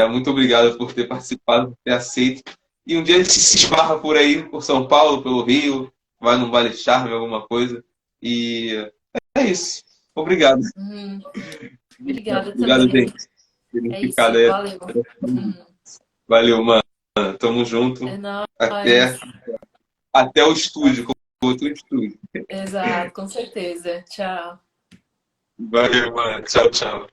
Muito obrigado por ter participado, por ter aceito. E um dia a gente se esbarra por aí, por São Paulo, pelo Rio, vai no Vale Charme, alguma coisa. E é isso. Obrigado. Obrigada Obrigado, também. gente. Terem É isso, ficado aí. valeu. Valeu, mano. Tamo junto. É nóis. Até o estúdio, com outro estúdio. Exato, com certeza. Tchau. Valeu, mano. Tchau, tchau.